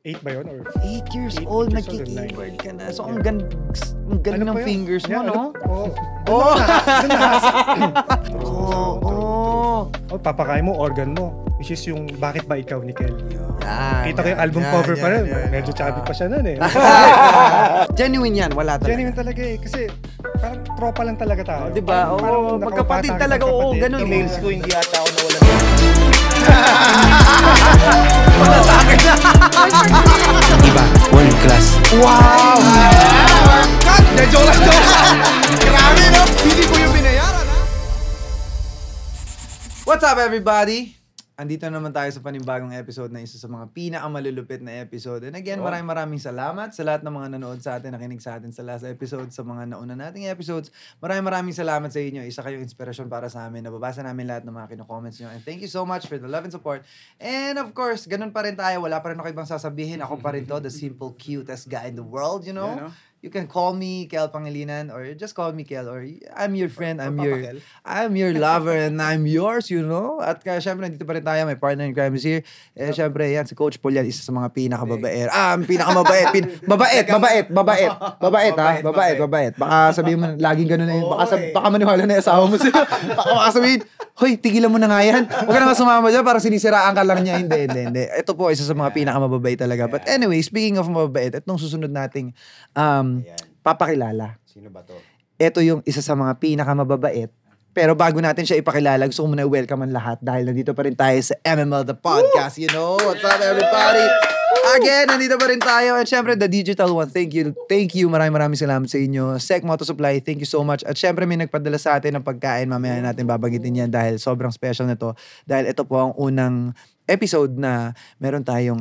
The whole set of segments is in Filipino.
8 ba yun? Or 8 years old, nagki-keyboard ka na. So, ang galing ng fingers mo, no? Oo. Oo. Papakain mo, organ mo. Which is yung Bakit Ba Ikaw ni Kel. Kita ko yung album yan, cover pa rin. yan. Medyo chubby pa siya nun eh. Genuine yan, wala talaga. Genuine talaga eh. Kasi parang tropa lang talaga tayo. Diba? Oo, magkapatid talaga. Oo, ganun. Emails ko, hindi ata ako nawalan. Wala sa akin na. Iba, world class. Wow! Joke lang. Grabe, no? Hindi ko yung binayaran, ha? What's up, everybody? Andito naman tayo sa panibagong episode na isa sa mga pinakamalulupit na episode. And again, maraming salamat sa lahat ng mga nanood sa atin, nakinig sa atin sa last episode, sa mga nauna nating episodes. Maraming salamat sa inyo. Isa kayong inspirasyon para sa amin. Nababasa namin lahat ng mga kino-comments nyo. And thank you so much for the love and support. And of course, ganun pa rin tayo. Wala pa rin ako ibang sasabihin. Ako pa rin to, the simple, cutest guy in the world, you know? Yeah, no? You can call me Kel Pangilinan or just call me Kel or I'm your friend, I'm your lover and I'm yours, you know? At syempre nandito pa rin tayo, my partner in crime is here. Eh syempre yan si Coach Paul yan, isa sa mga pinakababaer. Pinakamabait. Babait. Baka sabihin mo laging ganoon na yun. Baka maniwala na yung asawa mo sila. Baka sabihin, hoy, tigilan mo na nga yan. Huwag ka na nga sumama dyan para sinisiraan ka lang niya. Hindi. Ito po isa sa mga pinakamababait talaga. But anyway, speaking of mababait, itong susunod nating papakilala. Sino ba to? Ito yung isa sa mga pinakamababait. Pero bago natin siya ipakilala, gusto ko muna welcome ang lahat dahil nandito pa rin tayo sa MML The Podcast. You know? What's up, everybody? Again, nandito pa rin tayo. At syempre, The Digital One, thank you. Maraming salamat sa inyo. Sec Moto Supply, thank you so much. At syempre, may nagpadala sa atin ng pagkain. Mamaya natin babanggitin yan dahil sobrang special na to. Dahil ito po ang unang episode na meron tayong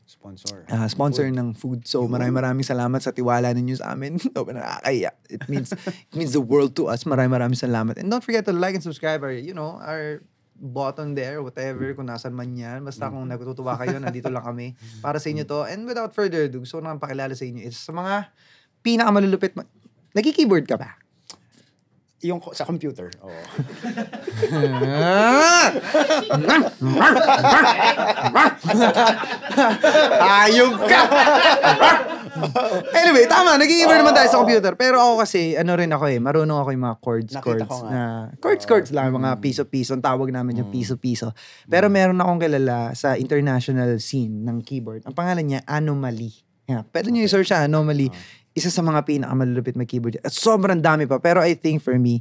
sponsor ng food. So maraming salamat sa tiwala ninyo sa amin. Nakakaya. It means the world to us. Maraming salamat. And don't forget to like and subscribe our button there, whatever, kung nasan man yan. Basta kung natutuwa kayo, nandito lang kami para sa inyo to. And without further ado, gusto ko naman pakilala sa inyo. It's sa mga pinakamalulupit. Nagki-keyboard ka ba? Yung sa computer. Oo. Ayog ka! Anyway, tama. Nag-i-keyboard naman tayo sa computer. Pero ako kasi, marunong ako yung mga chords na chords lang, mga piso-piso. Ang tawag namin yung piso-piso. Pero meron akong kilala sa international scene ng keyboard. Ang pangalan niya, Anomaly. Yeah. Pwede nyo i-search siya, Anomaly. Isa sa mga pinakamalulupit may keyboard. At sobrang dami pa. Pero I think for me,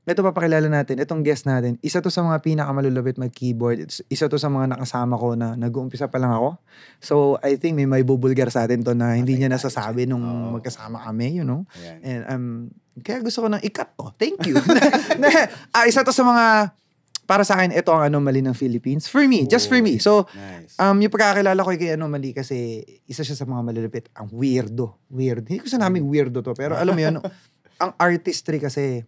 ito papakilala natin, itong guest natin, isa to sa mga pinakamalulupit may keyboard. Isa to sa mga nakasama ko na nag-uumpisa pa lang ako. So, I think may bubulgar sa atin to na hindi niya nasasabi nung magkasama kami, you know? Yeah. And kaya gusto ko nang ikat to. Thank you. Isa to sa mga, para sa akin, ito ang Anomaly ng Philippines. For me, just for me. So, nice. Yung pagkakilala ko kay Anomaly kasi isa siya sa mga malulupit. Ang weirdo. Hindi ko sinabing weirdo to. Pero alam mo yun, ang artistry kasi,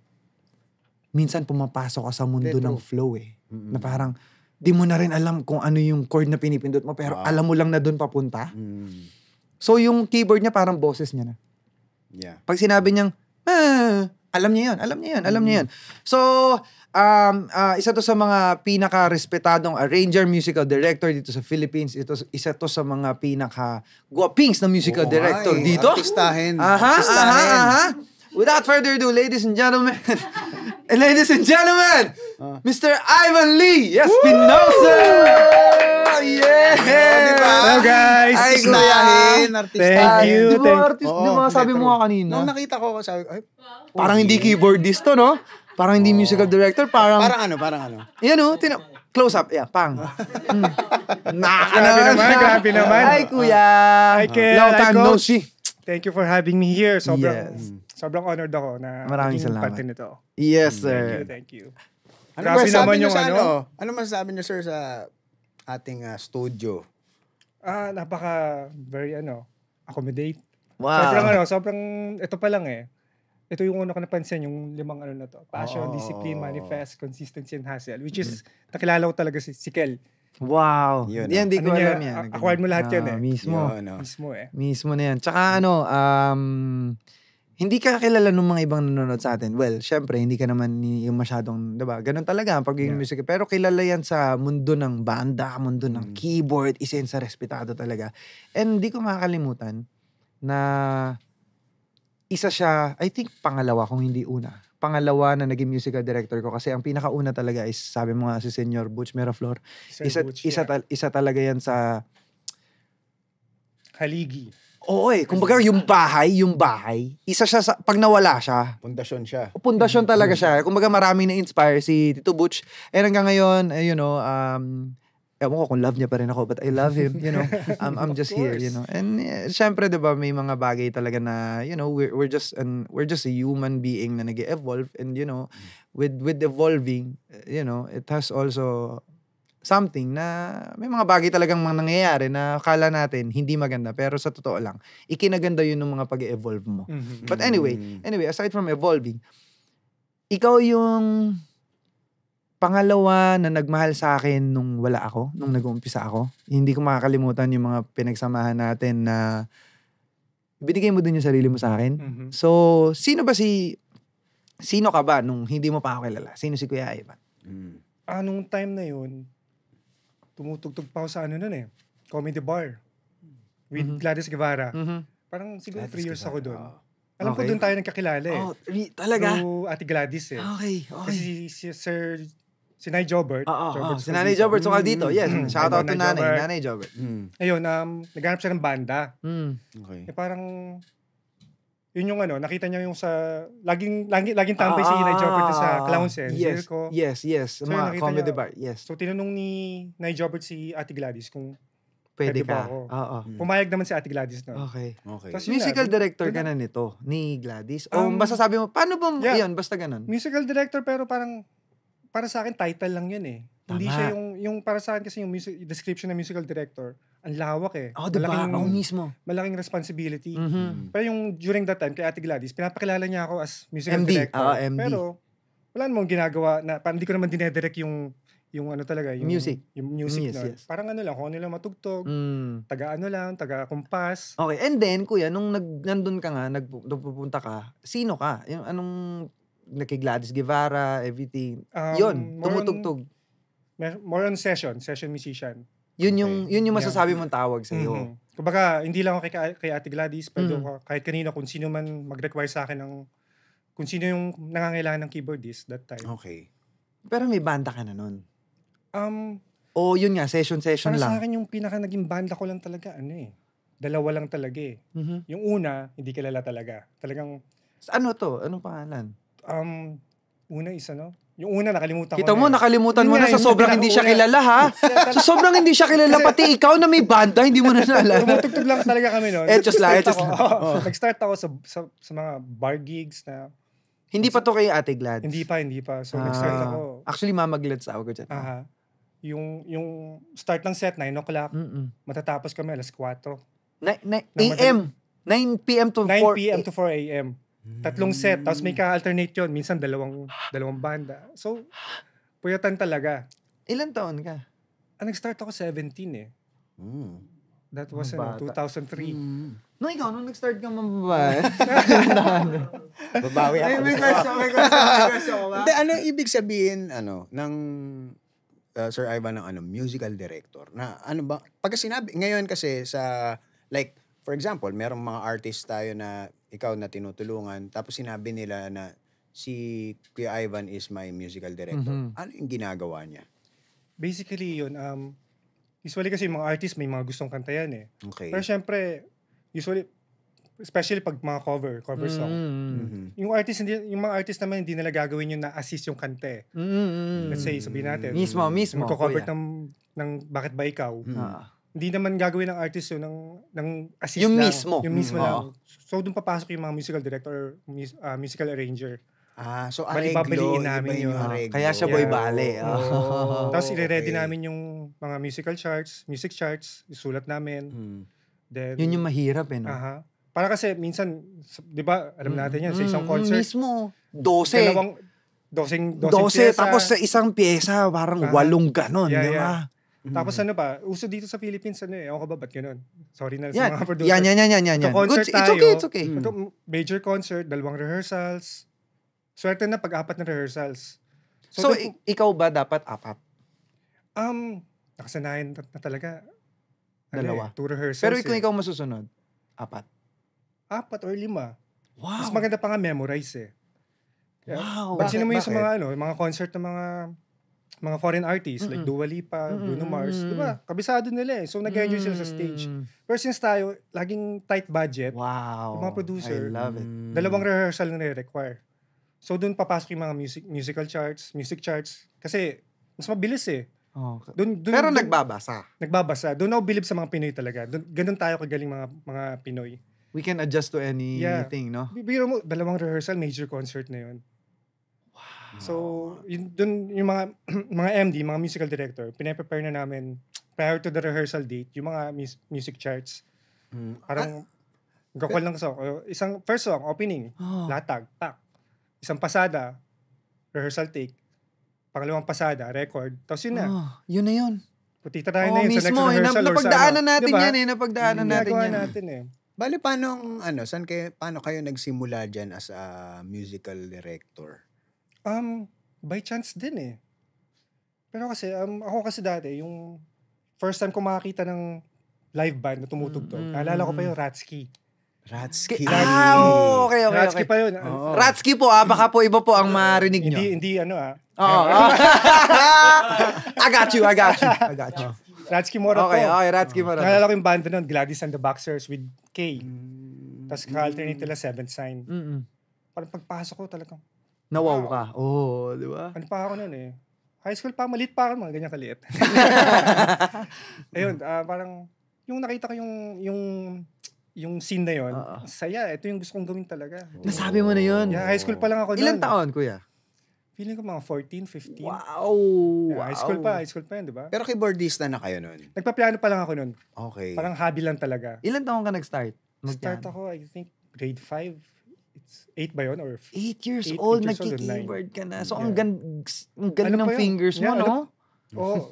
minsan pumapasok ka sa mundo ng flow eh. Na parang, di mo na rin alam kung ano yung chord na pinipindot mo, pero alam mo lang na doon papunta. So, yung keyboard niya parang boses niya na. Yeah. Pag sinabi niyang, alam niya yun. So, isa to sa mga pinaka-respetadong arranger, musical director dito sa Philippines. Isa to sa mga pinaka-guwapings na musical director dito. Artistahin. Without further ado, ladies and gentlemen, Mr. Ivan Lee Espinosa! Yeah! Hello guys! Artistahin. Thank you. Artist, di ba? Sabi mo nga kanina. Nung nakita ko, sabi ko, Parang hindi keyboardist to, no? Parang hindi musical director, parang ano? Yan o, close up, yeah, pang. Grabe naman. Ay, kuya. Hi, Kel. Long time Hi, no Coach. see. Thank you for having me here. Yes. Sobrang honored ako na Maraming maging salamat. parte nito. Yes, sir. Thank you. Ano Grabe masasabi naman niyo yung sa ano? Ano masasabi niyo, sir, sa ating studio? Very accommodate. Wow. Sobrang, ito pa lang eh. Ito yung una ko napansin, yung 5 na to. Passion, discipline, manifest, consistency, and hustle. Which is, nakilala ko talaga si Kel. Wow. Yun, Yan, di ko alam yan. Acquired mo lahat yan eh. Mismo. Mismo eh. Mismo na yan. Tsaka hindi ka kilala ng mga ibang nanonood sa atin. Well, syempre, hindi ka naman yung masyadong, diba? Ganun talaga ang pagiging music. Pero kilala yan sa mundo ng banda, mundo ng keyboard, isa yan sa respetado talaga. And hindi ko makakalimutan na isa siya, I think pangalawa kung hindi una. Pangalawa na naging musical director ko kasi ang pinakauna talaga is sabi mo nga si Senyor Butch Meraflor. Isa talaga yan sa Haligi. Oo kumbaga yung bahay, isa siya sa, pag nawala siya. Pundasyon siya. Pundasyon talaga siya. Kumbaga maraming na-inspire si Tito Butch. And hanggang ngayon, ewan ko kung love niya pa rin ako, but I love him, I'm just here, And syempre, 'di ba, may mga bagay talaga na, we're just a human being na nag-evolve and with evolving, it has also something na may mga bagay talagang nangyayari na akala natin hindi maganda pero sa totoo lang, ikinaganda yun ng mga pag-evolve mo. But anyway, aside from evolving, ikaw yung pangalawa na nagmahal sa akin nung wala ako, nung nag-uumpisa ako. Hindi ko makakalimutan yung mga pinagsamahan natin na binigay mo din yung sarili mo sa akin. So, sino ka ba nung hindi mo pa ako kilala? Sino si Kuya Ivan? Nung time na yun, tumutugtog pa ako sa Comedy Bar. With Gladys Guevara. Parang siguro 3 years ako doon. Alam ko doon tayo nagkakilala eh. Oh, talaga? Through Ate Gladys eh. Okay. Kasi si Nay Jobert. Si Nanay Jobert, so dito. Yes, shout out to Nanay Jobert. Ayun, naghanap siya ng banda. Okay. Parang, yun yung nakita niya yung sa, laging tambay si Nay Jobert sa Clowns eh. Yes. So, mga comedy bar, yes. So, tinanong ni Nay Jobert si Ate Gladys kung pwede ba ka. ako. Oo. Pumayag naman si Ate Gladys na. Okay. Tapos Musical director ka na nito, ni Gladys? O basta sabi mo, paano ba, yun, basta ganun? Musical director pero parang, para sa akin, title lang yun eh. Hindi siya yung para sa akin kasi yung description ng musical director, ang lawak eh. Diba? Ako mismo. Malaking responsibility. Pero yung during that time, kay Ate Gladys, pinapakilala niya ako as musical MD. director. MD. Pero, wala namang ginagawa na, parang hindi ko naman dinedirect yung talaga, yung music. Yung music Yes. Parang lang, kung ano lang matugtog, taga-kumpas. Okay, and then, kuya, nung nandun ka nga, nagpupunta ka, sino ka? Yung anong kay Gladys Guevara, everything. Yun, tumutugtog. More on session musician. Yun yung masasabi mong tawag sa iyo. Kumbaga, hindi lang ako kay Ate Gladys, pero kahit kanina kung sino man mag-require sa akin kung sino yung nangangailangan ng keyboardist that time. Okay. Pero may banda ka na nun. Yun nga, session para lang. Para sa akin yung pinaka naging banda ko lang talaga, dalawa lang talaga eh. Yung una, hindi kilala talaga. Talagang... Ano to? Anong pangalan? Una is yung una nakalimutan Kita ko. Mo, nakalimutan mo na sa sobrang hindi siya kilala ha. Sa sobrang hindi siya kilala, pati ikaw na may banda, hindi mo na naalala. Tumutugtog lang talaga kami noon. Etchos lang. Nag-start ako sa mga bar gigs na... Hindi pa to kay Ate Glads? Hindi pa. So, nag-start ako. Actually, Mama Glads ako ko dyan. Yung start ng set, 9 o'clock. Matatapos kami alas 4. AM? 9 p.m. to 4 a.m. Tatlong set. Tapos may ka-alternate yun. Minsan dalawang banda. So, puyatan talaga. Ilan taon ka? Nag-start ako 17 eh. That was 2003. Ikaw, nung nag-start ka mababae. Babawi ako. May question ko ba? Hindi, ano ibig sabihin, ng Sir Ivan ng musical director? Na ano ba? Pagka sinabi, ngayon kasi sa, like, for example, merong mga artist tayo na ikaw na tinutulungan, tapos sinabi nila na si Kuya Ivan is my musical director. Ano yung ginagawa niya? Basically yun, usually kasi yung mga artist may mga gustong kanta yan eh. Okay. Pero syempre, usually, especially pag mga cover song, yung mga artist naman hindi nila gagawin yun na assist yung kanta eh. Let's say, sabihin natin. Mismo. Magko-cover ng Bakit Ba Ikaw? Hindi naman gagawin ng artist yun ng assist yung lang. mismo. Yung mismo lang. So, doon papasok yung mga musical director, musical arranger. So Babaliin areglo, namin iba yung yun. areglo. Kaya siya boy bale. Tapos i-ready namin yung mga music charts, isulat namin. Then, Yun yung mahirap no? Para kasi minsan, di ba, alam natin yan, sa isang concert. Mismo. 12. 12 tapos sa isang pyesa, parang 8 ganon, di ba? Tapos ano pa, uso dito sa Philippines, ano eh, ewan ko ba, ba't ganun? Sorry na sa Yan. mga producer. Yan. Concert Good, it's okay. Major concert, 2 rehearsals. Swerte na pag-4 na rehearsals. So, doon- ikaw ba dapat 4? nakasanayan na talaga. 2. 2 rehearsals. Pero kung ikaw masusunod, 4. 4 or 5. Wow. Mas maganda pa nga memorize eh. Kaya, Wow. Pansin mo yung sa Bakit? mga concert ng mga foreign artists like Dua Lipa, Bruno Mars, di ba? Kabisado nila eh. So nag-enjoy sila sa stage. Pero since tayo, laging tight budget, Wow. yung mga producer, I love it. 2 rehearsal na nire-require. So doon papasok yung mga music charts. Kasi mas mabilis eh. Oh. Doon, Pero nagbabasa. nagbabasa. Doon ako bilib sa mga Pinoy talaga. Ganun tayo kagaling mga Pinoy. We can adjust to anything, no? Biro mo, 2 rehearsal, major concert na yun. So, dun yung mga mga MD, mga musical director, pinaprepare na namin prior to the rehearsal date, yung mga music charts. Parang gakwal lang song. Isang first song, opening, latag, pak. Isang pasada, rehearsal take. Pangalawang pasada, record. Tapos yun na. Yun na yun. Putita tayo na yun sa next mismo. rehearsal or sa Napagdaanan natin Diba? yan eh. Napagdaanan natin Ginagawa yan. natin eh. Bali, paano kayo nagsimula dyan as a musical director? By chance din eh. Pero kasi, ako kasi dati, yung first time ko makakita ng live band na tumutugtog, naalala ko pa yung Ratsky. Ratsky. Okay. Ratsky pa yun. Ratsky po, baka po iba po ang marinig nyo. Hindi ano Oo. I got you. Ratsky Mora Okay, to. Ratsky Mora. Naalala ko yung banda nun, Gladys and the Boxers with K. Tapos ka-alternate nila Seventh Sign. Parang pagpasok ko talagang, Nawaw ka. Oh, di ba? ano pa ako nun eh. High school pa, maliit pa ako, mga ganyan kaliit. Ayun, parang, yung nakita ko yung scene na yun, saya, ito yung gusto kong gawin talaga. Nasabi mo na yun. Yeah, high school pa lang ako nun. Ilang taon, kuya? Feeling ko mga 14, 15. Wow. Yeah, high school pa yun, di ba? Pero keyboardista na kayo nun. Nagpa-piano pa lang ako nun. Okay. Parang hobby lang talaga. Ilang taon ka nag-start? Start ako, I think, grade 5. It's 8 ba yun? Or 8 years 8 old, years old, nagki-keyboard ka na. So, Yeah. ang galing Ano ng pa yun? fingers mo, Yeah, no? doon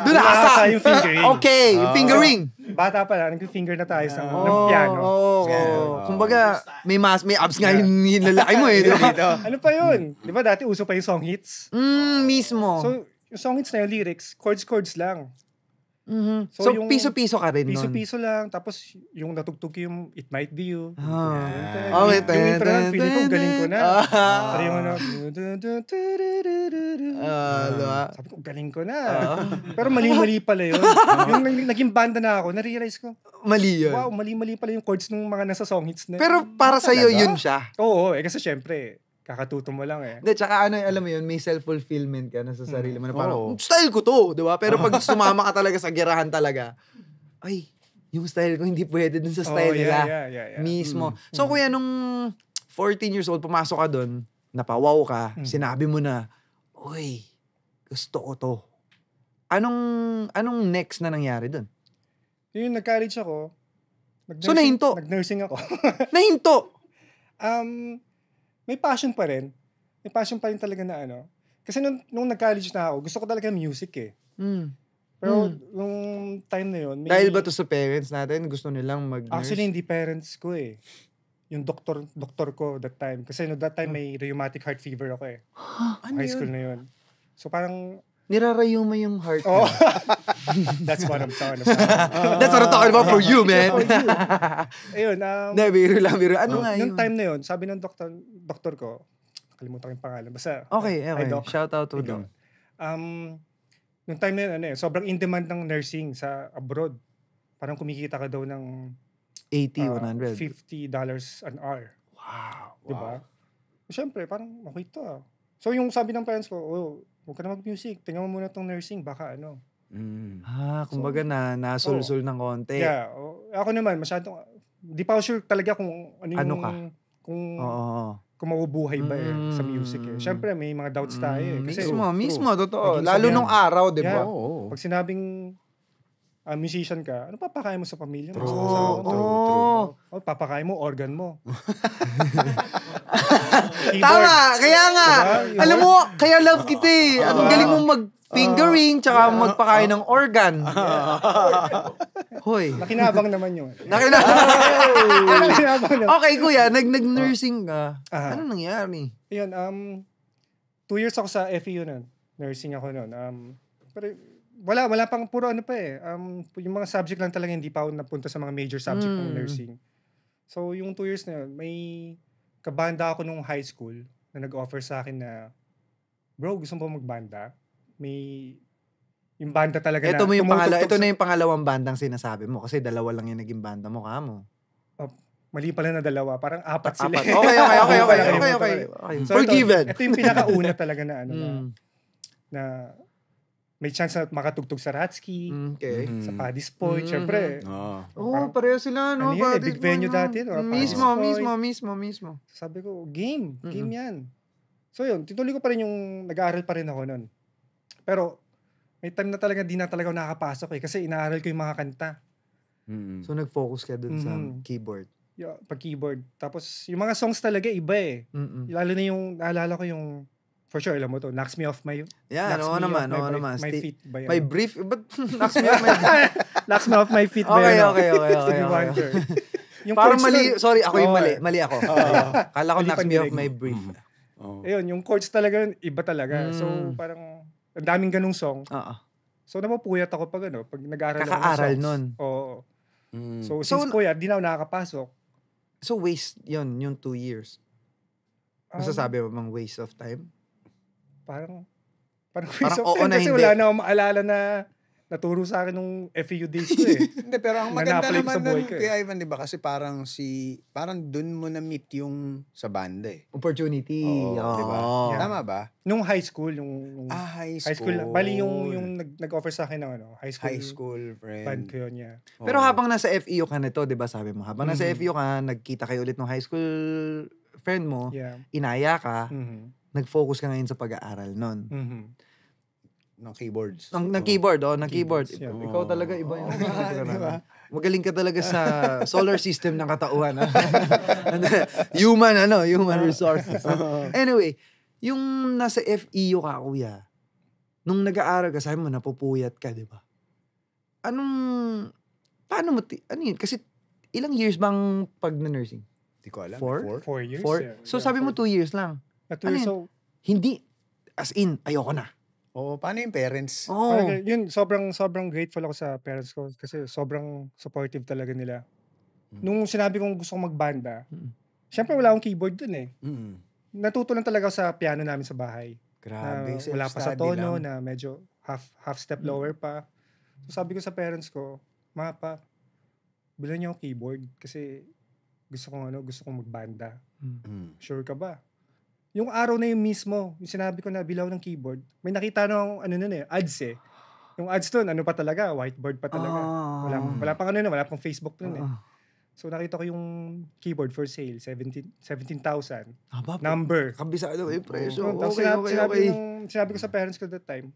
Doon nahasa yung fingering. Okay, fingering. Bata pa lang, nag-finger na tayo sa ng piano. Kumbaga, may abs nga yung lalaki mo eh. Diba? Ano pa yun? Di ba dati uso pa yung song hits? Mismo. So, yung song hits na yung lyrics, chords lang. So, yung piso-piso ka rin nun. Piso-piso lang. Tapos, yung natugtog yung It Might Be You. Okay, Yung intro lang, feeling ko, galing ko na. Pero yung ano, diba? sabi ko, galing ko na. Pero mali-mali pala yun. Yung naging banda na ako, na-realize ko, Mali yun. wow, mali-mali pala yung chords ng mga nasa song hits na. Pero para sa'yo, yun siya. Oo, kasi syempre, kakatuto mo lang eh. Hindi, tsaka alam mo yun, may self-fulfillment ka na sa sarili mo na parang, style ko to, di ba? Pero pag sumama ka talaga sa girahan talaga, ay, yung style ko hindi pwede dun sa style nila. Yeah. Mismo. So, kuya, nung 14 years old, pumasok ka dun, napawaw ka, sinabi mo na, uy, gusto ko to. Anong next na nangyari dun? Yung nag-college ako, So, nahinto? Nag-nursing ako. Nahinto! May passion pa rin. May passion pa rin talaga na ano. Kasi nung nag-college na ako, gusto ko talaga music eh. Pero nung time na yun... Dahil ba to sa parents natin? Gusto nilang mag-nurse? Actually, hindi parents ko eh. Yung doktor ko that time. Kasi that time may rheumatic heart fever ako eh. High school na yun. So parang... Nirarayo mo yung heart Oh, mo. that's what I'm talking about. That's what I'm talking about for you, man. Ayun, Biro lang. Ano nga nung yung... time na yun, sabi ng doktor ko, nakalimutan ko yung pangalan. Basta, Okay. Ay, Doc. Shout out to Ikaw. them. Nung time na yun, sobrang in demand ng nursing sa abroad. Parang kumikita ka daw ng 80, 100. $50 an hour. Wow. Diba? Siyempre, parang okay to ah. So yung sabi ng parents ko, huwag ka na mag-music. Tingnan mo muna tong nursing. Baka ano. Kumbaga nasulsul ng konti. Yeah. Ako naman, masyadong, di pa ako sure talaga kung ano yung... Ano ka? Kung mabubuhay ba sa music eh. Siyempre, may mga doubts tayo eh. Kasi, Mismo, totoo. Naging Lalo sabihan. nung araw, di ba? Yeah. Pag sinabing musician ka, ano papakain mo sa pamilya mo? True. Papakain mo, organ mo. Tama, kaya nga. Diba? Alam mo, kaya love kita eh. Ang galing mong Fingering, tsaka magpakain ng organ. Hoy. Nakinabang naman yun. Nakinabang. Okay, kuya, nag-nursing ka. Ano nangyari? Ayun, 2 years ako sa FEU nun. Nursing ako nun. Pero wala pang puro ano pa eh. Yung mga subject lang talaga hindi pa ako napunta sa mga major subject ng nursing. So yung 2 years na yun, may kabanda ako nung high school na nag-offer sa akin na, bro, gusto mo magbanda? May yung banda talaga ito na ito na yung pangalawang bandang sinasabi mo kasi dalawa lang yung naging banda mo, kamo. Mali pala na dalawa, parang 4 sila. Okay. So, forgiven. Ito yung pinakauna talaga na na may chance na makatugtog sa Ratski, sa Paddy's Point, syempre. Pareho sila, no? Big venue dati, no? Mismo. Sabi ko, game yan. So yun, tinuloy ko pa rin yung, nag-aaral pa rin ako nun. Pero, may time na talaga, di na talaga ako nakakapasok kasi inaaral ko yung mga kanta. So, nag-focus ka dun sa keyboard. Pag-keyboard. Tapos, yung mga songs talaga, iba eh. Lalo na yung, naalala ko yung, for sure, alam mo to, Knocks Me Off My... Yeah, oo naman. My Feet ba yan? My brief, but Knocks Me Off My... Knocks Me Off My Feet ba yan? Okay. Stevie Wonder. Yung parang mali, sorry, ako yung mali. Mali ako. Kala ko Mali Knocks Me Off My brief. Ayun, yung chords talaga, iba talaga. So, parang, ang daming ganung song. So, napapuyat ako pag nag-aaral ako ng songs. Kakaaral nun. Oo. So, since puyat, di na ako nakakapasok. So, waste yun, yung 2 years. Masasabi mo bang waste of time? Parang waste of oo time na kasi hindi. wala na akong maalala na naturo sa akin nung FEU days ko eh. Hindi, pero ang Na maganda na-apply ko naman sa buhay nun ko eh. kay Ivan, di ba? Kasi parang dun mo na-meet yung sa banda eh. Opportunity. Oo, di ba? Yeah. Tama ba? Nung high school, yung High high school. Bali yung nag-offer sa akin ng high school friend. band ko yun, yeah. Pero habang nasa FEU ka nito, 'di ba, sabi mo, habang nasa FEU ka, nagkita kayo ulit ng high school friend mo, Yeah. inaya ka, nag-focus ka ngayon sa pag-aaral nun. Ng keyboards. Ng keyboard, ng keyboard. yeah. Ikaw talaga iba yung diba? Magaling ka talaga sa solar system ng katauhan. Human resources. Anyway, yung nasa FEU ka, kuya, nung nag-aaral ka, sabi mo, napupuyat ka, di ba? Paano mo, kasi ilang years bang pag na-nursing? Hindi ko alam. 4? 4 years. 4? Yeah. So sabi mo 2 years lang. 2 years, so, Hindi, as in, ayoko na. Paano yung parents? yun, sobrang grateful ako sa parents ko kasi sobrang supportive talaga nila. Nung sinabi kong gusto kong magbanda, syempre wala akong keyboard dun eh. Natuto lang talaga ako sa piano namin sa bahay. Grabe. Na wala pa sa tono, na medyo half step lower pa. So sabi ko sa parents ko, Pa, bilan niyo ako keyboard kasi gusto kong magbanda. Sure ka ba? Yung araw na yung mismo, yung sinabi ko na bilaw ng keyboard, may nakita nung ads eh. Yung ads doon, pa talaga, whiteboard pa talaga. Wala pang wala pang Facebook doon eh. So nakita ko yung keyboard for sale, 17,000. Number. Kabisado yung presyo. Tapos sinabi ko sa parents ko that time,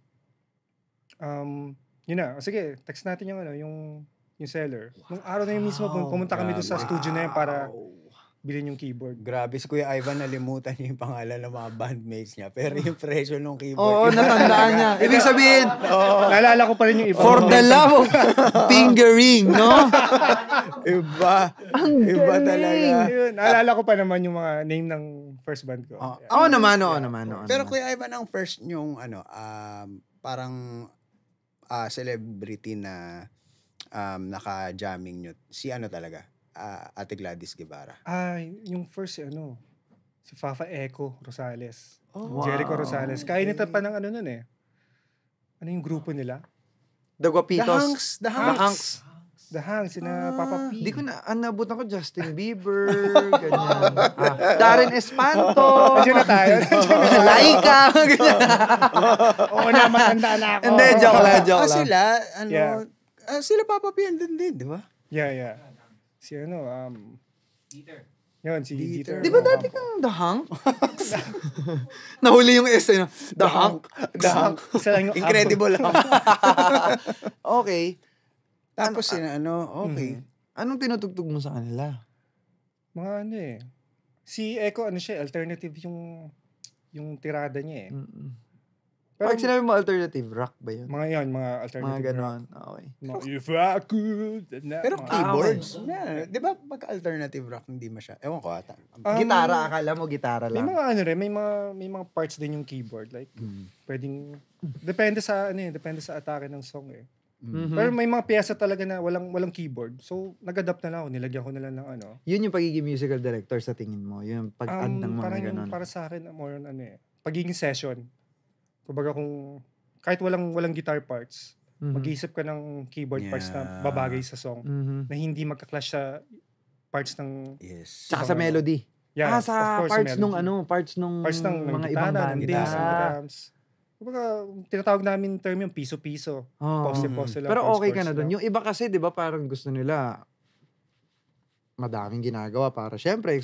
yun na, sige, text natin yung seller. Nung araw na yung mismo, pumunta kami doon sa studio na yun para bilhin yung keyboard. Grabe, si Kuya Ivan nalimutan niya yung pangalan ng mga bandmates niya. Pero yung presyo ng keyboard. Natandaan niya. Ibig sabihin, naalala ko pa rin yung iba. for the love of fingering, no? Iba. Iba talaga. Yun, naalala ko pa naman yung mga name ng first band ko. Oo naman. Pero Kuya Ivan, ang first yung parang celebrity na naka-jamming nyo. Si talaga? Ate Gladys Guevara. Yung first si Fafa Echo Rosales. Jericho Rosales. Kainita pa ng nun eh. Ano yung grupo nila? The Guapitos. The Hanks. The Hanks, sina Papa P. Di ko na, nabutan ko Justin Bieber, ganyan. Darren Espanto. Nandiyan na tayo. Laika, ganyan. Oo na, matanda na ako. Hindi, joke lang. Sila, sila Papa P andun din, di ba? Yeah. Si Dieter. Yun, si Dieter. Di ba dati kang The Hank? Nahuli yung essay, no? The Hank. Isa lang yung Incredible lang. Okay. Tapos okay. Anong tinutugtog mo sa kanila? Mga Si Echo, siya, alternative yung tirada niya eh. Pero Pag sinabi mo alternative rock ba yun? mga Mga alternative rock. ganon. Okay. If I could. Pero mga- keyboards, di ba pag alternative rock hindi masyado, ewan ko ata. Gitara, akala mo gitara May lang. mga ano rin, may mga parts din yung keyboard. Like, pwedeng, depende sa atake ng song eh. Mhm. Pero may mga piyesa talaga na walang keyboard. So, nag-adapt na lang ako. Nilagyan ko na lang ng ano. Yun yung pagiging musical director sa tingin mo. Yung pag-add ng mga Parang ganon. yung para sa akin, more on ano eh. Pagiging session. Kumbaga kung, kahit walang guitar parts, Mhm. mag-iisip ka ng keyboard parts na babagay sa song. Mhm. Na hindi magka-clash sa parts ng... Yes. Tsaka sa melody. Yeah, sa of course, parts nung melody. parts nung Parts ng mga gitara, ibang ng banda. bass, ng drums. Kumbaga, tinatawag namin term yung piso-piso. Oo. Poste-poste lang. Pero chords, okay ka chords na dun. lang. Yung iba kasi, di ba, parang gusto nila madaming ginagawa para syempre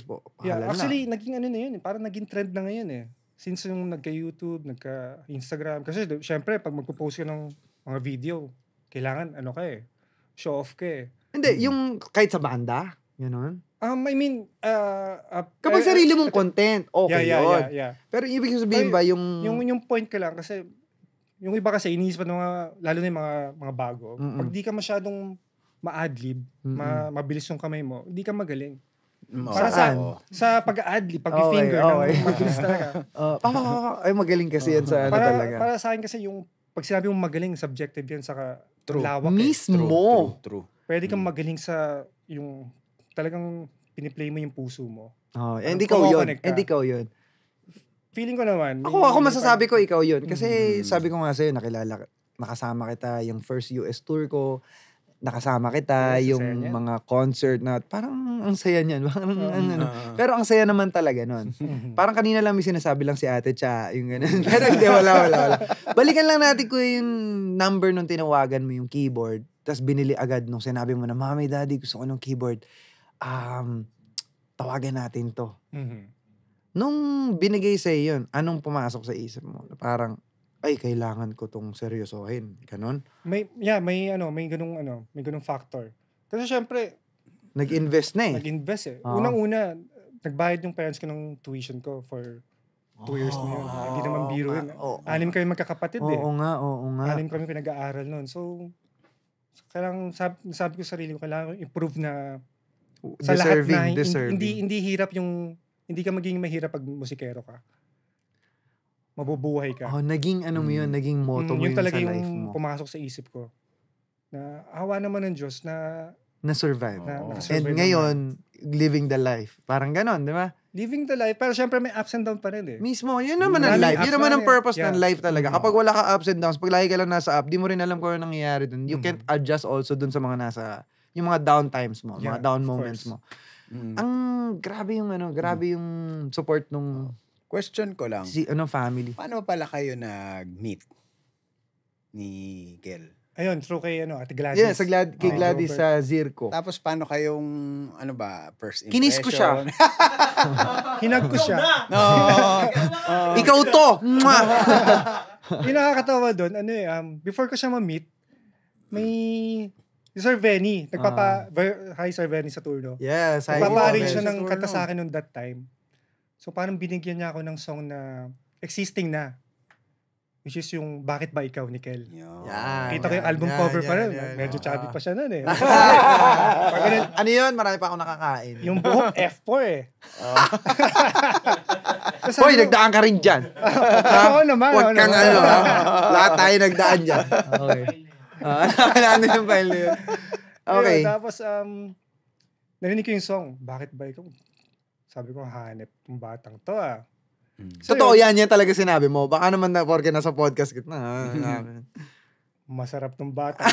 Yeah, actually, naging ano na yun. Parang naging trend na ngayon eh. Since yung nagka-YouTube, nagka-Instagram. Kasi syempre, pag magpo-post ka ng mga video, kailangan ano ka eh. Show off ka eh. Hindi, yung kahit sa banda, gano'n. I mean, Kapag sarili mong content, okay yun. yeah. Pero ibig sabihin ba yung... Yung point ko lang kasi yung iba kasi iniisip ng mga lalo na yung mga bago. Mm-mm. Pag di ka masyadong ma-adlib, mabilis yung kamay mo, hindi ka magaling. Para Sa pag-adlib, pag-finger Okay. ng mabilis talaga. Ay, magaling kasi yan sa ano talaga. Para sa akin kasi yung pag sinabi mong magaling, subjective yan saka True. lawak eh. Mismo. True. Pwede kang magaling sa yung talagang piniplay mo yung puso mo. Oh, Parang hindi ikaw yun. kumokonek ka. Hindi ikaw yun. Feeling ko naman. Ako masasabi ko ikaw yun. Kasi sabi ko nga sa'yo, nakasama kita yung first US tour ko. Nakasama kita Yes, yung saya niyan. mga concert na parang ang saya niyan. Pero ang saya naman talaga nun. Parang kanina lang may sinasabi lang si ate Cha, yung ganun. Pero hindi, wala. Balikan lang natin ko yung number nung tinawagan mo yung keyboard. Tapos binili agad nung sinabi mo na, Mami, Daddy, gusto ko ng keyboard. Tawagan natin to. Nung binigay sa'yo yun, anong pumasok sa isip mo? Parang, ay, kailangan ko tong seryosohin. Ganon? may ganung factor. Kasi syempre, Nag-invest na eh. nag-invest eh. Oo. Unang-una, nagbayad yung parents ko ng tuition ko for 2 years na yun. Hindi naman biro yun. Oo. 6 kami magkakapatid eh. Oo nga. 6 kami pinag-aaral nun. So, kailangan, sabi ko sa sarili ko, kailangan improve na sa lahat na Deserving. hindi hirap yung, hindi ka magiging mahirap pag musikero ka. Mabubuhay ka. Oh, naging ano mo yun, naging motto mo yun yun talaga sa yung life mo. pumasok sa isip ko. Na awa naman ng Diyos na Na-survive. nakasurvive And ngayon, living the life. Parang ganon, di ba? living the life. Pero syempre may ups and downs pa rin eh. Mismo, yun naman ang Maraming life. ups Yun naman na ang rin. purpose Yeah. ng life talaga. Kapag wala ka ups and downs, pag lagi ka lang nasa up, di mo rin alam kung ano nangyayari dun. You can't adjust also dun sa mga nasa, yung mga down times mo, Yeah, mga down of moments course. mo. Ang grabe yung support nung Question ko lang, family. paano pala kayo nag-meet ni Kel? Ayun, through kay Ate Gladys. Yeah, kay Gladys sa Zirko. Tapos paano kayong, first impression? Kinis ko siya. Hinag ko siya. No. Ikaw to! Mwah! Yung nakakatawa doon, before ko siya ma-meet, may si Sir Venny. Hi Sir Venny sa Turno. Yes, Nagpapa-arrange siya ng kanta sa akin noon that time. So parang binigyan niya ako ng song na existing na. Which is yung Bakit Ba Ikaw ni Kel. Yan. Kita ko yung album cover pa rin. Medyo chubby pa siya nun eh. Ano yun? Marami pa ako nakakain. Yung buhok F4 eh. Hoy, nagdaan ka rin dyan. Oo naman. Huwag kang naman. ha? Lahat tayo nagdaan dyan. Okay. Ano yung file na yun? Okay. Ayun, tapos, narinig ko yung song, Bakit Ba Ikaw? Sabi ko, hanep yung batang to ah. So, Totoo yan talaga sinabi mo. Baka naman na porke nasa podcast kita. Masarap tong bata.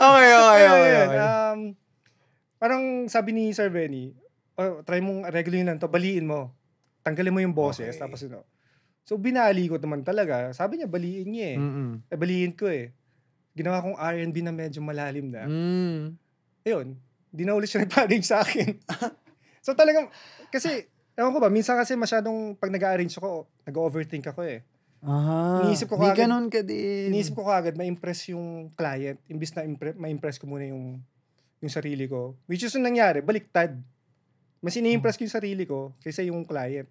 Okay. Ayun, parang sabi ni Sir Benny, try mong regulin lang to, baliin mo. Tanggalin mo yung boses, Okay. tapos So, binali ko naman talaga. Sabi niya, baliin niya eh. Baliin ko eh. Ginawa kong R&B na medyo malalim na. Ayun, di na ulit siya nagpa-arrange sa akin. So, talagang, kasi, ewan ko ba, minsan kasi masyadong, pag nag-arrange ako, nag-overthink ako eh. Iniisip ko Di kagad- ganun ka din. Iniisip ko kagad, ma-impress yung client, imbis na ma-impress ko muna yung sarili ko. Which is yung nangyari, baliktad. Mas ini-impress ko yung sarili ko kaysa yung client.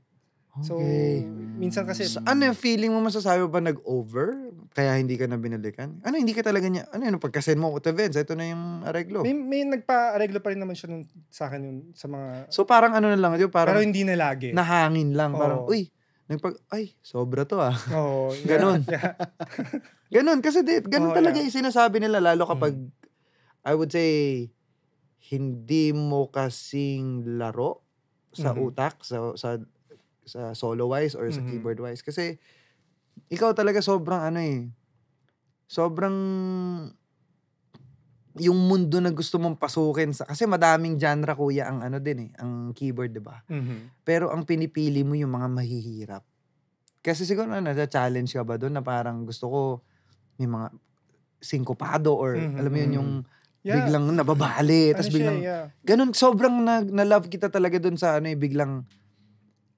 So, Okay. minsan kasi, So, ano yung feeling mo, masasabi ba nag-over? Kaya hindi ka na binalikan? Ano, hindi ka talaga niya, ano yun, pagkasend mo ko to Vince, ito na yung areglo. may nagpa-areglo pa rin naman siya sa akin yun, sa mga, So parang ano na lang, yun, pero parang hindi na lagi. nahangin lang. Parang, Oo. uy, ay, sobra to ah. Oo. Ganon. Yeah. Ganon, kasi ganon Oo, talaga yeah. yung sinasabi nila, lalo kapag, I would say, hindi mo kasing laro sa Mhm. utak, sa solo-wise or sa Mhm. keyboard-wise. Kasi, ikaw talaga sobrang sobrang yung mundo na gusto mong pasukin kasi madaming genre kuya ang ang keyboard, 'di ba? Mhm. Pero ang pinipili mo yung mga mahihirap. Kasi siguro na-challenge ka ba doon na parang gusto ko may mga sinkopado or Mhm, alam mo yun yung Yeah. biglang nababali, Ano tas siya, biglang yeah. ganun, sobrang na-love kita talaga doon sa biglang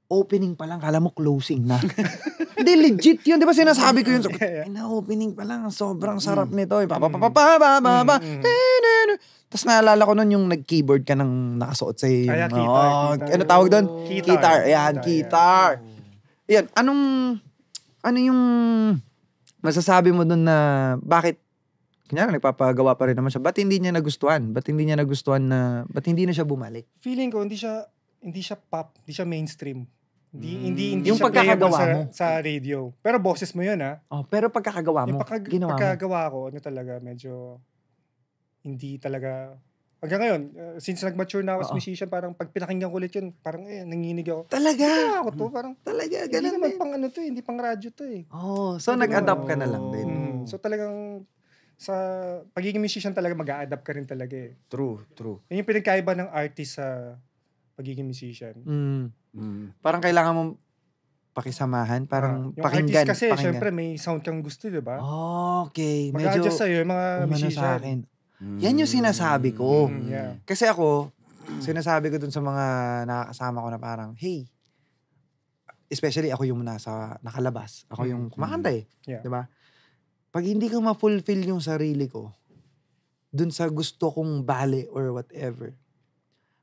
opening pa lang, kala mo closing na. Hindi, legit yun. Di ba sinasabi ko yun? Yeah. Opening pa lang, sobrang sarap Mm. nito. Mm. Tapos naalala ko nun yung nag-keyboard ka ng nakasuot sa'yo. Yung, Guitar. ano tawag doon? Guitar. Guitar. Ayan, Guitar, guitar. Yan, ano yung masasabi mo doon na bakit, kanya nagpapagawa pa rin naman siya, ba't hindi niya nagustuhan? Ba't hindi na siya bumalik? Feeling ko, hindi siya pop, hindi siya mainstream. Hindi Yung siya playable pagkakagawa mo. sa radio. Pero boses mo yun, ha? Oh, pero pagkakagawa mo, Yung ginawa mo. pagkagawa ko, ano talaga, medyo hindi talaga. Hanggang ngayon, since nag-mature na ako as Oo. musician, parang pag pinakinggan ko ulit yun, parang nanginig ako. Talaga? Ano ako to? Parang, Talaga, hindi ganun naman din. pang ano to eh, hindi pang radyo to eh. Oh, so Hindi nag-adapt naman. ka na lang din. So talagang, sa pagiging musician talaga, mag-a-adapt ka rin talaga eh. True. Yun yung pinagkaiba ng artist sa pagiging musician. Parang kailangan mong pakisamahan, parang Yung pakinggan. artist kasi, syempre may sound kang gusto, di ba? Okay, medyo Mag-adjust sa'yo yung mga umano musician. sa akin. Yan yung sinasabi ko. Yeah. Kasi ako, sinasabi ko dun sa mga nakakasama ko na parang, hey, especially ako yung nakalabas. Ako yung kumakanta eh. Yeah. Diba? Pag hindi ko ma-fulfill yung sarili ko, dun sa gusto kong bale or whatever,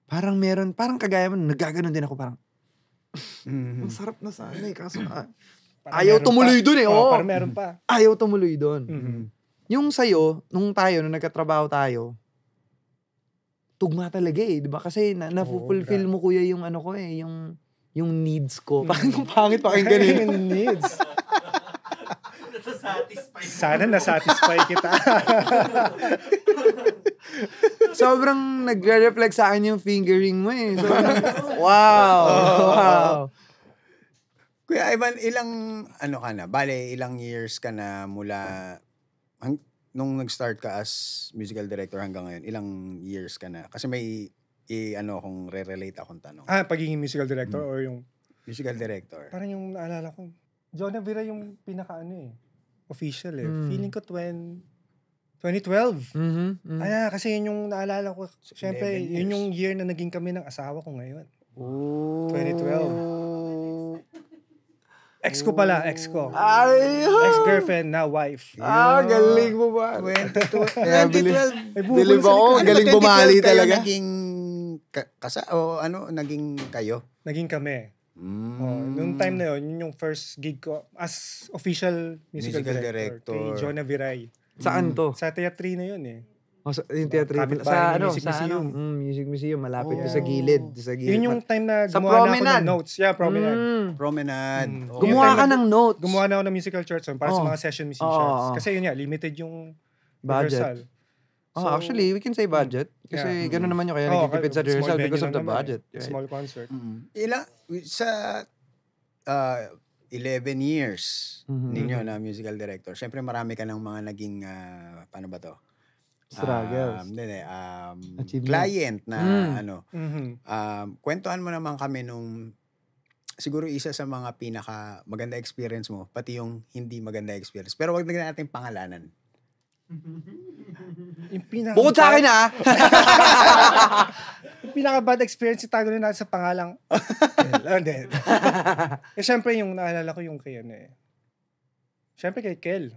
parang kagaya mo, nagaganon din ako parang, ang sarap na sana eh. Kaso Parang ayaw meron tumuloy pa. dun eh. Oo, Oo. parang meron pa. Ayaw tumuloy dun. Mhm. Yung sa'yo, nung nagkatrabaho tayo, tugma talaga eh, di ba? Kasi na-fulfill mo kuya yung ano ko eh, yung needs ko. Parang pangit pakinggan eh. Yung needs. Sana nasatisfy kita. Sobrang nagre-reflect sa akin yung fingering mo eh. So, wow. Kuya Ivan, ilang years ka na mula, nung nag-start ka as musical director hanggang ngayon, ilang years ka na? Kasi may, kung re-relate akong tanong. Pagiging musical director or yung, Musical director. parang yung naalala ko, Jonah Vera yung official eh. Mm. Feeling ko 2012. Kasi yun yung naalala ko. Siyempre, 11 yun years. yung year na naging kami ng asawa ko ngayon. Oh. 2012. Ex ko pala, ex ko. Ay, Ex-girlfriend, na wife. galing mo ba? 2012. May buko Bilib na sa ako, likod. galing 2012 bumali kayo talaga. Naging naging kayo? Naging kami. Noong time na yun yung first gig ko as official musical director. Kay Jonah Viray. Saan to? Sa Teatri na yun eh. Yung theatre. Kapitbahay ng Music Sa Museum. Music Museum. Malapit doon sa gilid. Yun yung time na Sa gumawa na ako Promenade. ng notes. Yeah, Promenade. Promenade. Okay. Gumawa ka ng notes. Gumawa na ako ng musical chart song para sa Oh. mga session musicians. Oh. Kasi yun nga, limited yung Budget. rehearsal. So, Actually, we can say budget. Kasi gano'n naman yung kaya nagtitipid sa small rehearsal venue because of lang the naman eh. budget. Right? Small concert. Sa 11 years ninyo na musical director, syempre marami ka ng mga naging, paano ba to? Struggles. Achievement. Client na Mhm. kwentuhan mo naman kami nung siguro isa sa mga pinaka maganda experience mo, pati yung hindi maganda experience. Pero wag na natin pangalanan. Yung pinaka Bukod sa akin yung pinaka-bad experience, itago na natin sa pangalang Kel. Syempre yung naalala ko yung kay syempre kay Kel.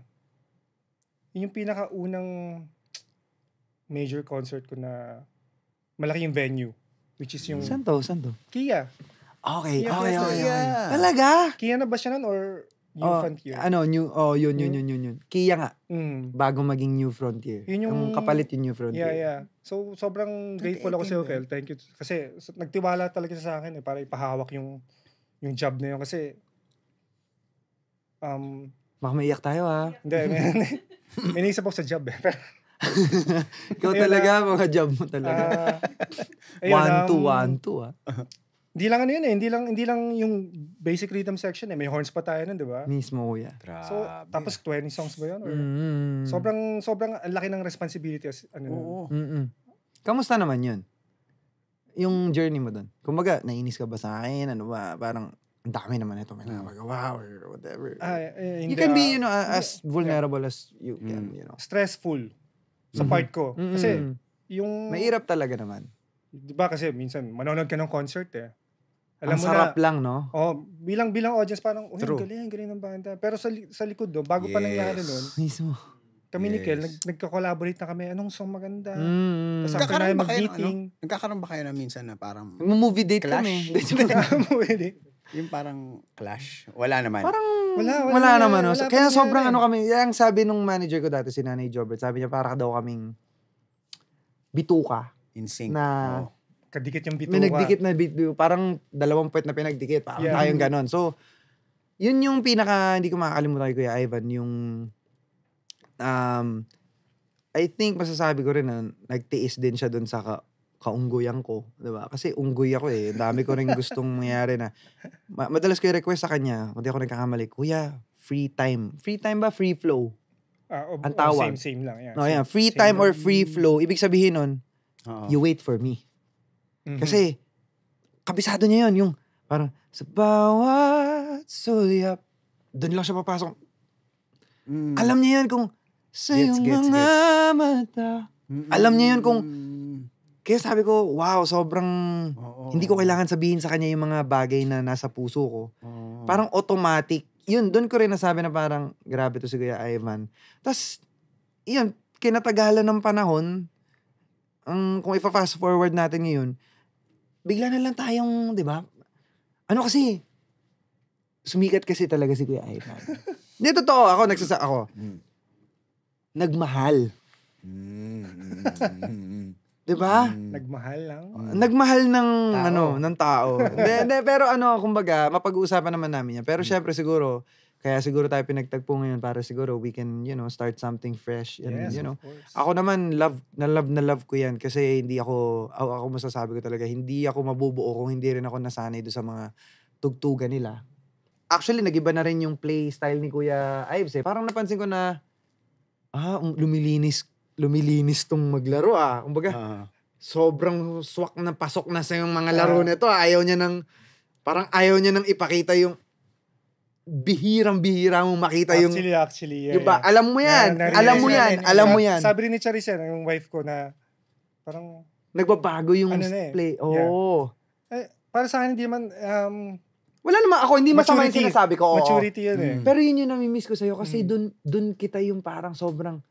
Yun yung pinaka-unang major concert ko na malaki yung venue. Which is yung Saan to? Kia. Okay. Yeah. Talaga? Kia na ba siya nun or New Frontier? Yun. Kia nga. Bago maging New Frontier. Yun yung kapalit yung New Frontier. Yeah. So, sobrang grateful ako sa'yo, Kel. Thank you. Kasi nagtiwala talaga siya sa akin para ipahawak yung job na yun. Kasi, Baka maiyak tayo hindi, may naisip ako sa job eh. Ikaw talaga, mga job mo talaga. 1-2 Hindi lang ano yun eh. Hindi lang yung basic rhythm section eh. May horns pa tayo nun, di ba? Mismo, kuya. So, tapos 20 songs ba yun? Or sobrang ang laki ng responsibility. Kamusta naman yun? Yung journey mo dun? Kumbaga, nainis ka ba sa akin? Ano ba? Parang, ang dami naman ito may nabagawa or whatever. You can be, as vulnerable as you can, Stressful sa part ko. Kasi, yung... Mahirap talaga naman. Di ba kasi minsan, manonood ka ng concert eh. Alam mo sarap na, lang, no? Bilang audience, parang, galing ng banda. Pero sa likod doon, bago pa nangyari nun, mismo. Kami ni Kel, nagka-collaborate na kami, anong song maganda? Tapos after na mag-meeting. Nagkakaroon ba kayo na minsan na parang... Movie date clash? kami. Movie date. Yung parang clash? Wala naman. Parang wala naman. No? Kaya sobrang kami, yung sabi nung manager ko dati, si Nanay Jobert, sabi niya para daw kaming bituka. In sync. Na kadikit yung bituka. May nagdikit na bituka. Parang 2 puwet na pinagdikit. Parang tayong ganon. So, yun yung pinaka, hindi ko makakalimutan kay Kuya Ivan, yung, I think masasabi ko rin na nagtiis din siya dun sa kaunggoyan ko. Diba? Kasi unggoy ako eh. Dami ko rin gustong mangyari na, madalas ko i-request sa kanya, kung di ako nagkakamali, Kuya, free time. Free time ba? Free flow? Ang tawag. Same lang. Yeah. No, yan. Free time or free flow. Ibig sabihin nun, you wait for me. Kasi, kabisado niya yun. Yung, parang, sa bawat sulyap, doon lang siya papasok. Alam niya yun kung, sa iyong mga mata. Alam niya yun kung, kaya sabi ko, wow, sobrang, hindi ko kailangan sabihin sa kanya yung mga bagay na nasa puso ko. Parang automatic. Yun, doon ko rin nasabi na parang, grabe to si Kuya Ivan. Tapos, yun, kinatagalan ng panahon, kung ipa-fast forward natin ngayon, bigla na lang tayong, di ba? Ano kasi, sumikat kasi talaga si Kuya Ivan. Hindi, totoo, ako. Nagmahal. Di ba? Nagmahal lang. Nagmahal ng tao. Ng tao. Pero kumbaga, mapag-uusapan naman namin yan. Pero syempre siguro, kaya siguro tayo pinagtagpo ngayon para siguro we can, start something fresh. And, Yes, of course. Ako naman, love ko yan. Kasi hindi ako masasabi ko talaga, hindi ako mabubuo kung hindi rin ako nasanay doon sa mga tugtugan nila. Actually, nagiba na rin yung play style ni Kuya Ives eh. Parang napansin ko na, lumilinis tong maglaro Kumbaga, sobrang swak na pasok na sa yung mga laro nito. Ayaw niya nang ipakita yung bihirang-bihira mong makita yung... Actually. Diba? Alam mo yan. Sabi rin ni Charissa, yung wife ko na, parang... Nagbabago yung play. Oo. Para sa akin, hindi man... wala naman ako, hindi masama yung sinasabi ko. Maturity yun eh. Pero yun yung namimiss ko sa'yo kasi dun kita yung parang sobrang,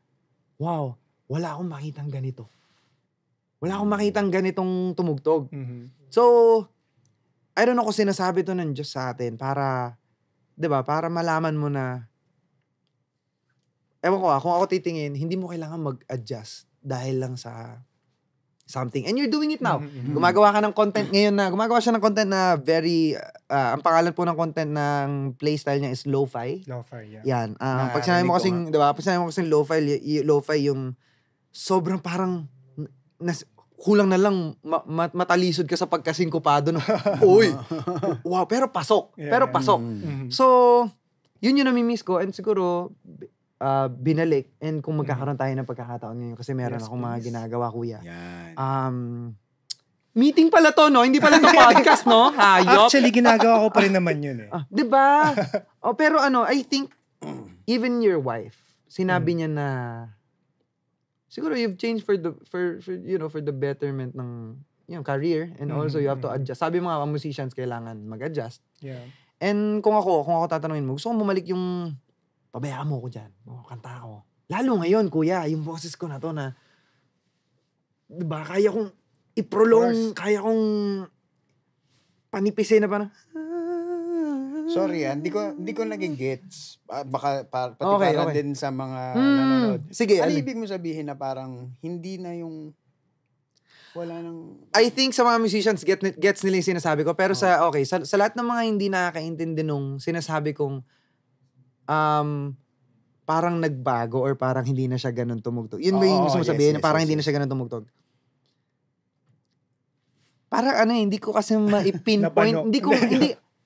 wow, wala akong makitang ganito. Wala akong makitang ganitong tumugtog. So, I don't know kung sinasabi to ng Diyos sa atin para, di ba, para malaman mo na, ewan ko kung ako titingin, hindi mo kailangan mag-adjust dahil lang sa something. And you're doing it now. Gumagawa ka ng content ngayon gumagawa siya ng content na very, ang pangalan po ng content ng playstyle niya is lo-fi. Lo-fi, yeah. Yan. Pag sinabi mo kasing, diba, pag sinabi mo kasing lo-fi yung sobrang parang, kulang na lang matalisod ka sa pagkasingkupado. Uy! Wow, pero pasok. So, yun yung namimiss ko. And siguro, binalik and kung magkakaroon tayo ng pagkakataon ngayon kasi meron akong mga ginagawa, Kuya. Yan. Meeting pala to, no? Hindi pala to podcast, no? Hayop. Actually, ginagawa ko pa rin naman yun eh. Diba? Pero I think even your wife, sinabi niya na siguro you've changed for the betterment ng career and also you have to adjust. Sabi mga musicians kailangan mag-adjust. Yeah. And kung ako tatanungin mo, gusto ko bumalik yung pabayaan mo ko dyan. Kanta ko. Lalo ngayon, Kuya, yung boses ko na to na, diba, kaya kong i-prolong, kaya kong panipisin na parang, Sorry, hindi ko nagigets. Baka pati Okay, para okay. din sa mga nanonood. Sige, Ano ano? ibig mo sabihin na parang hindi na yung wala nang I think sa mga musicians, gets nila yung sinasabi ko. Pero sa lahat ng mga hindi nakakaintindi nung sinasabi kong parang nagbago or parang hindi na siya ganun tumugtog. Yun ba yung gusto mo sabihin? yes, Parang yes, hindi na siya ganun tumugtog. Parang hindi ko kasi ma-pinpoint. Nabano.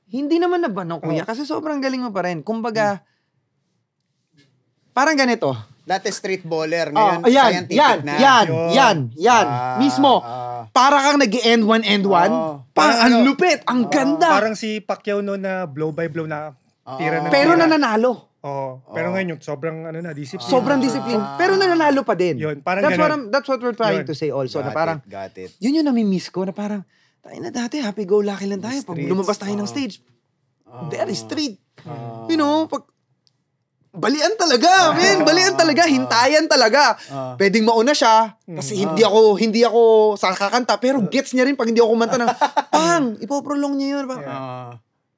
Hindi naman nabano, kuya. Kasi sobrang galing mo pa rin. Kumbaga, parang ganito. dati street baller, Oh, ngayon scientific na. Yan. Mismo. Para kang nag-end one. Parang ang lupit, ang ganda. Parang si Pacquiao no na blow by blow na tira na Pero tira. nananalo. Pero ngayon yung sobrang discipline. Sobrang discipline. Pero nananalo pa din. Yun, parang that's what we're trying Yun. to say also. Na Got parang, it, got it. yun yung nami-miss ko na parang, tayo na dati, happy-go-lucky lang tayo. Pag Streets, lumabas tayo ng stage, very street. You know, pag, balian talaga, man. Balian talaga. Hintayan talaga. Pwedeng mauna siya. Kasi hindi ako kakanta. Pero gets niya rin pag hindi ako kumanta ng, pang, ipoprolong niya yun.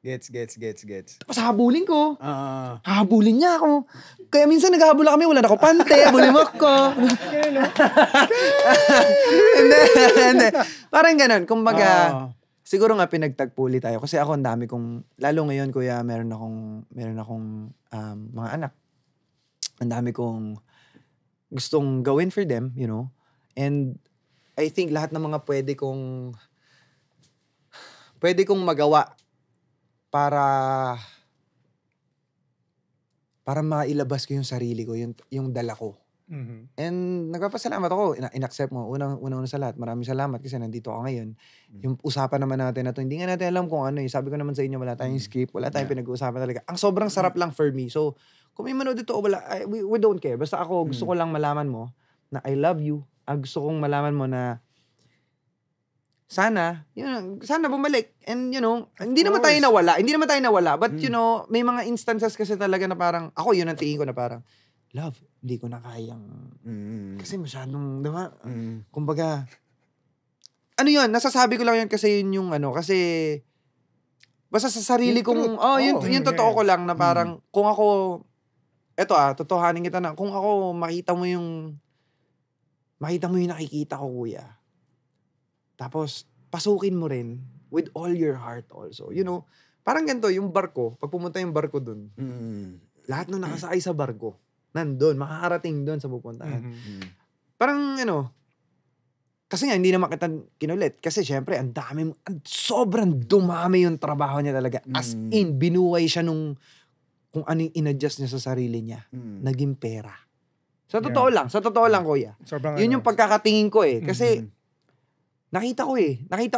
Gets. Tapos habulin ko. Habulin niya ako. Kaya minsan naghahabol kami, wala na ako pante, habulin mo ako. Hindi. Parang ganun. Kumbaga, siguro nga pinagtagpo ulit tayo. Kasi ako ang dami kong, lalo ngayon kuya, meron akong mga anak. Ang dami kong gustong gawin for them, you know. And I think lahat ng mga pwede kong magawa para mailabas ko yung sarili ko, yung dala ko. And nagpapasalamat ako. In-accept mo. Una sa lahat, maraming salamat kasi nandito ako ngayon. Yung usapan naman natin na to, hindi nga natin alam kung ano. Sabi ko naman sa inyo, wala tayong script, wala tayong pinag-uusapan talaga. Ang sobrang sarap lang for me. So, kung may manood dito o wala, we don't care. Basta ako, gusto ko lang malaman mo na I love you. Gusto kong malaman mo na sana bumalik. And hindi naman tayo nawala. But may mga instances kasi talaga na parang, ako yun ang tingin ko na parang, love, hindi ko na kayang, kasi masyadong, diba? Kumbaga, ano yun, nasasabi ko lang yun kasi yun yung kasi, basta sa sarili kong, yung totoo ko lang na parang, kung ako, totohanin kita na, kung ako makita mo yung nakikita ko, kuya. Tapos, pasukin mo rin with all your heart also. Parang ganito, yung barko, pag pumunta yung barko dun, lahat nung nakasakay sa barko, nandun, makakarating dun sa pupuntahan. Parang, kasi nga, hindi naman kita kinulit. Kasi syempre, sobrang dumami yung trabaho niya talaga. As in, binuhay siya kung ano yung in-adjust niya sa sarili niya. Naging pera. Sa totoo lang, kuya. Sobrang Yun yung pagkakatingin ko Kasi, nakita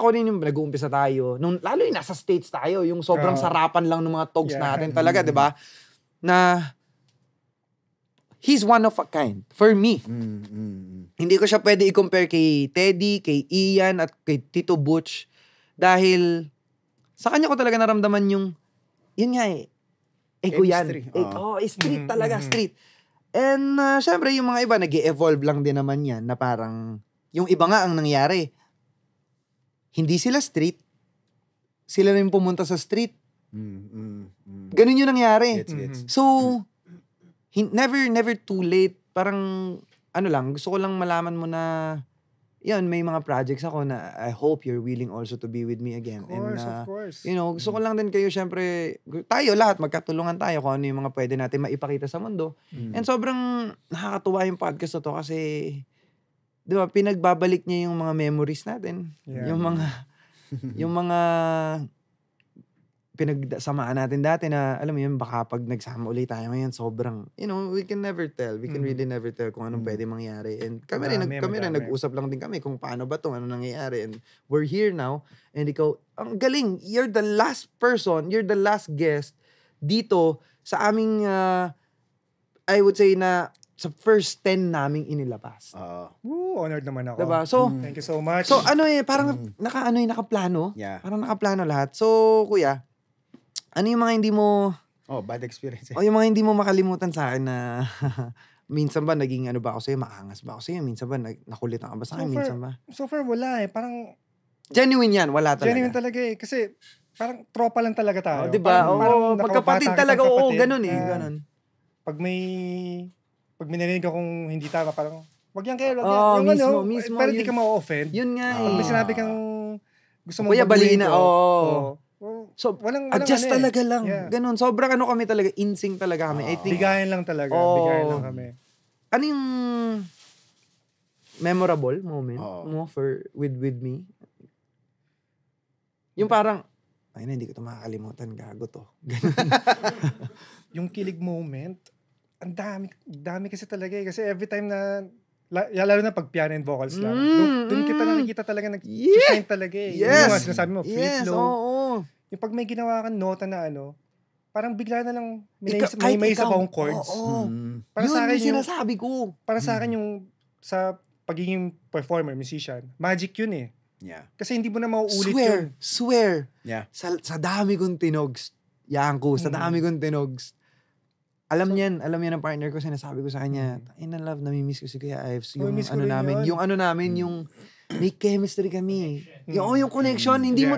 ko rin yung nag-uumpisa tayo. Lalo yung nasa States tayo, yung sobrang sarapan lang ng mga togs natin talaga, di ba? Na, he's one of a kind. For me. Hindi ko siya pwede i-compare kay Teddy, kay Ian, at kay Tito Butch. Dahil, sa kanya ko talaga naramdaman yun nga ego yan. Street talaga, street. And, syempre, yung mga iba, nag-evolve lang din naman yan, na parang, yung iba nga ang nangyari, hindi sila street. Sila rin pumunta sa street. Ganun yung nangyari. Gets. So, never too late. Parang, gusto ko lang malaman mo na, yan, may mga projects ako na I hope you're willing also to be with me again. Of course. Gusto ko lang din kayo, syempre, tayo lahat, magkatulungan tayo kung ano yung mga pwede natin maipakita sa mundo. And sobrang nakakatuwa yung podcast na to kasi, di ba, pinagbabalik niya yung mga memories natin. Yeah. Yung mga pinagsamaan natin dati na, alam mo yun, baka pag nagsama ulit tayo ngayon, sobrang, we can never tell. We can really never tell kung anong pwede mangyari. And kami rin, nag-usap lang din kami kung paano ba itong ano nangyayari. And we're here now. And ikaw, ang galing, you're the last guest dito sa aming, I would say na, sa first 10 naming inilabas. Honored naman ako. Diba? So, thank you so much. So, parang, nakaplano. Yeah. Parang nakaplano lahat. So, kuya, ano yung mga hindi mo, bad experience. yung mga hindi mo makalimutan sa akin na, minsan ba naging ba ako sa'yo, maangas ba ako sa'yo? Minsan ba nakulit ka ba sa akin? Minsan ba? So far, wala Parang, Genuine yan, wala talaga. Genuine talaga eh. Kasi parang tropa lang talaga tayo. Oh, diba? Parang Magkapatid nakabata talaga. kitang Oo, kapatid ganun eh. na Ganun. Pag narinig akong hindi tama, parang, wag yan kayo, wag yan. Oo, Yung mismo. pero Yun. di ka ma-offend. Yun nga Pag eh. may sinabi kang gusto mo Kuya, baguhin balina, ko, oo. So, walang adjust ano eh. talaga lang. Yeah. Ganun. Sobrang kami talaga. In-sync talaga kami. I think, Bigayan lang talaga. Oo. Bigayan lang kami. ano yung memorable moment Oo. mo with me? Yung parang, ay na, hindi ko ito makakalimutan. Gago to. Yung kilig moment, ang dami kasi talaga eh. Kasi every time na, lalo na pag piano and vocals lang, doon kita nakikita talaga, nag-shine talaga eh. Yes. Yung mga sinasabi mo, free Yes, flow. oo. Yung pag may ginawa kang nota na parang bigla na lang Kahit may isa ikaw. akong chords. Oo. Para Yun sa akin yung sinasabi ko. para sa akin yung sa pagiging performer, musician, magic yun eh. Yeah. Kasi hindi mo na mauulit yun. Swear. Yeah. Sa dami kong tinogs. Sa dami kong tinogs. Alam niyan ang partner ko, sinasabi ko sa kanya, ina love, namimiss ko si Kuya Ives. Yung miss ko ano rin namin, yun. yung ano namin, yung may chemistry kami. Yung connection, hindi mo,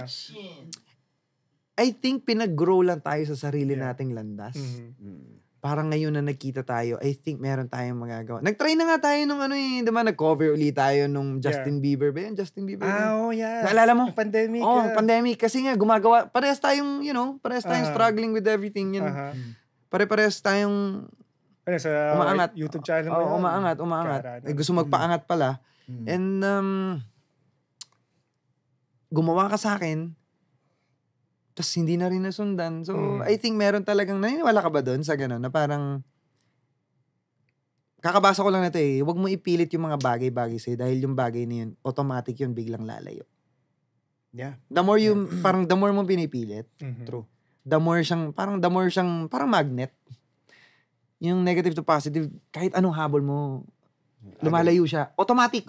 I think pinag-grow lang tayo sa sarili nating landas. Parang ngayon na nagkita tayo, I think meron tayong magagawa. Nag-try na nga tayo nung diba, nag-cover ulit tayo nung Justin Bieber ba yun? Justin Bieber. Yeah. Naalala mo? Yung pandemic. Oh, pandemic. Kasi nga, gumagawa, parehas tayong struggling with everything. Yun. Pare-parehas tayong Sa umaangat. YouTube channel mo Oo, yun. umaangat. Gusto magpaangat pala. And, gumawa ka sa akin, tapos hindi na rin nasundan. So, I think meron talagang, naniniwala ka ba doon sa gano'n? Na parang, kakabasa ko lang na ito eh, huwag mo ipilit yung mga bagay-bagay sa'yo dahil yung bagay na yun, automatic yun, biglang lalayo. Yeah. The more mo pinipilit, True. the more siyang, parang magnet. Yung negative to positive, kahit anong habol mo, lumalayo siya. Automatic.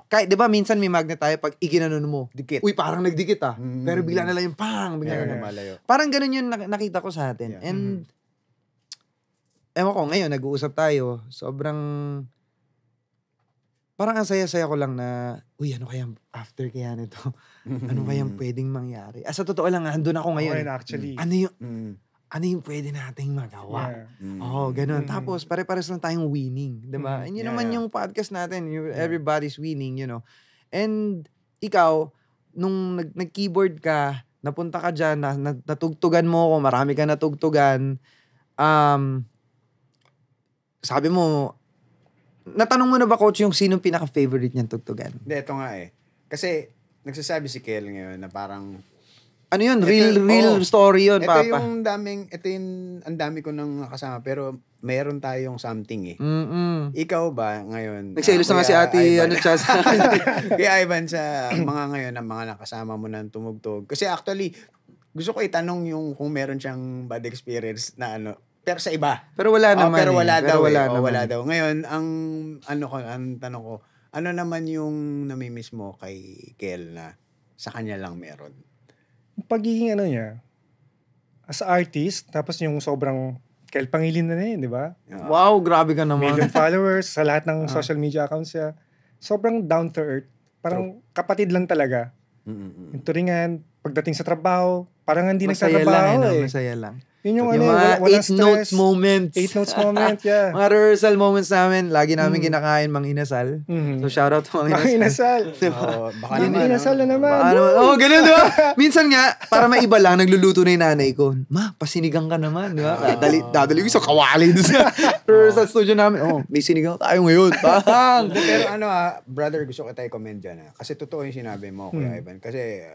Kahit, di ba, minsan may magnet tayo pag iginanon mo. Dikit. Uy, parang nagdikit ah. Pero bigla na lang yung pang. Bigla na lang. Malayo. Parang ganun yung nakita ko sa atin. Yeah. And, ewan ko, ngayon, nag-uusap tayo. Sobrang, parang ang saya-saya ko lang na, uy, ano kaya after kaya nito? Ano kaya pwedeng mangyari? Sa totoo lang, andun ako ngayon. Okay, actually. Ano yung pwede nating magawa? Yeah. Oo, ganun. Tapos, pare-pares lang tayong winning. Diba? And yun naman yung podcast natin. Everybody's winning, you know. And, ikaw, nung nag-keyboard ka, napunta ka dyan, natugtugan mo ako, marami ka natugtugan, sabi mo, natanong mo na ba, coach, yung sinong pinaka-favorite niyang tugtugan? Hindi, ito nga eh. Kasi, nagsasabi si Kel ngayon na parang, ano yun? Real story yun, Papa. ang dami ko nang nakasama, pero meron tayong something eh. Ikaw ba ngayon? Nagselos na nga si ate, Kaya Ivan, sa mga ngayon, ang mga nakasama mo ng tumugtog. Kasi actually, gusto ko itanong yung kung meron siyang bad experience na pero sa iba. Pero wala naman. Pero wala daw. Wala daw. Ngayon, ang tanong ko, ano naman yung namimiss mo kay Kel na sa kanya lang meron? Pagiging niya, as artist, tapos yung sobrang Kel Pangilin na yun, di ba? Wow, grabe ka naman. Million followers sa lahat ng social media accounts niya. Sobrang down to earth. Parang kapatid lang talaga. Yung turingan, pagdating sa trabaho, parang hindi nagtatrabaho eh. Masaya lang. Yun yung mga walang 8 notes stress. moments. 8 notes moment, yeah. Mga rehearsal moments namin, lagi namin kinakain Mang Inasal. So shoutout to Mang Mang Inasal. Inasal. Baka Mang Inasal na naman. Ganun, di ba? Minsan nga, para maiba lang, nagluluto na yung nanay ko. Ma, pasinigang ka naman, di ba? Dadali ko sa kawali doon sa rehearsal studio namin. May sinigang tayo ngayon. Bang! Pero brother, gusto ko tayo comment dyan. Kasi totoo yung sinabi mo, Kuya Ivan. Kasi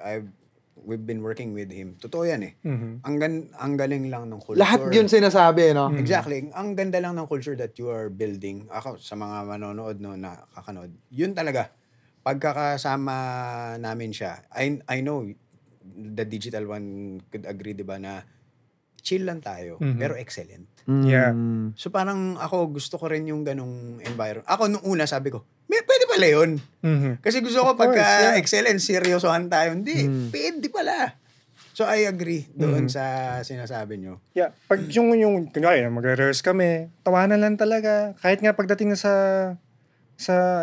we've been working with him. Totoo yan eh. Ang galing lang ng culture. Lahat yun sinasabi, no? Exactly. Ang ganda lang ng culture that you are building. Ako, sa mga manonood, nakakanood. Yun talaga. Pagkakasama namin siya, I know the digital one could agree, di ba, na chill lang tayo, pero excellent. Yeah. So parang ako, gusto ko rin yung ganong environment. Ako, nung una, sabi ko, pwede pala yun. Kasi gusto ko pagka excellent, seryosohan tayo. Hindi, pwede pala. So I agree doon sa sinasabi nyo. Yeah, pag yung kunwari, mag-rehearse kami, tawanan lang talaga. Kahit nga pagdating na sa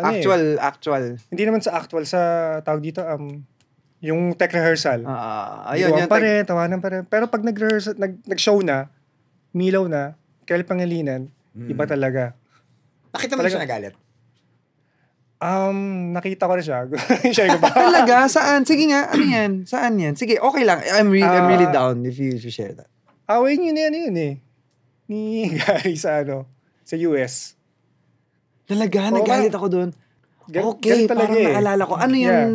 actual. Hindi naman sa actual, sa tawag dito, Yung tech rehearsal. Ayun, Ayun, pa rin, tawanan pa rin. Pero pag nag-rehearsal, nag-show na, milaw na, Kelly Pangilinan, iba talaga. Nakita mo na siya nagalit? Nakita ko na siya. Share ko ba? Talaga? Saan? Sige nga, ano yan? Saan yan? Sige, okay lang. I'm really down if you share that. Away niyo na yun eh. Ni Gary sa US. Talaga? Nagalit ako doon? Okay, galit talaga parang eh. naalala ko. Ano Yeah. yan?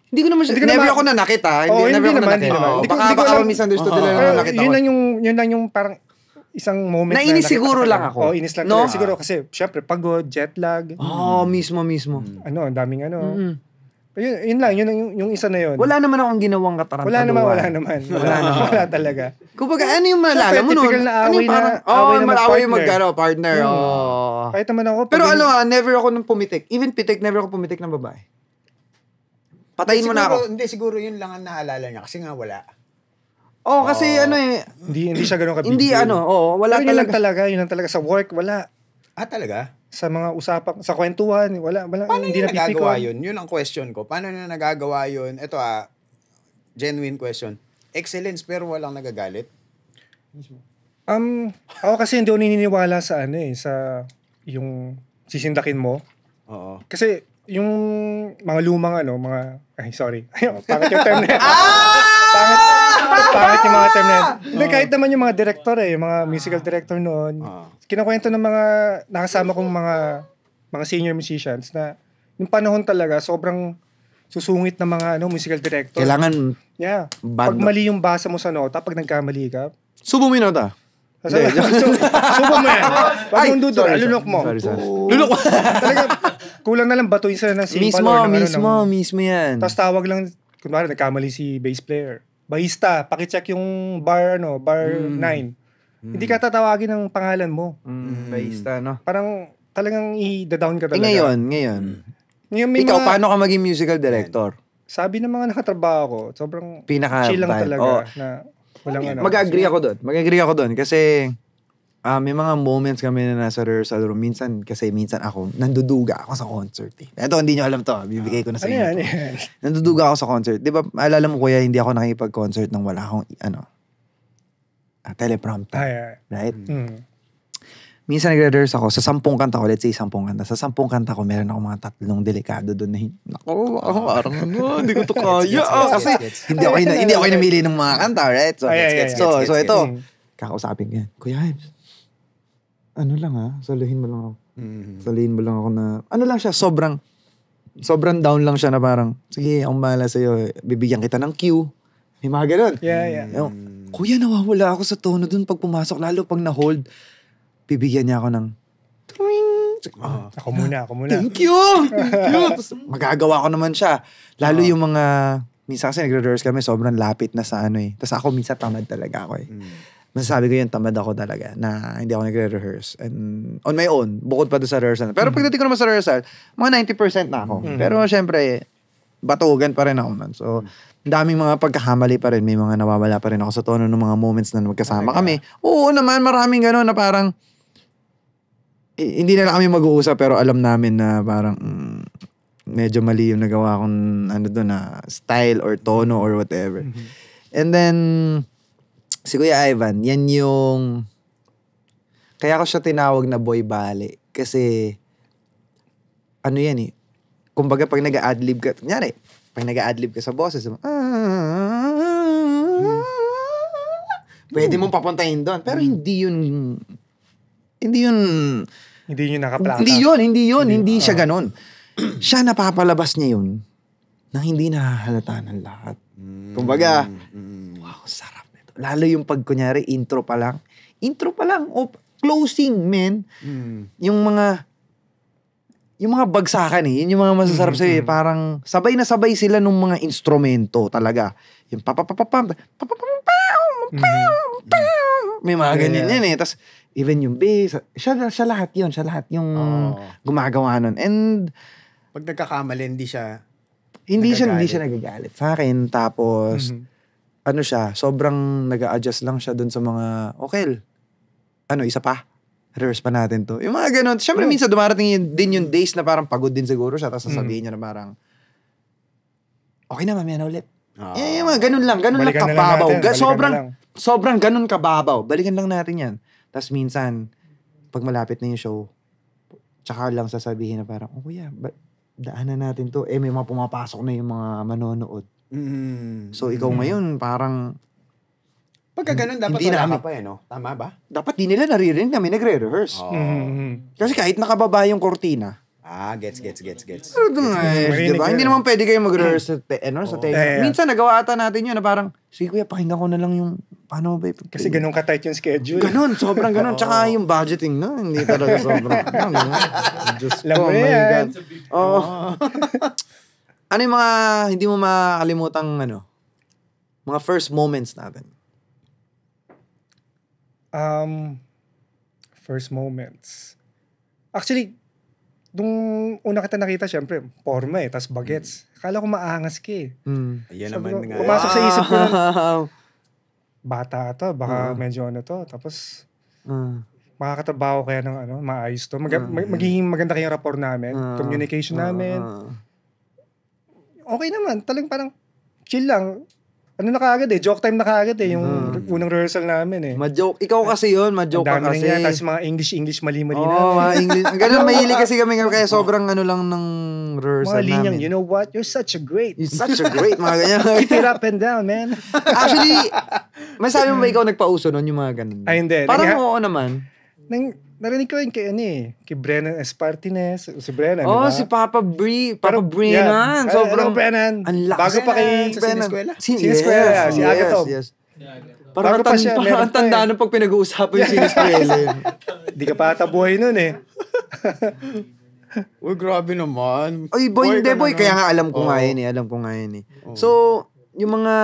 Hindi ko naman siya, Hindi ko never naman- ako nanakit ha. Oo, Never hindi ako naman, nanakit. hindi naman. Oo, Hindi ko- Baka hindi ko baka alam- misunderstood nila Pero na nanakit ako. yun lang yung parang isang moment Nainis nakita siguro ko lang talaga. ako. Oo, inis lang No? talaga. Siguro kasi, syempre, pagod, jet lag, Mismo. ang daming Yun lang, yung isa na yun. Wala naman akong ginawang katarantaduhan. Wala naman. Wala talaga. Kumbaga, ano yung malala mo nun? typical na Ano away yung parang, na- away na away yung mag-partner. partner. Oh. Kahit naman ako. Pero pag- never ako nung pumitik. Even pitik, never ako pumitik ng babae. Patayin mo na ako. Hindi, siguro yun lang ang naalala niya kasi nga wala. Kasi Hindi siya ganun kabig. hindi wala Pero talaga. yun lang talaga. Sa work, wala. Talaga? Sa mga usapang, sa kwentuhan, wala. Paano Hindi niya nagagawa napipikon. yun? Yun ang question ko. Paano niya nagagawa yun? Ito genuine question. Excellence pero walang nagagalit? Ako kasi hindi ako naniniwala sa sa yung sisindakin mo. Oo. Kasi yung mga lumang sorry. Pangit yung term na yan. Pangit yung mga term na yan. Hindi, kahit naman yung mga director yung mga musical director noon. Kinakwento ng mga nakasama kong mga senior musicians na yung panahon talaga sobrang susungit ng mga musical director. Kailangan Yeah. bad Pag mali yung basa mo sa nota, pag nagkamali ka, subo mo yung nota. subo mo yan. Wag mong dudol, alunok mo. Sorry. Lunok mo. Talaga, kulang na lang batuin sila ng cymbal or Mismo yan. Tapos tawag lang, kunwari nagkamali si bass player. Bahista, pakicheck yung bar 9. Hindi ka tatawagin ng pangalan mo. Bahista, no? Parang talagang i-down ka talaga. Ngayon. Ngayon may Ikaw, mga, paano ka maging musical director? sabi ng mga nakatrabaho ko, sobrang Pinaka chill lang vibe. talaga. Oo. Na walang Mag-agree ako doon. Kasi may mga moments kami na nasa rehearsal room. Minsan ako, nanduduga ako sa concert. Ito, hindi nyo alam to. Bibigay ko na sa inyo. Ano yan? Nanduduga ako sa concert. Di ba, alala mo kuya, hindi ako nakipag-concert nang wala akong, teleprompter. Right? Minsan nagre-rehearse ako sa 10 kanta ko, let's say 10 kanta. Sa 10 kanta ko, meron ako mga 3 delikado doon na parang hindi ko to kaya. Kasi hindi ako namili ng mga kanta, right? So ito, kakausapin ko yan. Kuya Himes, saluhin mo lang ako. Saluhin mo lang ako na, lang siya, sobrang down lang siya na parang, sige, akong bahala sa'yo, bibigyan kita ng cue. May mga ganun. Yeah. Kuya, nawawala ako sa tono dun pag pumasok, lalo pag na-hold. Bibigyan niya ako ng Ako muna. Thank you! Tapos, magagawa ko naman siya. Lalo yung mga, minsan kasi nagre-rehearse kami, sobrang lapit na sa Tapos ako minsan tamad talaga ako Masasabi ko yun, tamad ako talaga na hindi ako nagre-rehearse. And on my own, bukod pa doon sa rehearsal. Pero pagdating ko naman sa rehearsal, mga 90% na ako. Pero syempre, batugan pa rin ako nun. So, daming mga pagkakamali pa rin. May mga nawawala pa rin ako sa tono ng mga moments na magkasama kami. Oo naman, maraming gano'n na parang hindi na kami mag-uusap pero alam namin na parang medyo mali yung nagawa kong doon na style or tono or whatever. And then si Kuya Ivan, yan yung kaya ko siya tinawag na boy bale kasi yan kumbaga pag nag-a-adlib ka, kunyari, pag nag-a-adlib ka sa boses, pwede mong papuntahin doon. Pero hindi yun nakaplaka. Hindi siya ganon. Siya napapalabas niya yun nang hindi nahahalata ng lahat. Kumbaga, wow, sarap nito. Lalo yung pag kunyari, intro pa lang, o closing, man. Yung mga bagsakan yun yung mga masasarap sa'yo. Parang sabay na sabay sila nung mga instrumento talaga. Yung may mga ganyan yan Tapos, even yung bass, siya lahat yun. Siya lahat yung gumagawa nun. And, pag nagkakamali, hindi siya nagagalit sa akin. Tapos, siya, sobrang nag-a-adjust lang siya dun sa mga, okay, isa pa? Rehearse pa natin to. Yung mga ganun. Siyempre, minsan dumarating din yung days na parang pagod din siguro siya. Tapos sasabihin niya na parang, okay na, mamaya na ulit. Mga ganun lang Balikan na lang kababaw. natin, balikan na lang. Sobrang ganun kababaw. Balikan lang natin yan. Tapos minsan, pag malapit na yung show, tsaka lang sasabihin na parang, oh kuya, daanan natin to. May mga pumapasok na yung mga manonood. So, ikaw ngayon, parang, Pagka ganun, dapat Hindi wala namin- ka pa no? Tama ba? dapat di nila naririnig namin nagre-rehearse. Kasi kahit nakababa yung kortina, Gets. diba? Hindi naman pwede kayo mag-rehearse sa tenga. Yeah. Minsan, nagawa ata natin yun na parang, sige kuya, pakinggan ko na lang yung, paano ba? Kasi ganun ka-tight yung schedule. Ganon, sobrang ganon. Tsaka yung budgeting, no? Hindi talaga sobrang, Diyos Alam ko, mo my yan. God. Oo. Ano yung mga, hindi mo makakalimutang, mga first moments natin? First moments. Actually, nung una kita nakita, syempre, forma tas bagets. Akala ko maangas ka eh. Ayan Sabi naman ko, nga. pumasok sa isip ko na, Wow. bata to, baka medyo to. Tapos, Ah. makakatrabaho kaya ng maayos to. Magiging maganda kayong rapport namin. Communication namin. Okay naman. Talagang parang chill lang. Ano na kaagad eh. Joke time na kaagad eh. Yung unang rehearsal namin eh. Ma-joke. Ikaw kasi yun, ma-joke Ang ka dami kasi. rin yan. Tapos mga English mali-mali Oo, namin. mga English. Ganun, mahilig kasi kami kaya sobrang lang ng rehearsal Mga linyang, namin. you know what? You're such a great. You're such a great, mga ganyan. Keep it up and down, man. Actually, may sabi mo ba ikaw nagpauso nun yung mga ganun? Ay, hindi. Parang oo naman. Narinig ko yun kay kay Brennan Espartines. Si Brennan, Oh, diba? si Papa Pero, Brennan. yeah. Sobrang, Hello, Brennan. ang lakas. Bago pa kay Sa Brennan. sineskwela? Sineskwela, si Agatov. Yes. Bago Parang pa siya, meron ang pa tanda nung pag pinag-uusapan yung sineskwela. Di ka pa ata buhay nun eh. Uy, grabe naman. Oy, boy, hindi ka boy. na, Kaya no? nga alam ko nga yun eh. So, yung mga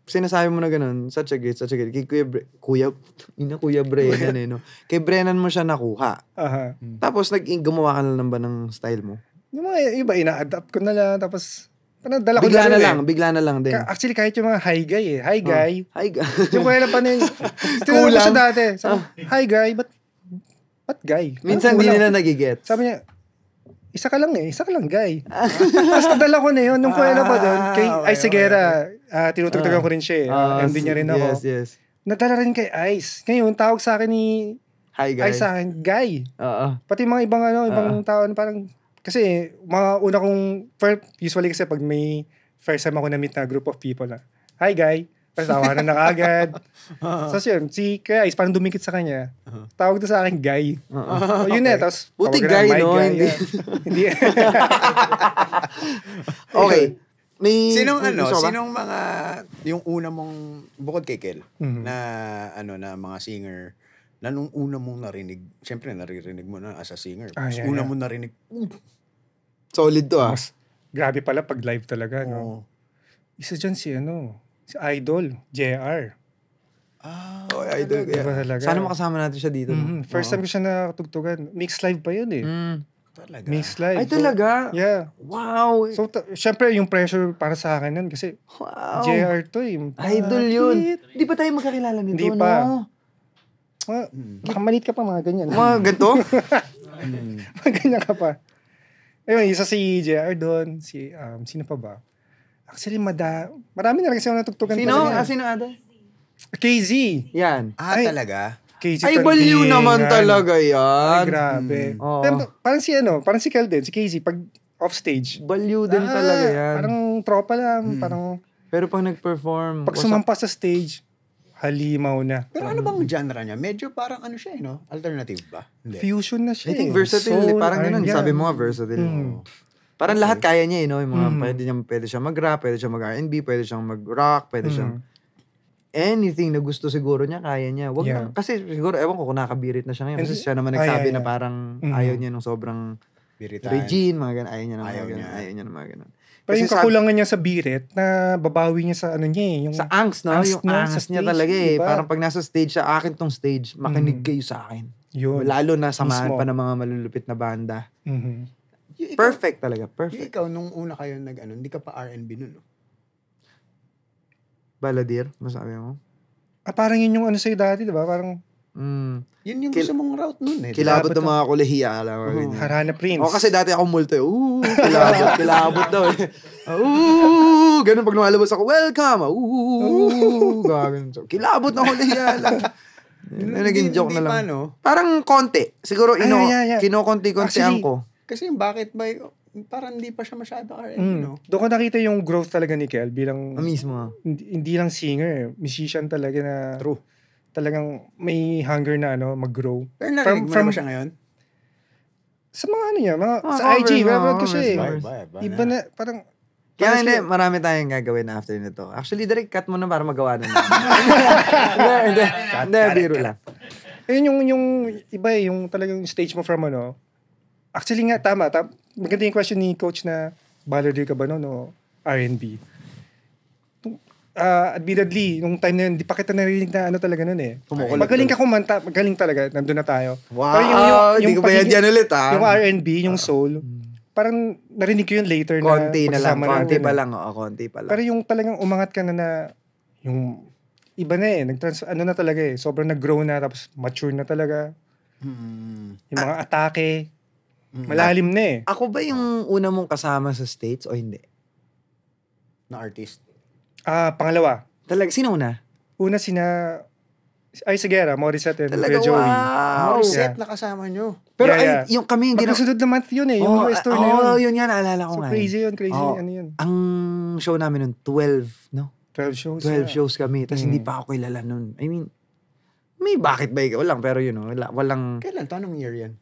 sinasabi mo na ganun, such a great. Kay Kuya Brennan no? Kay Brennan mo siya nakuha. Aha. Tapos, gumawa ka na lang ba ng style mo? Yung mga iba, ina-adapt ko na lang. Tapos, dala ko na rin Bigla na lang din. Actually, kahit yung mga hi guy eh. Hi guy. Hi, Yung kaya na pa na yun. Tinanong ko siya dati. Sabi, hi guy, ba't guy? Minsan di nila nagigets. Sabi niya, isa ka lang guy. Tapos nadala ko na yun. Nung kuya na pa doon, kay Ice Segura, tinutugtugan ko rin siya eh. MD niya rin ako. Yes. Nadala rin kay Ice. Ngayon, tawag sa akin ni Hi, guys. Ice sa akin, guy. Oo. Pati mga ibang tao na parang, kasi mga una kong, usually kasi pag may first time ako na-meet na group of people na, hi guy. Tapos tawanan na kaagad. So yun, si Kuya Ice parang dumikit sa kanya. Tawag na sa akin, guy. Yun na, tapos Buti tawagan na, guy, my no? guy. Hindi. Yeah. Hindi. Okay. May... Sinong mga, yung una mong, bukod kay Kel, Mhm. na mga singer, na nung una mong narinig, syempre naririnig mo na as a singer. Yeah, Una yeah. mong narinig, Solid to Mas grabe pala pag live talaga, no? Isa dyan si Idol, JR. Oh, idol. Diba talaga? Sana makasama natin siya dito. No? First time ko siya nakatugtugan. Mixed live pa yun eh. talaga. Mixed live. Ay, talaga? Yeah. Wow. So, syempre, yung pressure para sa akin nun kasi Wow. JR to eh. Idol yun. Di ba tayo magkakilala nito? Hindi pa. No? Makamanit ka pa mga ganyan. Mga ganito? Mga ganyan ka pa. Ayun, isa si JR doon. Sino pa ba? Actually, marami na rin kasi ako natugtugan. Sino? talaga. Sino ate? KZ. Yan. Ay. Talaga? KZ Ay, baliw Tandingan. naman talaga Ay, yan. grabe. Oo. Pero, parang si Kel din, si KZ, pag off stage. Baliw din talaga yan. Parang tropa lang. Parang Pero pag nag-perform, pag sumampas sa stage, halimaw na. Pero ano bang genre niya? Medyo parang ano siya, no? Alternative ba? Hindi. Fusion na siya. I think eh. versatile. Soul, Parang ganun. R&B. Sabi mo nga, versatile. Parang lahat kaya niya, Yung mga, pwede siya mag-rap, pwede siya mag-R&B, pwede siyang mag-rock, pwede siyang anything na gusto siguro niya, kaya niya. Wag na, kasi siguro, ewan ko kung nakabirit na siya ngayon. Kasi siya naman nagsabi na parang ayaw niya nung sobrang Biritan. Regine, mga ganun. Ayaw niya ng mga Ayaw ganun. niya. Ayaw niya ng mga ganun. Pero yung kakulangan niya sa birit, na babawi niya sa yung Sa angst, no? angst Yung niya angst sa niya stage, talaga eh. diba? Parang pag nasa stage siya, akin tong stage, makinig kayo sa akin. yun. Lalo na samahan Mismo. pa ng mga malulupit na banda. Mhm. Perfect talaga. Yung Perfect. ikaw, nung una kayo hindi ka pa R&B nun, no? Baladir, masabi mo? Parang yun yung sa'yo dati, di ba? Parang Yun yung gusto mong route nun, eh. Kilabot ng mga kolehiya, alam mo. ganyan. Harana Prince. O kasi dati ako multo eh. Kilabot daw eh. Ganun pag lumalabas ako, welcome! Ganun. So, kilabot na huli yan. Naging joke na lang. Parang konti. Siguro, kinokonti-kontian ko. Kasi bakit ba, parang hindi pa siya masyado R&B, no? Doon ko nakita yung growth talaga ni Kel bilang... Mismo. Hindi lang singer, musician talaga na... True. Talagang may hunger na mag-grow. Pero narinig mo naman siya ngayon? Sa mga niya, sa covers, IG, meron ko siya eh. Bye. Iba na, parang... Kaya hindi, marami tayong gagawin after nito. Actually, direct cut mo na para magawa na. Hindi, biro lang. Ayun yung iba yung talagang stage mo from Actually nga, tama. Maganda yung question ni Coach na balladeer ka ba o R&B. Admittedly, nung time na yun, di pa kita narinig na talaga nun eh. Magaling ka kumanta, magaling talaga, nandun na tayo. Wow, hindi ko ba yan ulit Yung R&B, yung soul, parang narinig ko yun later konti na konti pa lang. Pero yung talagang umangat ka na yung iba na eh, na talaga eh, sobrang nag-grow na, tapos mature na talaga. Yung mga atake, malalim na eh. Ako ba yung una mong kasama sa States o hindi? Na artist? Pangalawa. Talaga, sino una? Una Ay Segura, Morissette, and Talaga, Joey. wow. Morissette na kasama nyo. Pero Yeah. yung kami yung Magkasunod na month yun eh, yung US tour na yun. yun nga, naalala ko So nga. crazy yun. Ano yun? Ang show namin nun, 12, no? 12 shows. 12 shows kami. Tapos hindi pa ako kilala nun. I mean, bakit ba ikaw lang? Pero yun, walang... Kailan to? Anong year yan?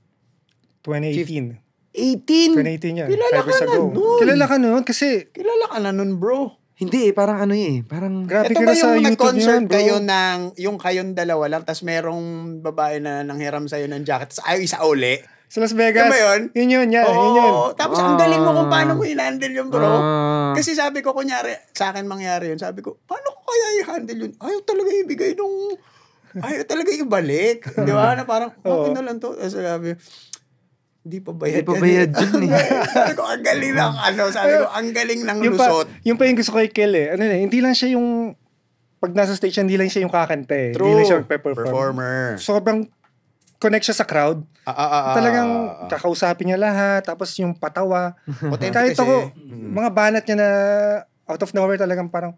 2018. 18? 2018 yan. Kilala 5 years ka na ago. nun. Kilala ka nun kasi... Kilala ka na nun, bro. Hindi parang parang... Grabe Ito ka ba na sa yung YouTube nag-concert niyan, bro. kayo yung kayong dalawa lang, tapos merong babae na nanghiram sa'yo ng jacket, tapos ayaw isa uli? Sa Las Vegas. Yan ba yun? Yun. Tapos ang galing mo kung paano mo i-handle yun, bro. Kasi sabi ko, kunyari, sa akin mangyari yun, sabi ko, paano ko kaya i-handle yun? Ayaw talaga ibigay ayaw talaga ibalik. Di ba? Na parang, okay na lang to. Sabi, hindi pa bayad yun eh. Sabi ko, ang galing ng sabi ko, ang galing ng lusot. Yung pa yung gusto ko kay Kel eh. Hindi lang siya yung, pag nasa stage, hindi lang siya yung kakanta eh. True. Hindi lang siya performer. Performer. Sobrang connect siya sa crowd. Talagang kakausapin niya lahat, tapos yung patawa. Kahit ako, mga banat niya na out of nowhere talagang parang,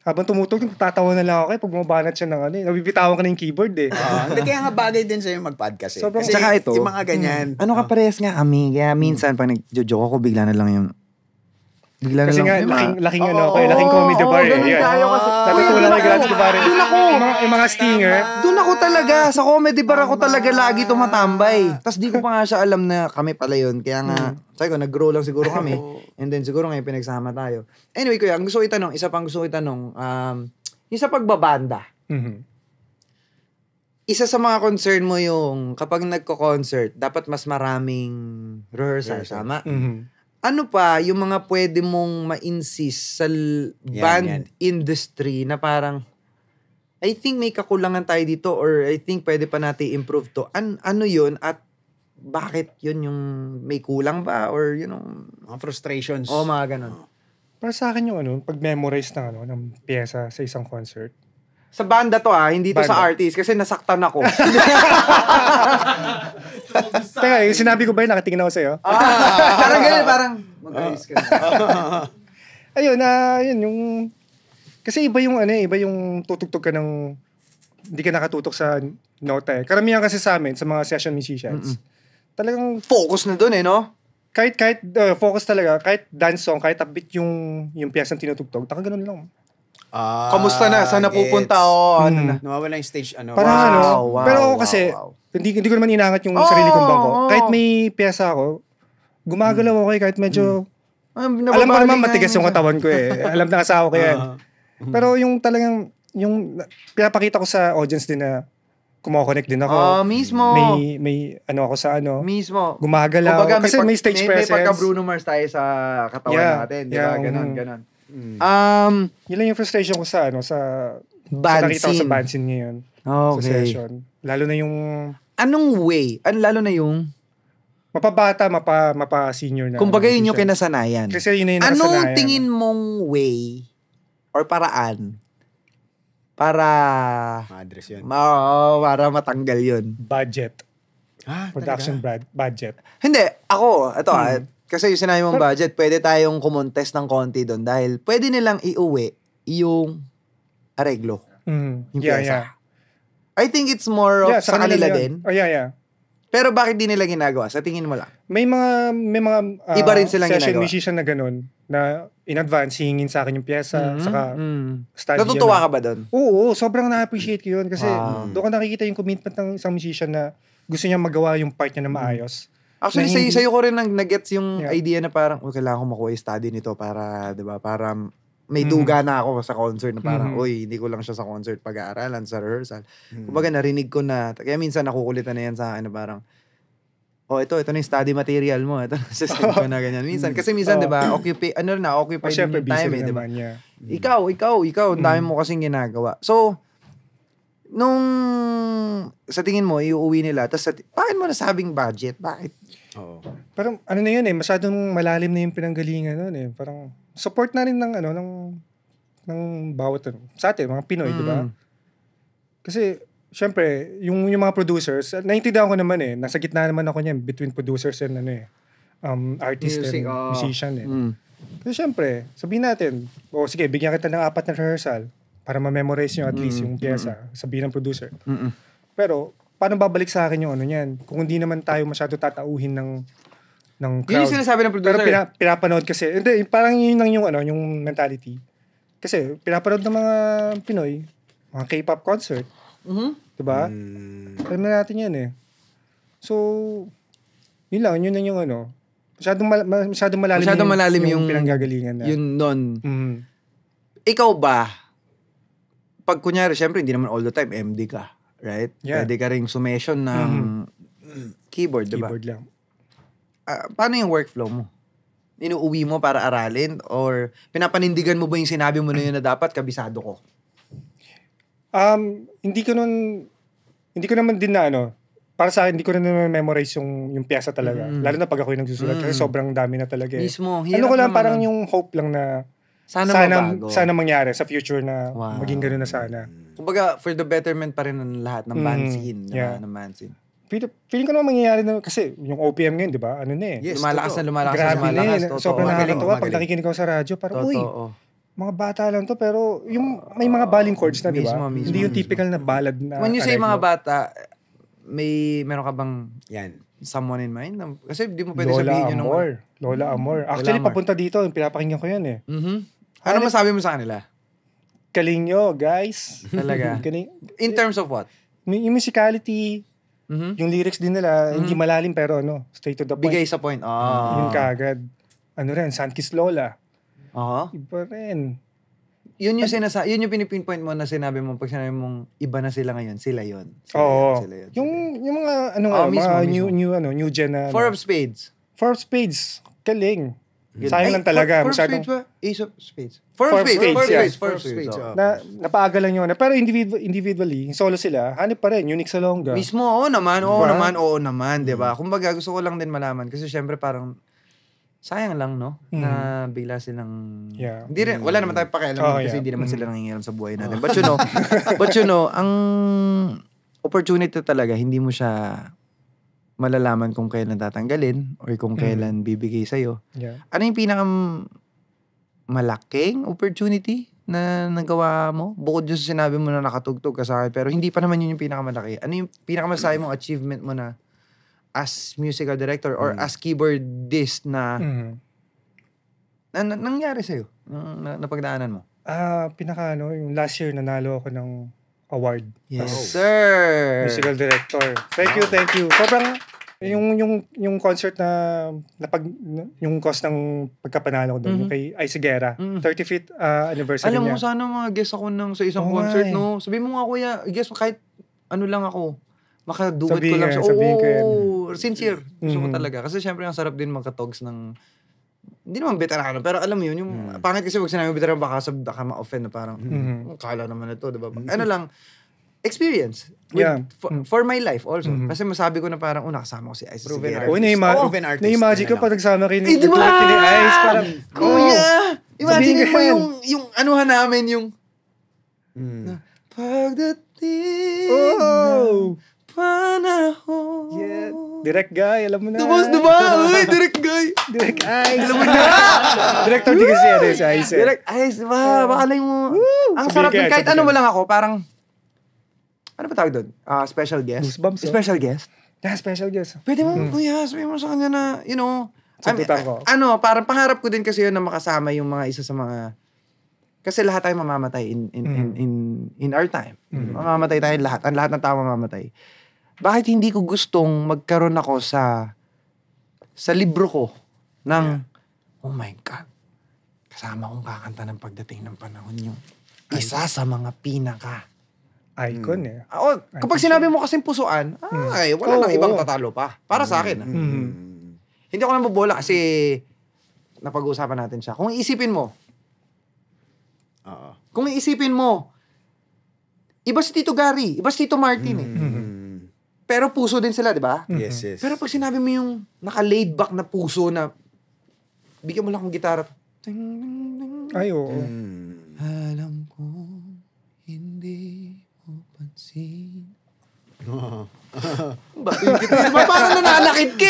habang tumutugtog, tatawa na lang ako pag bumabanat siya ng nabibitawan ka na yung keyboard eh. Hindi, kaya nga bagay din sa'yo mag-podcast eh. Sobrang, kasi tsaka ito, yung mga ganyan. Ano ka parehas nga kami, kaya minsan pag nag-joke ako, bigla na lang yung... Kasi nga, laking laking comedy bar eh. Yan. Natutunan kay Grants Guevara. Yung mga stinger. Doon ako talaga. Sa comedy bar ako talaga lagi tumatambay. Tapos di ko pa nga siya alam na kami pala yun. Kaya nga, sabi ko, nag-grow lang siguro kami. And then siguro ngayon pinagsama tayo. Anyway, kuya, isa pang gusto ko itanong, yung sa pagbabanda. Isa sa mga concern mo yung kapag nagko-concert, dapat mas maraming rehearsal, tama? Ano pa yung mga pwede mong ma-insist sa band industry na parang I think may kakulangan tayo dito or I think pwede pa natin improve to. Ano yun at bakit yun yung may kulang ba or Mga frustrations. mga ganun. Para sa akin yung pag-memorize ng pyesa sa isang concert. Sa banda to hindi to sa artist kasi nasaktan ako. Teka, yung sinabi ko ba yun, nakatingin ako sa'yo? Parang ganun, parang mag-ayos ka na. Ayun, yun yung... Kasi iba yung tutugtog ka ng... Hindi ka nakatutok sa nota eh. Karamihan kasi sa amin, sa mga session musicians, talagang... Focus na dun no? Kahit focus talaga, kahit dance song, kahit upbeat yung piyesang tinutugtog, taka ganun lang. Kamusta na? Saan napupunta? Nawawala yung stage, Parang pero ako kasi, hindi ko naman inaangat yung sarili kong bangko. Kahit may piyesa ako, gumagalaw ako kahit medyo, alam ko naman matigas yung katawan ko eh. Alam na asawa ko yan. Pero yung talagang, yung pinapakita ko sa audience din na kumokonek din ako. Mismo. May ako sa Mismo. Gumagalaw. Kumbaga, Kasi may stage presence. May pagka Bruno Mars tayo sa katawan natin. Diba? Ganon. Yun lang yung frustration ko sa band nakita ko scene. sa band scene ngayon. Okay. Sa session. Lalo na yung anong way? Lalo na yung mapabata, mapa-senior na. kumbaga yun yung kinasanayan. Kasi yun na yung anong nakasanayan. tingin mong way or paraan para Ma-address yun. para matanggal yun? Budget. Production budget. Hindi. Ako, ito Kasi yung sinabi mong budget, pwede tayong kumontes ng konti doon dahil pwede nilang iuwi yung areglo. Yung pyesa. I think it's more of sa kanila din. Oh, yeah. Pero bakit di nila ginagawa? Sa tingin mo lang? May mga Iba rin silang session ginagawa. musician na ganun na in advance hingin sa akin yung pyesa saka study Natutuwa yun. ka ba doon? Oo, sobrang na-appreciate ko yun kasi doon ka nakikita yung commitment ng isang musician na gusto niya magawa yung part niya na maayos. Actually, Na hindi- sa'yo ko rin nag-gets yung Yeah. idea na parang, kailangan ko makuha yung study nito para, di ba, para may duga na ako sa concert na parang, hindi ko lang siya sa concert pag-aaralan, sa rehearsal. Kumbaga, narinig ko na, kaya minsan nakukulitan na yan sa akin na parang, ito na yung study material mo. Ito na system ko na ganyan. Minsan, kasi minsan, di ba, occupied Syempre, yung busy time, rin di ba? naman niya. Ikaw, ang dami mo kasing ginagawa. So, nung sa tingin mo, iuwi nila, tapos bakit mo nasabing budget? Bakit? Oo. Parang ano na yun masyadong malalim na yung pinanggalingan nun Parang support na rin ng bawat sa atin, mga Pinoy, di ba? Kasi, syempre, yung mga producers, naiintindihan ko naman nasa gitna naman ako niyan between producers and artist Music, and musician Kasi syempre, sabihin natin, sige, bigyan kita ng 4 na rehearsal para ma-memorize nyo at least yung pyesa, sabihin ng producer. Pero, paano babalik sa akin yung ano niyan? Kung hindi naman tayo masyado tatauhin ng crowd. Yun yung sinasabi ng producer. Pero pinapanood kasi, hindi, parang yun lang yung mentality. Kasi, pinapanood ng mga Pinoy, mga K-pop concert. Diba? Alam na natin yan So, yun lang yung masyadong malalim yung pinanggagalingan na. Yun nun. Ikaw ba, pag kunyari, syempre, hindi naman all the time, MD ka. Right? Yeah. Pwede ka rin summation ng keyboard, diba? Keyboard lang. Paano yung workflow mo? Inuuwi mo para aralin? Or pinapanindigan mo ba yung sinabi mo na yun na dapat kabisado ko? Hindi ko naman din na para sa akin, hindi ko rin memorize yung pyesa talaga. Lalo na pag ako yung nagsusulat kasi sobrang dami na talaga Mismo, Ano hirap ko lang, naman parang nun. yung hope lang na Mabago. sana mangyari sa future na Wow. maging gano'n na sana. Kumbaga, for the betterment pa rin ng lahat ng band scene. yeah. Ng band scene. Feeling ko naman mangyayari na kasi yung OPM ngayon, di ba? Ano na Yes, lumalakas totoo. na lumalakas. Grabe na totoo. Sobrang Magaling, nakakatawa pag magaling. nakikinig ako sa radyo. Parang, uy, Totoo. mga bata lang to pero yung may mga balling chords na, di ba? Mismo, Hindi yung typical na ballad na When you say areglo. mga bata, meron ka bang Yan. someone in mind? Kasi di mo pwede Lola sabihin yun. Amor. Lola Amor. Actually, Amor. papunta dito. Pinapakinggan ko yan Ano masabi mo sa kanila? Galing nyo, guys. Talaga? Galing. In terms of what? Yung musicality, yung lyrics din nila, hindi malalim pero straight to the point. Bigay sa point. Yun kaagad. Ano rin, Sunkiss Lola. Iba rin. Yun yung pinipinpoint mo na sinabi mo, pag sinabi mong iba na sila ngayon, sila yun. Oo. Sila yun. Yung mga, mismo, mga mismo. new gen na. Four of Spades. Four of Spades. Galing. Sayang lang talaga. Four of Masyadong, Spades ba? Ace of Spades. Four of Spades, yeah. Four of Spades. Oo. napaaga lang yun. Pero individually, solo sila, hanip pa rin, unique sa longga. Mismo, oo naman, di Mm. ba? Kumbaga, gusto ko lang din malaman kasi syempre parang sayang lang, no? Na bigla silang... Yeah. Hindi rin, wala naman tayong pakialam kasi yeah. hindi naman sila nangingialam sa buhay natin. But you know, ang opportunity talaga, hindi mo siya malalaman kung kailan tatanggalin or kung kailan bibigay sa'yo. Yeah. Ano yung malaking opportunity na nagawa mo? Bukod dun sa sinabi mo na nakatugtog ka sa akin, pero hindi pa naman yun yung pinakamalaki. Ano yung pinakamasabi mong achievement mo na as musical director or as keyboardist na nangyari sa'yo? Napagdaanan mo? Yung last year, nanalo ako ng award. Yes, sir! Musical director. Thank you. Sobrang, yung concert yung cost ng pagkapanalo ko doon, yung kay Ay Sigera, 35th anniversary Alam niya. mo, sana mga guest ako sa isang Oo nga concert, eh. no? Sabi mo nga, kuya, guess kahit ano lang ako, makaduet ko Sabihin lang ko siya. yan, sabihin ko yan. Sincere. Gusto ko talaga. Kasi syempre, ang sarap din magka-togs ng, hindi naman veterano, pero alam mo yun, yung pangit kasi pag sinabi veterano, baka ma-offend na parang, kala naman ito, diba? Ano lang, experience. Yeah. For my life also. Kasi masabi ko na parang, nakasama ko si Ice. Proven Sigera. artist. Proven artist. Na-imagine ko Ano pag nagsama kayo Eh, di ba? ni Ice, parang, Kuya! Imagine Sabihin ko mo yan. yung anuhan namin, yung, Mm. pagdating oh! panahon. Yeah. Direct guy, alam mo na. Tapos, diba? Uy, direct guy. Direct Ice. Director din kasi yan si Ice. Direct Ice, diba? Bakalay mo. Ang sarap Sabihin din. ka, Kahit sabihin ano ka. mo lang ako, parang, ano ba tawag doon? Special guest? Goosebumps, oh. Special guest? Yeah, special guest. Pwede mo, kuya, sabihin mo sa kanya na, Sagutan ko. Parang pangarap ko din kasi yun na makasama yung mga isa sa mga, kasi lahat tayo mamamatay in our time. Mamamatay tayo lahat. Ang lahat ng tao mamamatay. Bakit hindi ko gustong magkaroon ako sa libro ko ng, oh my God, kasama kong kakanta ng pagdating ng panahon yung isa sa mga pinaka. Icon eh. Kapag sinabi mo kasing pusuan, wala nang ibang tatalo pa. Para sa akin. Hindi ako nabobola kasi napag-uusapan natin siya. Kung iisipin mo, iba si Tito Gary, iba si Tito Martin eh. Pero puso din sila, di ba? Yes. Pero pag sinabi mo yung naka-laid back na puso na bigyan mo lang akong gitara. Ay, oo. Alam ko, hindi mo pansin. Diba parang nananakit ka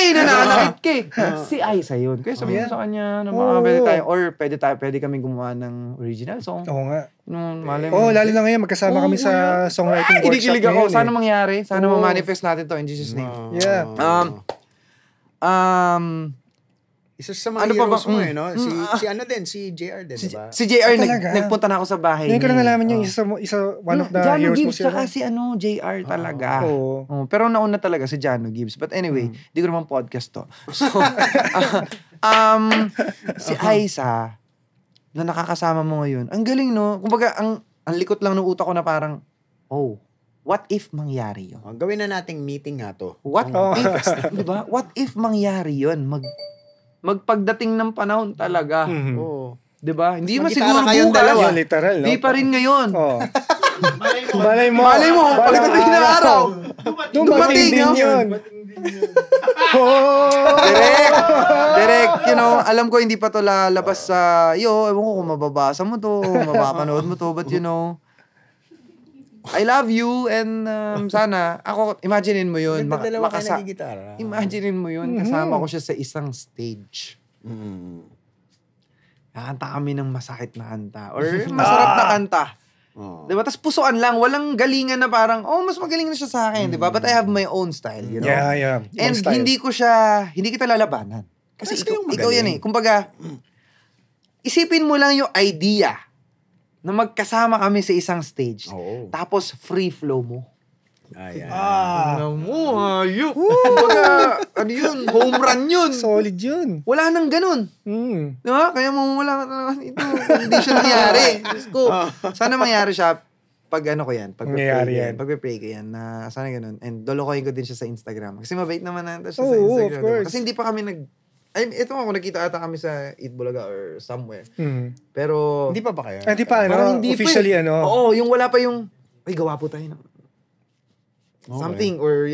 eh. Si Aiza yun. Kaya sabihin mo sa kanya na pwede tayo, or pwede kami gumawa ng original song. Oo nga. Malay mo. Lalo na ngayon, magkasama kami sa songwriting workshop Kinikilig ako. ngayon. Sana mangyari. Sana ma-manifest natin to in Jesus' name. Yeah. Isa sa mga heroes mo no? Si JR din, diba? Si JR, talaga? nagpunta na ako sa bahay. Ngayon ko na nalaman yung one of the Jano heroes mo Gibbs siya. tsaka si JR talaga. Oo. Pero nauna talaga si Jano Gibbs. But anyway, di ko naman podcast to. So, si Aiza, na nakakasama mo ngayon, ang galing no? Kumbaga, ang likot lang ng utak ko na parang, what if mangyari yun? Gawin na nating meeting nga to. What if, di ba? What if mangyari yun? Magpagdating ng panahon talaga. Oo. Di ba? Hindi man Mag-gitara siguro kayong bukas. dalawa. Literal, no? Di pa rin ngayon. Oo. Malay mo. Pagdating na araw. Dumating din yun. Direct, alam ko hindi pa to lalabas sa ewan ko kung mababasa mo to, mapapanood mo to, but I love you and sana, imaginein mo yun. Dalawa kayo nagigitara. Imaginein mo yun, kasama ko siya sa isang stage. Nakanta kami ng masakit na kanta or masarap na kanta. Diba? Tapos pusuan lang, walang galingan na parang, mas magaling na siya sa akin, diba? But I have my own style, you know? Yeah. And hindi kita lalabanan. Kasi ikaw yan eh. Kumbaga, isipin mo lang yung idea na magkasama kami sa isang stage. Tapos free flow mo. Ayun. Kumbaga, home run yun. Solid yun. Wala nang ganun. Diba? Kaya wala ka talaga ito. Hindi siya nangyari. Sana mangyari siya pag ko yan. Pag-pray ko yan. Na sana ganun. And dolokohin ko din siya sa Instagram. Kasi mabait naman na siya sa Instagram. Of course. Kasi hindi pa kami ito ako, nakita ata kami sa Eat Bulaga or somewhere. Pero... Hindi pa ba kayo? Hindi pa, officially, Oo, yung wala pa yung, gawa po tayo ng something, or,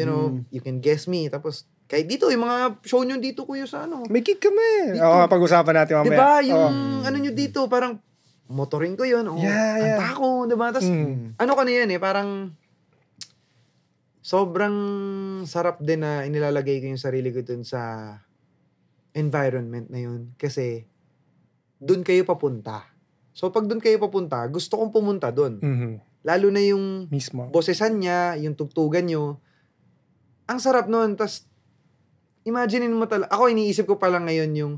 you can guess me. Tapos, kahit dito, yung mga show nyo dito, kuya, sa May gig kami. Pag-usapan natin mamaya. Diba, yung nyo dito, parang, motoring ko yun. Kanta ko, diba? Tapos, ka na yan parang, sobrang sarap din na inilalagay ko yung sarili ko dun sa environment na yun. Kasi, dun kayo papunta. So, pag dun kayo papunta, gusto kong pumunta dun. Lalo na yung mismo bosesan niya, yung tugtugan nyo. Ang sarap nun. Tapos, imaginein mo talaga. Ako, iniisip ko pa lang ngayon yung,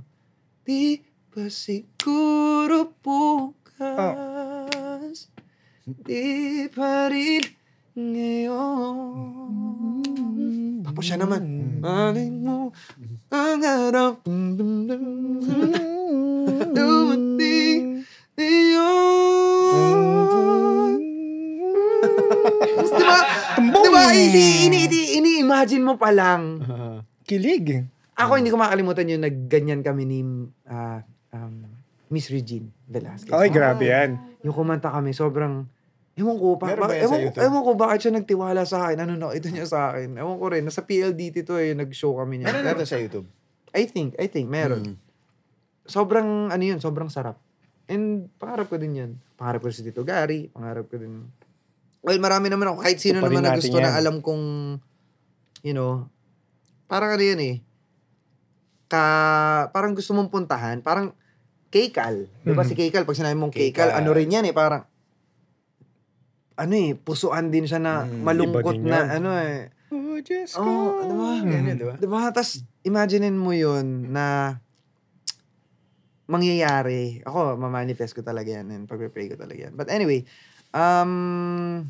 di ba siguro bukas, di pa rin ngayon. Tapos siya naman, malay mo, ang harap, dumating ngayon. Diba, ini-imagine mo pa lang. Kilig. Ako, hindi ko makalimutan yung nagganyan kami ni Miss Regine Velasquez. Ay, grabe yan. Yung kumanta kami, sobrang, ewan ko bakit siya nagtiwala sa akin. Ito niya sa akin. Ewan ko rin, nasa PLDT to nag-show kami niya. Meron na ito sa YouTube? I think, meron. Sobrang, sobrang sarap. And pangarap ko din yan. Pangarap ko si Tito Gary, pangarap ko din. Well, marami naman ako. Kahit sino naman na gusto na alam kong, parang yan parang gusto mong puntahan, parang Keikal. Di ba si Keikal, pag sinabi mong Keikal, ano rin yan parang, pusuan din siya na malungkot na, Oh, just oh, diba? Ganyan, diba? Diba? Tapos, imaginein mo yun na mangyayari. Ako, mamanifest ko talaga yan and pagpe-pray ko talaga yan. But anyway, anong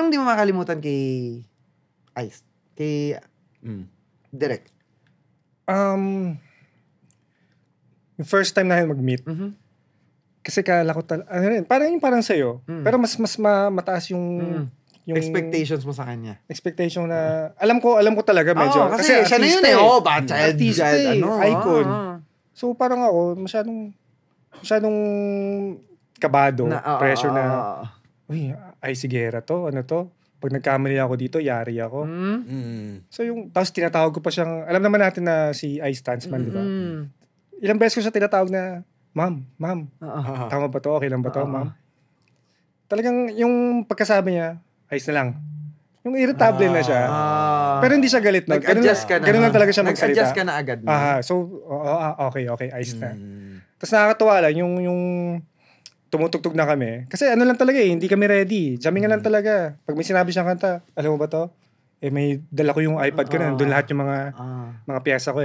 di mo makalimutan kay Ice? Kay Direk? Yung first time namin mag-meet, kasi kala ko parang sa'yo, pero mas mataas yung Expectations mo sa kanya. expectation na alam ko talaga medyo kasi siya na yun artista icon. So parang ako masyadong kabado, pressure na uy, ay sigera to, ano to? Pag nagkamali ako dito, yari ako. So tapos tinatawag ko pa siyang, alam naman natin na si Ice Stansman, di ba? Ilang beses ko siya tinatawag na, ma'am, tama ba to? Okay lang ba to, ma'am? Talagang yung pagkasabi niya, ayos na lang. Yung irritable na siya. Pero hindi siya galit na. Nag-adjust ka na. Ganun lang talaga siya magsalita. Nag-adjust ka na agad. So, okay, ayos na. Tapos nakakatuwa lang, yung tumutugtog na kami. Kasi ano lang talaga hindi kami ready. Jamming lang talaga. Pag may sinabi siyang kanta, alam mo ba to? May dala ko yung iPad ko na, doon lahat yung mga piyesa ko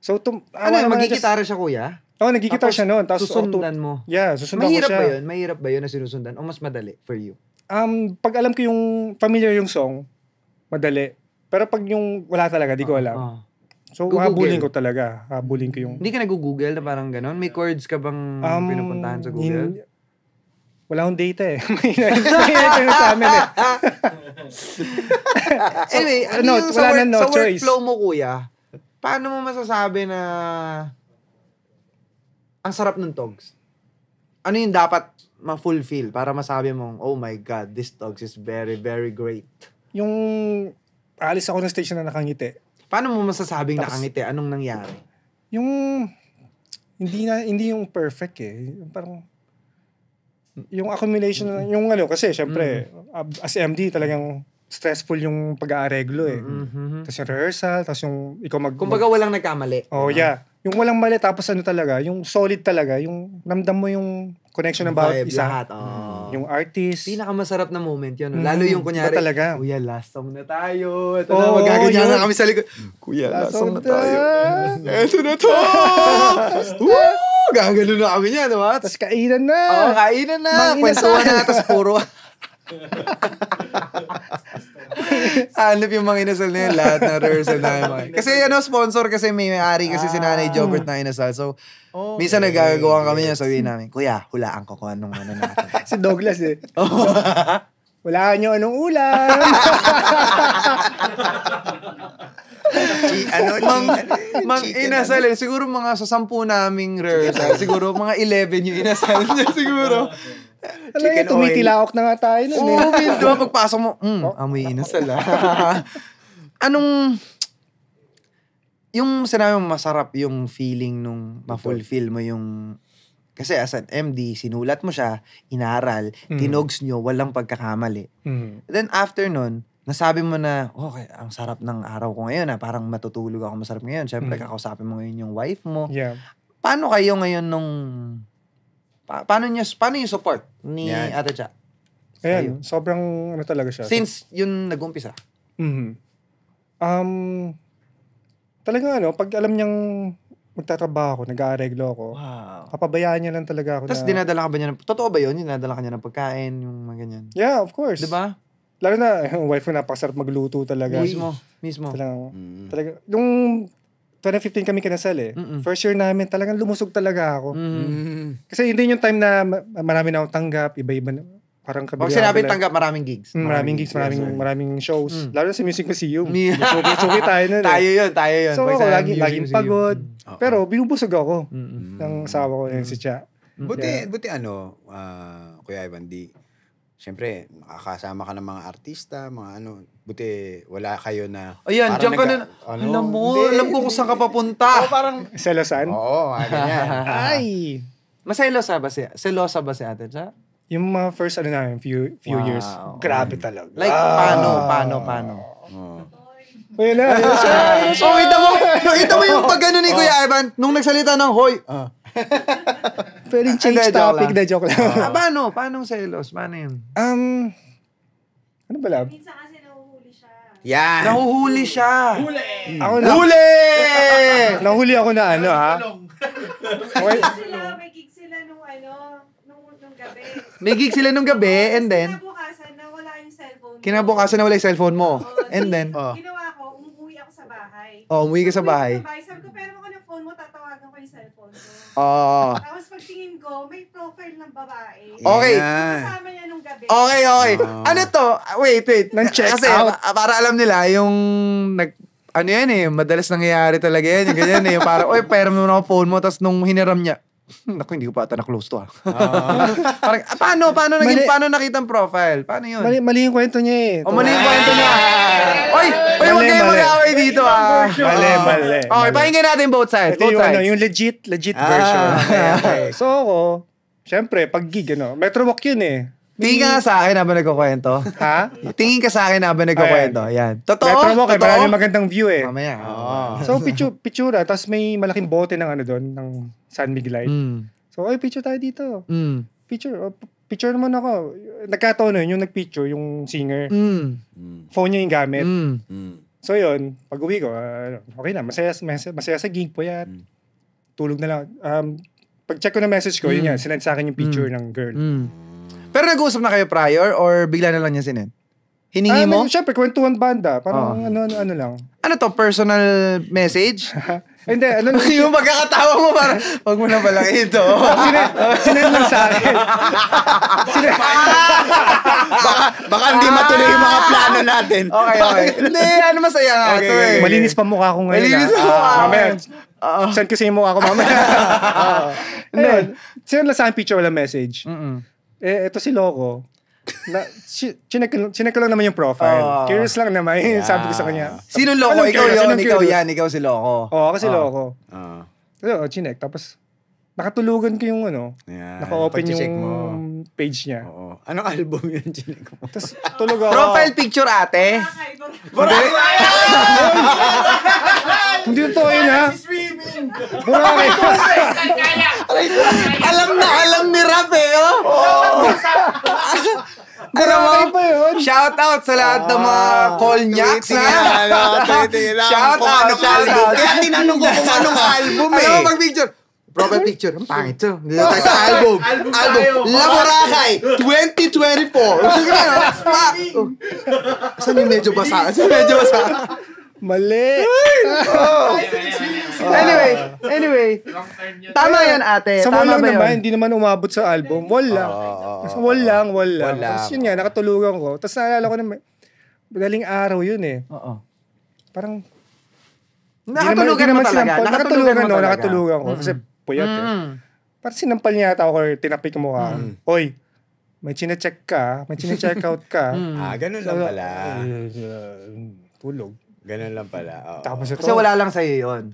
So, magigitara siya, kuya? Oo, nagigitara siya noon. Tapos susundan mo? Yeah, susundan ko siya. Mahirap ba yun na sinusundan? O mas madali for you? Pag alam ko yung familiar yung song, madali. Pero pag yung wala talaga, di ko alam. So, habulin ko talaga. Habulin ko yung... Hindi ka nag-google na parang gano'n? May chords ka bang pinupuntahan sa Google? Wala akong data eh. Mahirap sa amin eh. Anyway, sa workflow mo, kuya, paano mo masasabi na ang sarap ng togs? Ano yung dapat ma-fulfill para masabi mong, oh my God, this togs is very, very great? Yung alis ako ng station na nakangiti. Paano mo masasabing nakangiti? Anong nangyari? Yung hindi yung perfect eh. Parang yung accumulation yung kasi syempre as MD talagang stressful yung pag-aareglo eh. Tapos yung rehearsal, tapos yung ikaw kumbaga walang nagkamali. Yeah. Yung walang mali, tapos talaga, yung solid talaga, yung namdam mo yung connection ng bawat isa. Lahat. Yung artist. Pinakamasarap na moment yun. Lalo yung kunyari, talaga? Kuya, last song na tayo. Ito na, magaganyan na kami sa likod. Kuya, last song na tayo. Ito na to! Gagano na kami niya, diba? Tapos kainan na. Kainan na. Kwentuhan na, tapos puro. Hanap yung mga inasal na yun, lahat na rehearsal na yun. Kasi sponsor kasi may-ari kasi si Nanay Jobert na inasal. So, minsan nagagawa kami niya, sabihin namin, Kuya, hulaan ko kung anong natin. Si Douglas eh. Hulaan nyo anong ulam. Mang inasal eh. Siguro mga sa 10 naming rehearsal, siguro mga 11 yung inasal niya siguro. Tumitilaok na nga tayo nun. Diba pagpasok mo, amoy inasal Anong, yung sinabi mo masarap yung feeling nung ma-fulfill mo yung, kasi as an MD, sinulat mo siya, inaral, tinogs nyo, walang pagkakamali. Then after nun, nasabi mo na, okay, ang sarap ng araw ko ngayon parang matutulog ako masarap ngayon. Siyempre, kakausapin mo ngayon yung wife mo. Yeah. Paano kayo ngayon nung... Paano yung support ni Ate Cha? Ayan, sobrang talaga siya. Since yun nag-umpisa? Talagang pag alam niyang magtatrabaho ako, nag-aareglo ako, papabayaan niya lang talaga ako. Tapos dinadala ka ba niya totoo ba yun? Dinadala ka niya ng pagkain, yung mga ganyan? Yeah, of course. Diba? Lalo na, yung wife ko napakasarap magluto talaga. Mismo. Talaga. Nung 2015 kami kinasal eh. First year namin, talagang lumusog talaga ako. Kasi hindi yung time na marami na akong tanggap, iba-iba na. Parang pag sinabi tanggap, maraming gigs. Maraming gigs, maraming shows. Lalo na sa Music Museum. Suki tayo nun eh. Tayo yun. So ako, laging pagod. Pero binubusog ako ng asawa ko, si Cha. Buti Kuya Ivan, siyempre, nakakasama ka ng mga artista, mga buti wala kayo na... Ayan, dyan ka na... Alam ko kung saan ka papunta. Parang... Selosan? Oo, ganyan. Ay! Selosa ba si Ate Cha? Yung mga first namin, few years. Grabe talaga. Like, paano? Ayun na. Ayun siya. So, kita mo yung pag ni Kuya Ivan, nung nagsalita ng hoy. Pwedeng change Hindi, joke topic lang. na joke lang. Paano? Paano selos? Paano yun? Ano ba lab? Minsan kasi nahuhuli siya. Yan. Nahuhuli siya. Ako na. Huli! Nahuli ako na ano ha. Okay. May gig sila nung gabi. May gig sila nung gabi, and then, Kinabukasan na wala yung cellphone ko. kinabukasan na wala yung cellphone mo. Oo, And then, ginawa ko, umuwi ako sa bahay. umuwi ka sa bahay. Sabi ko, pero ako ng phone mo, tatawagan ko yung cellphone ko. Oo. Tapos pagtingin ko, may profile ng babae. Okay. Yan. Kasama niya nung gabi. Okay. Ano to? Wait. Nang-check Kasi, out. para alam nila, yung ano yan madalas nangyayari talaga yan. Yung ganyan yung parang, oy, pera mo na ako phone mo, tapos nung hiniram niya, naku, hindi ko pa ata na-close to parang, paano nakita ang profile? Paano yun? Mali yung kwento niya eh. Mali yung kwento niya. Oy, huwag kayo Mali. mag-away dito Mali. Okay, pakinggan natin both sides. Ito Both yung, sides. yung legit version. Okay. So ako, syempre, pag gig, Metro Walk yun eh. Tingin ka nga sa akin habang nagkukwento. Ha? Tingin ka sa akin habang nagkukwento. Yan. Totoo? Metro Walk, Totoo? maraming magandang view eh. Mamaya. So, pictura, tapos may malaking bote ng doon, ng San Miguelite. So, picture tayo dito. Picture naman ako. Nagkataon yung nagpicture, yung singer. Phone niya yung gamit. So, yun, pag uwi ko, okay na, masaya sa gig po yan. Tulog na lang. Pag-check ko na message ko, yun yan, sinend sa akin yung picture ng girl. Pero nag-uusap na kayo prior or bigla na lang niya sinend? Hiningi mo? Siyempre, kwentuhan banda. Parang ano lang. Ano to? Personal message? Hindi, ano lang. Yung pagkakatawa mo parang, wag mo na pala ito. Sinend lang sa akin. Baka hindi matuloy yung mga plano natin. Okay. Hindi, ano masaya nga ito eh. Malinis pa mukha ko ngayon. Malinis pa mukha ko. Mamaya, send ko sa mukha ko mamaya. Ayun, sinend lang sa akin picture, wala message. Ito si Loco. Chinek ko lang naman yung profile. Curious lang naman. Sabi ko sa kanya. Sino Loco? Anong Ikaw curious? yun. Anong Ikaw curious? yan. Ikaw si Loco. Oo, kasi Loco. Ah. Chinek. Tapos, nakatulugan ko yung Yan. naka-open Pag-check yung mo. page niya. Oo. Anong album yun, chinek mo? Tapos, tulog ako. Profile picture ate. Hindi totoo yun, ha? Burakay. Alam ni Rap eh, Burakay pa yun. Shout out sa lahat ng mga Kolnyaks, Shout out. Kaya tinanong ko kung anong album eh. Ano mo pag-picture? Profile picture. Ang pangit to. Hindi na tayo sa album. La Boracay 2024. Saan yung medyo basa? Mali. Anyway. Tama yan ate. Sa Tama wall lang ba naman, yun? hindi naman umabot sa album. Wall lang. Wall lang. Tapos yun nga, nakatulugan ko. Tapos naalala ko na madaling araw yun eh. Oo. Parang, Nakatulugan mo talaga. Nakatulugan ko. Kasi puyat eh. Parang sinampal niya ata ako or tinapik mo ka. Oy, may chine-check ka, may chine-check out ka. Ganun lang pala. Tulog. Ganun lang pala. Oo. Tapos ito, Kasi wala lang sa'yo yun.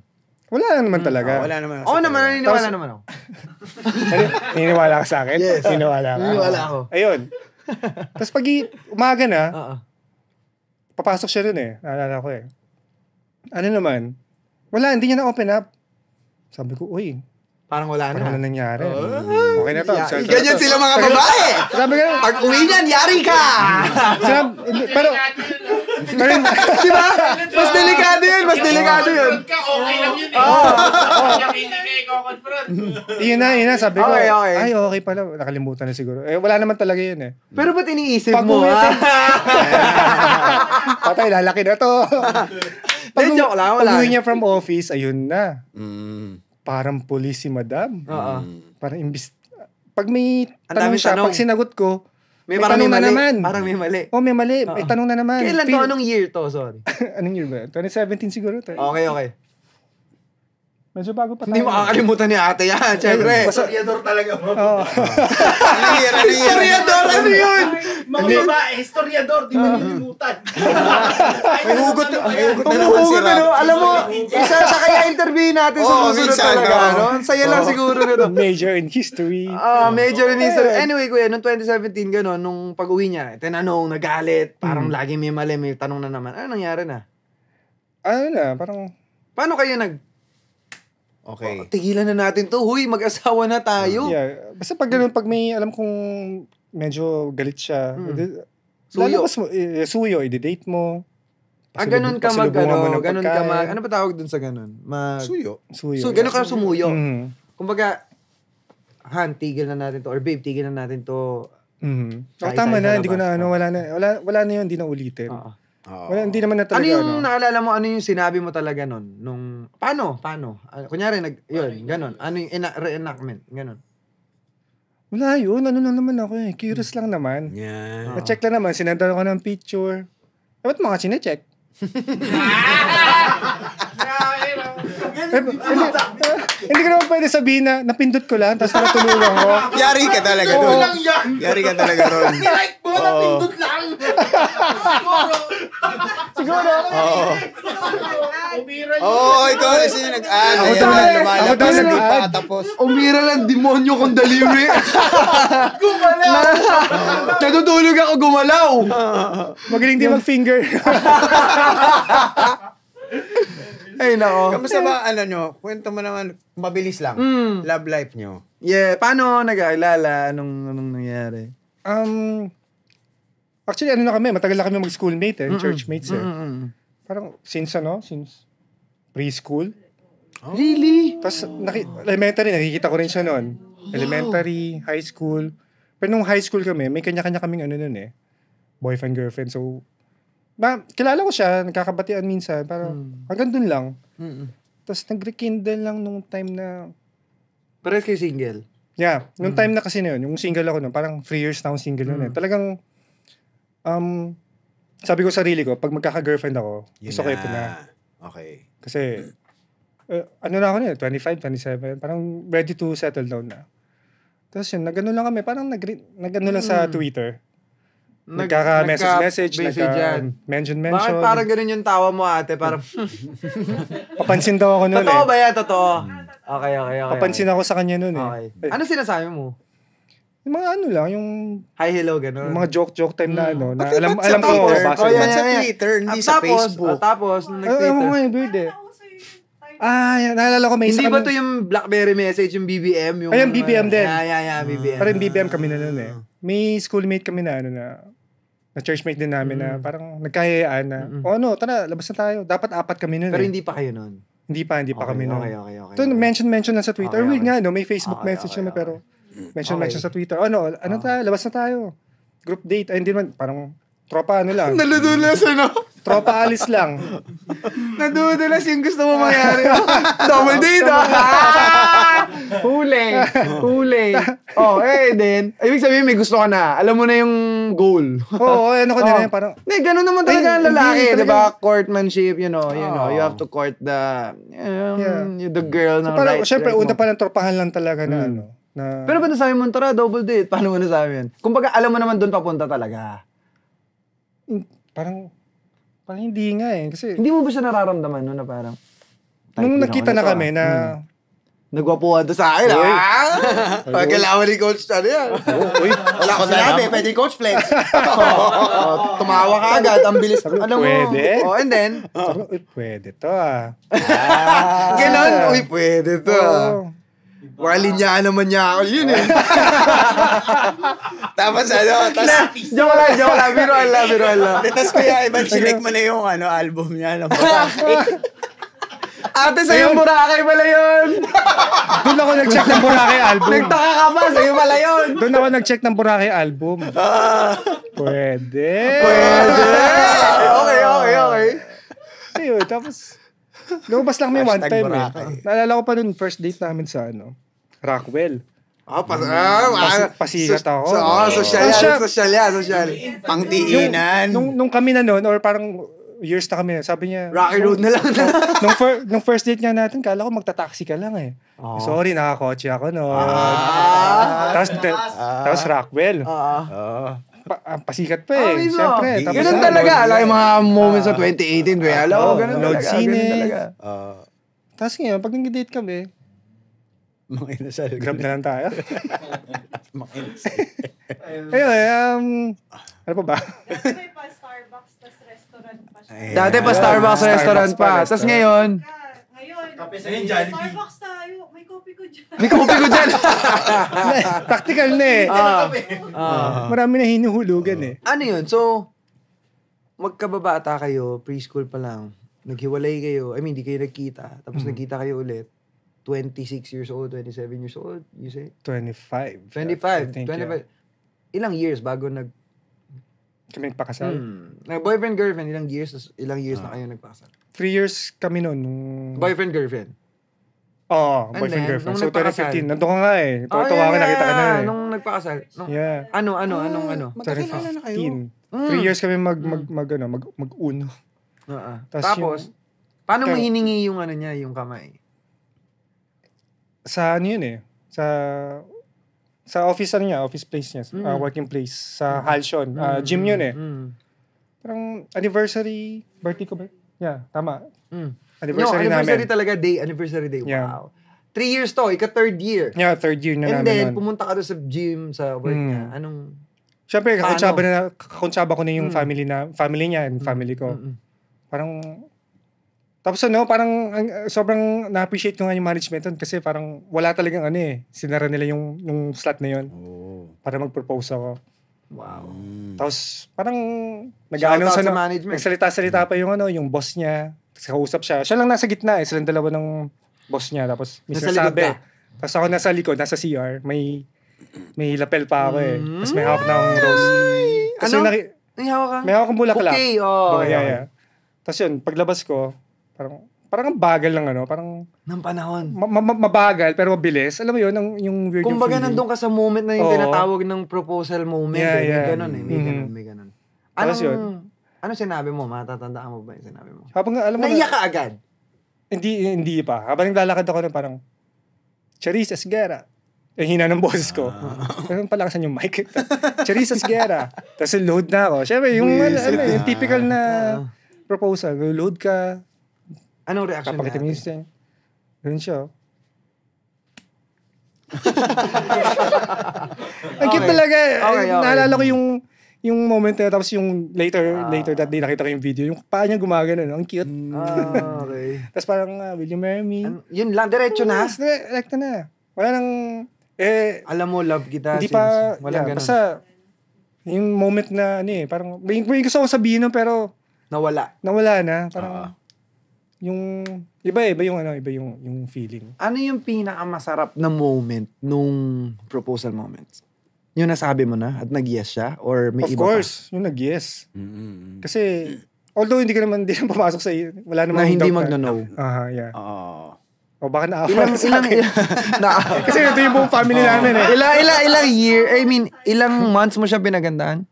wala naman talaga. Wala naman. Oo naman, naniniwala naman ako. Naniniwala ka sa akin? Yes. Naniniwala ako. Ayun. Tapos pag umaga na, Oo. papasok siya dun eh. Naalala ko eh. Ano naman? Wala, hindi niya na-open up. Sabi ko, uy, Parang wala parang na. ano nangyari? Okay na to. Ganyan sila mga babae. Sabi ko, Pag uwi niyan, yari ka! pero, Di ba? Mas delikado yun. Okay lang yun eh. Hindi ka i-confront. yun na, sabi ko, Okay. ay, okay pala, nakalimutan na siguro. Wala naman talaga yun eh. Pero ba't iniisip Pag mo, uwi ha? Patay, lalaki na to. Hindi, joke lang, wala. Pag uwi niya from office, ayun na. Mm. Parang police si madam. Oo. Parang pag may Ang tanong daming siya, tanong. pag sinagot ko, May may parang tanong may na mali. naman. Parang may mali. May mali. May tanong na naman. Kailan to? Anong year to? Sorry. Anong year ba? 2017 siguro to. Okay. Medyo bago pa tayo. Hindi makakalimutan ni ate yan, syempre. Historiador talaga mo. Oo. Anong year? Historiador, ano yun? Mga babae, historiador, di mo nilimutan. May hugot na naman si Umuhugot, ano? Rap. Alam mo, isa sa kaya interview natin sa Oo, susunod minsan, talaga. oo. No? Ang saya lang siguro nito. Major in history. Major in history. Anyway, kuya, noong 2017, gano'n, nung pag-uwi niya, tinanong, nagalit, parang lagi may mali, may tanong na naman. Ano nangyari na? ano na, parang, Paano kayo nag... Okay. Tigilan na natin to. Huy, mag-asawa na tayo. yeah. Basta pag ganun, pag may, alam kong medyo galit siya, Suyo. lalabas mo, suyo, i-date mo. Ganun ka mag, pasalubungan mo ng ganun ka pagkain. mag, ano ba tawag dun sa ganun? Suyo. Suyo. Ganun ka sumuyo. Mhm. Kumbaga, Han, tigil na natin to. Or babe, tigil na natin to. Mhm. Kahit Tama tayo na, sa hindi ko labas, na, wala na yun, hindi na ulitin. Oo. Wala, hindi naman na Ano talaga, yung naalala mo, ano yung sinabi mo talaga nun? Nung, paano? Kunyari, yun, ganun. Ano yung reenactment? Ganun. Wala yun, ano lang naman ako eh. Curious lang naman. Yan. Na-check lang naman, sinandan ako ng picture. Ba't mga chinecheck? Hindi ko naman pwede sabihin na napindot ko lang, tapos natulungan ko. Yari ka talaga doon. Yari ka talaga ron. Like mo, napindot lang. Siguro. Oo, ikaw kasi nag-ano. Ako Yan daw- na lumalabas, ako daw hindi pa nag-add. tapos. Umira lang demonyo kong daliri. Gumalaw! Natutulog ako gumalaw. Magaling din mag-finger. Ay, nako. Kamusta ba, nyo? Kwento mo naman, mabilis lang. Love life nyo. Yeah, paano nag-aalala? Anong nangyari? Actually, ano na kami, matagal na kami mag-schoolmate churchmates eh. Parang since preschool. Really? Tapos elementary, nakikita ko rin siya noon. Elementary, high school. Pero nung high school kami, may kanya-kanya kaming noon eh. Boyfriend, girlfriend. So, kilala ko siya, nagkakabatian minsan. Parang hanggang dun lang. Tapos nag-rekindle lang nung time na... Parehas kayo single? Yeah, nung time na kasi na yun, yung single ako noon, parang 3 years na akong single noon eh. Talagang, sabi ko sa sarili ko, pag magkaka-girlfriend ako, gusto ko ito na. Okay. Kasi, ano na ako na 25, 27, parang ready to settle down na. Tapos yun, nag-ano lang kami, parang nag-ano lang sa Twitter. Nagkaka-message, nagka-mention. Bakit parang ganun yung tawa mo, ate? Parang, Papansin daw ako noon eh. totoo ba yan? Totoo. Okay. Papansin ako sa kanya noon eh. Okay. Ano sinasabi mo? Yung mga ano lang, yung Hi, hello, ganun. mga joke time na ano, na Okay, alam ba't sa ko, Twitter? basa Oh, yun. ba't sa Twitter, hindi sa Facebook? Tapos, nung Ewan ko nag-Twitter. nga, weird eh. Naalala ko may isa Hindi ba kami- to yung BlackBerry message, yung BBM? Ay, yung BBM din. Yeah, BBM. Parang BBM kami na noon eh. May schoolmate kami na na churchmate din namin na parang nagkahiyaan na, tara, labas na tayo. Dapat 4 kami noon Pero eh. hindi pa kayo nun. Hindi pa kami noon. Okay. Ito, mention lang sa Twitter. Okay, Weird okay. nga, no? May Facebook message naman, pero mention sa Twitter. Tayo, labas na tayo. Group date. Ay, hindi naman, parang tropa lang. Naludulas, ano? Tropa alis lang. Nadudulas yung gusto mo mangyari. Double date, Huli. Then, ibig sabihin may gusto ka na. Alam mo na yung goal. Oo, ano ko na parang, Hindi, ganun naman talaga ang lalaki, hindi, di ba? talaga. Courtmanship, you know, you have to court the girl na parang, right. syempre, right una mo. pa lang tropahan lang talaga na na, Pero ba't nasabi mo, tara, double date? Paano mo nasabi yun? Kumbaga, alam mo naman doon papunta talaga. parang hindi nga eh. Kasi, Hindi mo ba siya nararamdaman no, na parang... nung nakita na kami na, Nagwapuhan to sa akin, Pagkalaman ni Coach, ano yan? Wala ko sinabi, pwede Coach Flex. Tumawa ka agad, ang bilis. Alam mo. Pwede. And then, sabi ko, pwede to Ganon, pwede to. Oo. Linyaan naman niya ako yun eh. Tapos Joke lang, biruan lang. tapos kuya, iba, sinek mo na yung album niya. Ate, sa'yo Boracay pala yun. Doon ako nag-check ng Boracay album. Nagtaka ka ba, sa'yo pala yun. Doon ako nag-check ng Boracay album. Pwede. Okay. Ayun, tapos, lumabas lang may one Hashtag time Boracay. Naalala ko pa nun, first date namin sa Rockwell. Pasikat ako. Social yan. Pangdiinan. Nung kami na nun, or parang years na kami na, sabi niya, Rocky Road na lang. nung first date nga natin, kala ko magta-taxi ka lang eh. Sorry, nakakotse ako noon. Tapos Rockwell. Pasikat pa eh. Mismo. Siyempre. Tapos Ganun talaga. Alam yung mga moments sa 2018, kuya. Alam ko, ganun Load talaga. scene Ganun eh. talaga. Tapos ngayon, pag nag-date kami, Mga inasal. grab na lang tayo. Mga inasal. Ayun, ano pa ba? May pa Starbucks tas restaurant. restaurant pa siya. Ayan. Dati pa Starbucks Starbucks restaurant pa, pa. Tapos restaurant. ngayon, Ngayon, Ngayon, Jollibee. Starbucks tayo. May kopi ko dyan. may kape ko dyan. Tactical na eh. Marami na hinuhulugan eh. Ano yun? So, magkababata kayo, preschool pa lang, naghiwalay kayo, I mean, di kayo nagkita, tapos nagkita kayo ulit, 26 years old, 27 years old, you say? 25. 25, I think, 25. yeah. Ilang years bago Kami nagpakasal. boyfriend, girlfriend, ilang years na kayo nagpakasal? 3 years kami noon. Boyfriend, girlfriend? Oo, And boyfriend, then, girlfriend. nung So, nagpakasal? 2015. Nandun ka nga eh. Tuwa ka, nakita ka na eh. Nung nagpakasal? Yeah. Ano? Magkakilala na kayo. 3 years kami mag-uno. Tapos, paano mo hiningi yung ano niya, yung kamay? Sa ano yun eh. Sa office niya, office place niya. Working place. Sa Halcyon. Gym yun eh. Parang anniversary, birthday ko ba? Yeah, tama. Anniversary namin. Anniversary day. Yeah. Wow. 3 years to, third year. Yeah, third year na And namin then, nun. pumunta ka doon sa gym, sa work niya. Anong... Siyempre, Paano? kakontsaba ko na yung family niya and family ko. Parang, tapos parang sobrang na-appreciate ko nga yung management nun kasi parang wala talagang sinara nila yung slot na yun para mag-propose ako. Wow. Tapos parang Shout out sa management. nagsalita-salita pa yung boss niya. Tapos kausap siya. Siya lang nasa gitna silang dalawa ng boss niya. Tapos may Nasa likod sinasabi. ka? Tapos ako nasa likod, nasa CR. May lapel pa ako eh. Tapos may hawak na akong rose. Tapos Ano? may hawak akong bulaklak. Okay, oh. Yeah. Tapos yun, paglabas ko, parang ang bagal lang parang Nang panahon. mabagal pero mabilis. Alam mo yun, yung weird yung Kumbaga feeling. nandun ka sa moment na yung Oo. tinatawag ng proposal moment. Yeah, May yeah. ganun eh. May ganun. Tapos yun. Ano sinabi mo? Matatandaan mo ba yung sinabi mo? Habang alam mo Naiyak ka agad. Hindi pa. Habang naglalakad ako parang, Charisse Esguera. Hina ng boses ko. Pero palakasan yung mic. Charisse Esguera. Tapos load na ako. Siyempre, yung typical na proposal. Load ka. Anong reaction Kapakita mo natin? yung thing. Ganun siya. Ang cute talaga. Okay. Naalala ko yung moment na tapos yung later that day nakita ko yung video. Yung paa niya gumagano. Ang cute. Okay. Tapos parang, will you marry me? Yun lang, diretso na. Direct na. Wala nang, Alam mo, love kita. hindi pa, Walang ganun. basta, yung moment na, parang, may gusto kong sabihin pero, Nawala. nawala na. Parang, yung, iba yung feeling. Ano yung pinakamasarap na moment nung proposal moment? Yung nasabi mo na at nag-yes siya? Or may Of iba course, yung nag-yes. Kasi, although hindi ka naman, hindi na pumasok sa, wala pa? naman Na hindi doubt magno-no. Yeah. Oo. O baka naawa Ilang, sa akin. Kasi ito yung buong family namin eh. ilang year, ilang months mo siya pinagandaan?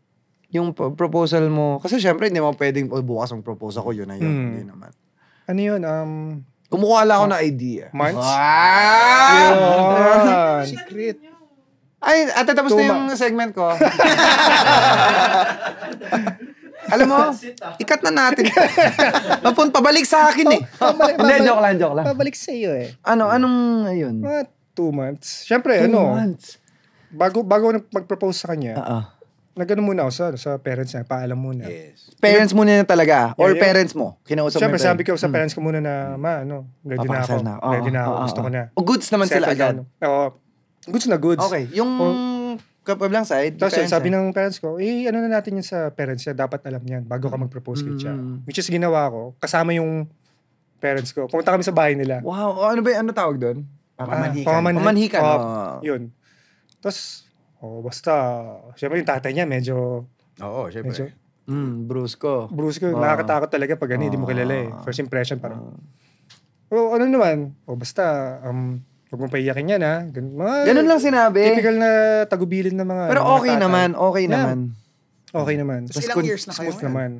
Yung proposal mo. Kasi syempre, hindi mo pwedeng, bukas ang proposal ko, yun na yun. Hindi naman. Ano yun? Kumukuha lang ako ng idea. Months? Ah! Yun. Secret. Ay, at tapos na yung segment ko. Alam mo, ikat na natin. Pabalik sa akin eh. Hindi, joke lang. Babalik sa iyo eh. Anong, ayun? Mga 2 months. Siyempre, 2 months. bago ako mag-propose sa kanya, Oo. nag-ano muna ako sa parents niya, paalam muna. Yes. Parents mo na talaga? Or Yeah. parents mo? Kinausap mo Siyempre, yung sabi ko sa parents ko muna na, ready na ako. Papakasal na. Oo, Ready na ako, oo, gusto ko oo. na. O goods naman sila Settle agad? down. Oo. Goods na goods. Okay. Yung kapabilang side, Tapos parents sabi niya. ng parents ko, ano na natin yun sa parents niya, dapat alam niyan bago ka mag-propose kay siya. Which is ginawa ko, kasama yung parents ko. Pumunta kami sa bahay nila. Wow, ano tawag doon? Pamamanhikan. Oo. Yun. Tapos, basta, syempre yung tatay niya medyo Oo, syempre. Brusko. brusque. Nakakatakot talaga pag hindi mo kilala eh. First impression parang, ano naman, basta, huwag mong paiyakin yan ha. Ganun lang sinabi. Typical na tagubilin ng mga Pero mga okay tatay. naman, okay Yeah. naman. Okay naman. Tapos ilang years na kayo Smooth ngayon? naman.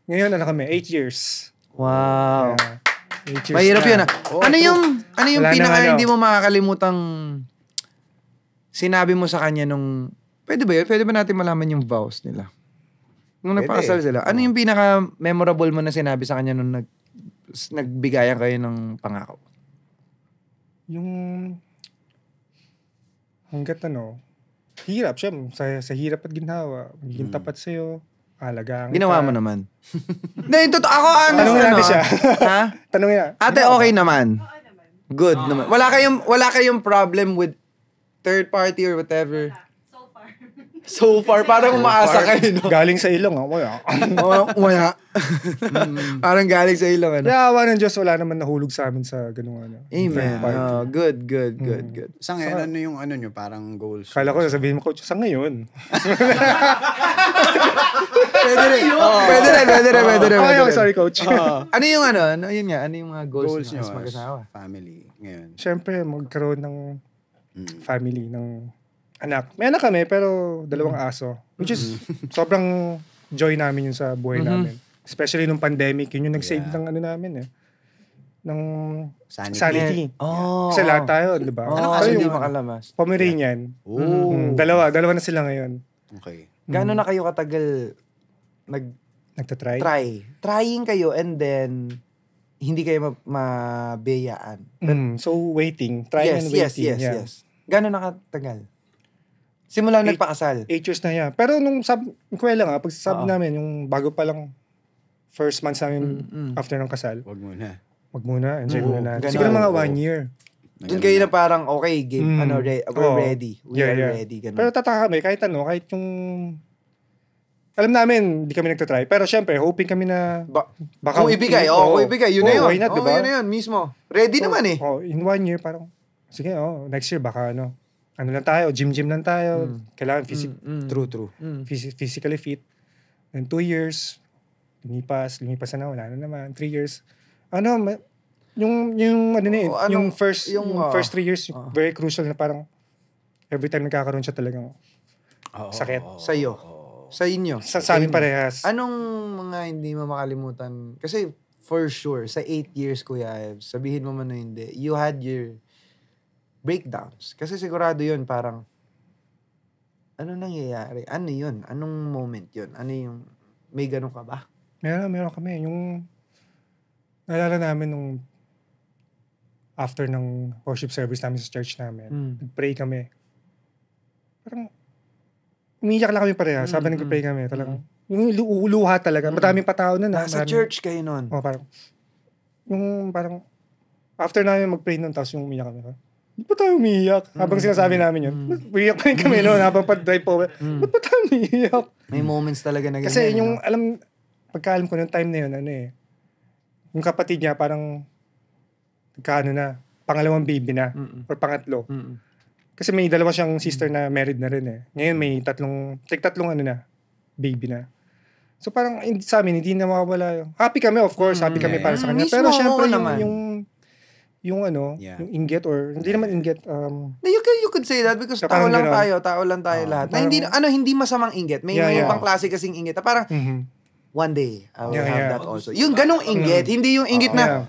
Ngayon, kami, 8 years. Wow. 8 years Mahirap na. yun ah. Oo, Ano yung Wala pinaka nang ano. hindi mo makakalimutang sinabi mo sa kanya nung, pwede ba yun? Pwede ba natin malaman yung vows nila? Nung Pwede. nagpakasal sila. Ano yung pinaka memorable mo na sinabi sa kanya nung nagbigayan kayo ng pangako? Yung hanggat hirap siya, sa hirap at ginhawa, magiging tapat sa'yo, alagaan Ginawa kita. mo naman. Hindi, totoo. Ako, Tanungin natin siya. Ha? Tanungin na. Ate, okay naman. Good naman. Wala kayong problem with third party or whatever. So far. So far, parang umaasa kayo, no? Galing sa ilong, wala. Wala. Parang galing sa ilong, ano? Kaya awa ng Diyos, wala naman nahulog sa amin sa ganung ano. Amen. third party. Oh, good. Sa ngayon, ano yung ano nyo? Parang goals? Kala ko sabihin mo, coach, sa ngayon. Pwede rin. Okay, sorry, coach. Ano yung yun nga, ano yung mga goals Goals nyo nyo as mag-asawa? family ngayon. Siyempre, magkaroon ng family, ng anak. May anak kami, pero dalawang aso. Which is, sobrang joy namin yun sa buhay namin. Especially nung pandemic, yun yung nag-save ng ano namin ng sanity. Oh. Kasi lahat tayo, di ba? Oh, Pero hindi yung makalabas. Pomeranian, Oh. dalawa na sila ngayon. Okay. Gaano na kayo katagal Nagtatry. trying kayo and then hindi kayo mabiyaan? So, waiting. Try and waiting. Yes. Gaano na katagal? Simula nagpakasal. 8 years na yan. Pero nung kuwela nga, pag sabi namin, yung bago pa lang first months namin after ng kasal, Wag muna. wag muna, enjoy muna natin. Ganun. Siguro mga 1 year. Doon kayo na parang, okay, game, we're Oo. ready. We are ready. Ganun. Pero tataka kami, kahit yung... Alam namin, hindi kami nagtatry. Pero syempre, hoping kami na... baka kung ibigay, yun na yun. Why not, diba? Yun na yun, mismo. Ready naman eh. In 1 year, parang, sige, next year, baka ano lang tayo, gym lang tayo. Kailangan True. physically fit. And 2 years, lumipas na, wala na naman. 3 years. Yung first 3 years, very crucial na parang every time nagkakaroon siya talagang sakit. Sa'yo. Sa inyo. Sa amin parehas. Anong mga hindi mo makalimutan? Kasi for sure, sa 8 years, Kuya Ives, sabihin mo man na hindi, you had your breakdowns. Kasi sigurado yun, parang, ano nangyayari? Ano yun? Anong moment yun? Ano yung, may ganun ka ba? Meron kami. Yung, naalala namin nung after ng worship service namin sa church namin, nag-pray kami. Parang, umiyak lang kami pareha. Sabi nag-pray kami. Talagang, yung luha talaga. Madaming patao na. Nasa church kayo nun. Parang, after namin mag-pray nun, tapos yung umiyak kami. Ba't ba tayo umiyak? Habang sinasabi namin yun, umiyak pa rin kami noon habang pa-drive po. Ba't ba tayo umiyak? May moments talaga na ganyan. Kasi yung, pagkaalam ko nung time na yun, yung kapatid niya parang, pangalawang baby na, or pangatlo. Kasi may dalawa siyang sister na married na rin eh. Ngayon may tatlong baby na. So parang sa amin, hindi na mawawala yung... Happy kami, of course. Happy kami para sa kanya. Mismo, pero syempre, naman. yung inggit or... Hindi naman inggit. You could say that because tao lang tayo lahat. Na hindi masamang inggit. May ibang klase kasing inggit. Na parang, one day, I will have that also. Yung ganong inggit, hindi yung inggit na,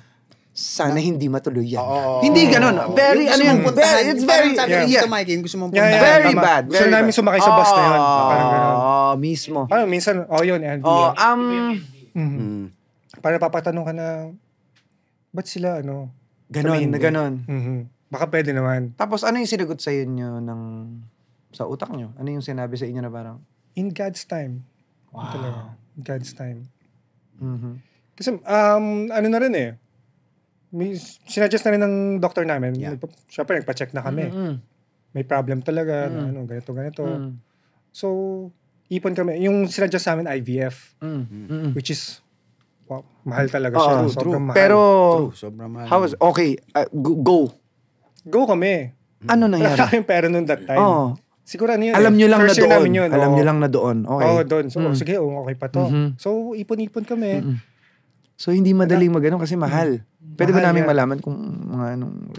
sana hindi matuloy yan. Hindi ganon. Very, it's very, Mike, yung gusto mong very bad. Gusto namin sumakay sa bus na yun. Parang ganon. Mismo. Parang minsan, yun, LDR. Parang papatanong ka na, ba't sila, ganon. Baka pwede naman. Tapos, ano yung sinagot sa inyo sa utak nyo? Ano yung sinabi sa inyo na parang, in God's time. wow. Talaga. In God's time. Kasi, na rin eh. Sinuggest na rin ng doctor namin. Siyempre, nagpa-check na kami. May problem talaga. Ganito. So, ipon kami. Yung sinuggest sa amin, IVF. Which is, wow, mahal talaga siya. Sobrang mahal. Pero, sobrang mahal. how was, okay, go. Go kami. Ano nangyari? Wala kaming pera noon that time. Siguro ano yun. Alam nyo lang na First year doon. namin yun. Alam nyo lang na doon. Okay. Doon. So, sige, okay pa to. So, ipon-ipon kami. So, hindi madaling magano kasi mahal. Pwede ba Mahal namin yan. malaman kung mga anong...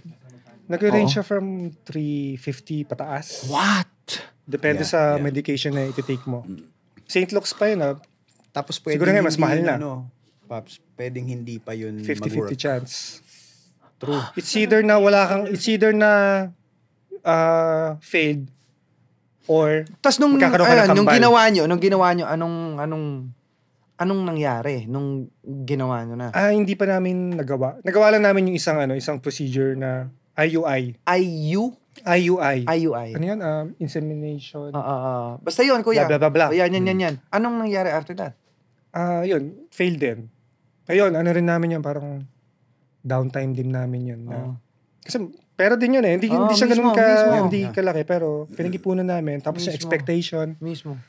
Nag-range siya from 350 pataas. What? Depende sa medication na iti-take mo. St. Luke's pa yun Tapos pwedeng Siguro nga, mas mahal na. Paps, pwedeng hindi pa yun 50-50 mag-work. chance. True. It's either na failed or Tapos nung magkakaroon ka ng kambal. nung ginawa nyo, anong nangyari nung ginawa nyo na? hindi pa namin nagawa. Nagawa lang namin yung isang procedure na IUI. IU? IUI. IUI. Ano yan? Insemination. Basta yun, kuya. Blah, blah, blah, blah. O, yan. Anong nangyari after that? Yun, failed din. Ayun, ano rin namin yan, parang downtime din namin yun. Na, kasi pera din yun eh. Hindi siya ganun hindi kalaki, pero pinag-ipunan namin. Tapos yung expectation. Mismo.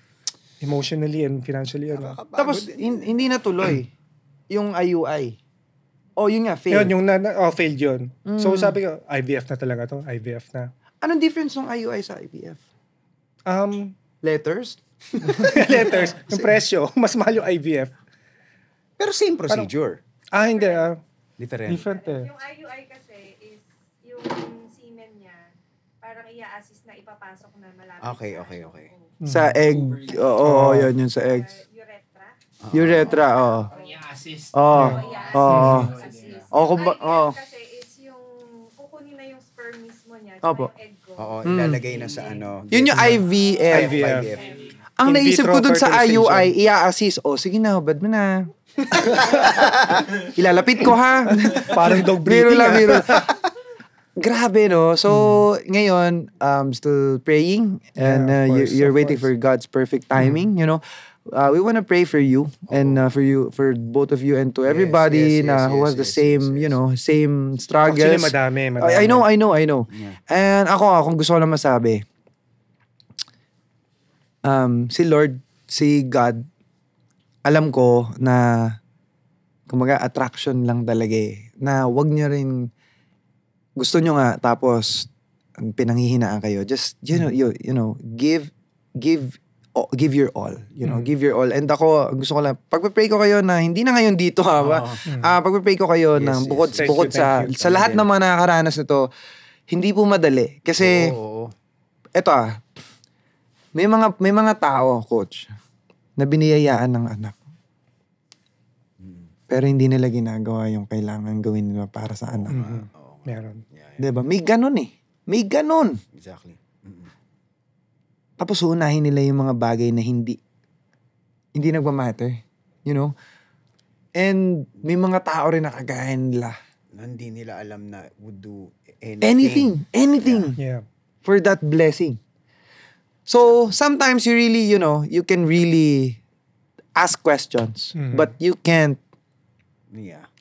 Emotionally and financially. Tapos, hindi natuloy yung IUI. Yun nga, failed. Yun, failed yun. So sabi ko, IVF na talaga to. IVF na. Anong difference ng IUI sa IVF? Letters? Letters. Yung presyo. Mas mahal yung IVF. Pero same procedure. Hindi. Different. Different eh. Yung IUI kasi is yung semen niya, parang i-assist na ipapasok na malapit. Okay. Sa egg. Oo, yun sa eggs. Urethra. Urethra, oo. I-assist. Kasi is yung kukunin na yung sperm mismo niya, Opo. yung egg ko. Oo, ilalagay na sa ano. Yun yung IVF. Ang In naisip vitro ko dun sa fertilization. IUI, i-assist. Sige na, hubad mo na. Ilalapit ko ha. Parang dog Biro breathing. lang. Grabe, no? So, ngayon, still praying and Yeah, of course, you're of waiting course. for God's perfect timing, you know? We want to pray for you and for both of you and to everybody who has the same, you know, same struggles. Actually, madami. I know. Yeah. And kung gusto ko lang masabi, si Lord, si God, alam ko na kumbaga attraction lang talaga eh. Na wag niyo rin gusto nyo nga tapos pinanghihinaan kayo. Just you know, give your all. You know, give your all. And ako gusto ko lang pagpe-pray ko kayo na hindi na ngayon dito pagpe-pray ko kayo ng bukod Thank you. sa lahat ng mga nakakaranas nito, hindi po madali kasi eto may mga tao, coach, na biniyayaan ng anak. Pero hindi nila ginagawa yung kailangan gawin nila para sa anak. Meron. Diba? May ganun eh. May ganun. Exactly. Tapos unahin nila yung mga bagay na hindi nagmamatter. You know? And may mga tao rin na kagaya nila. Hindi nila alam na would do Anything. Yeah. For that blessing. So, sometimes you really, you know, you can really ask questions. But you can't,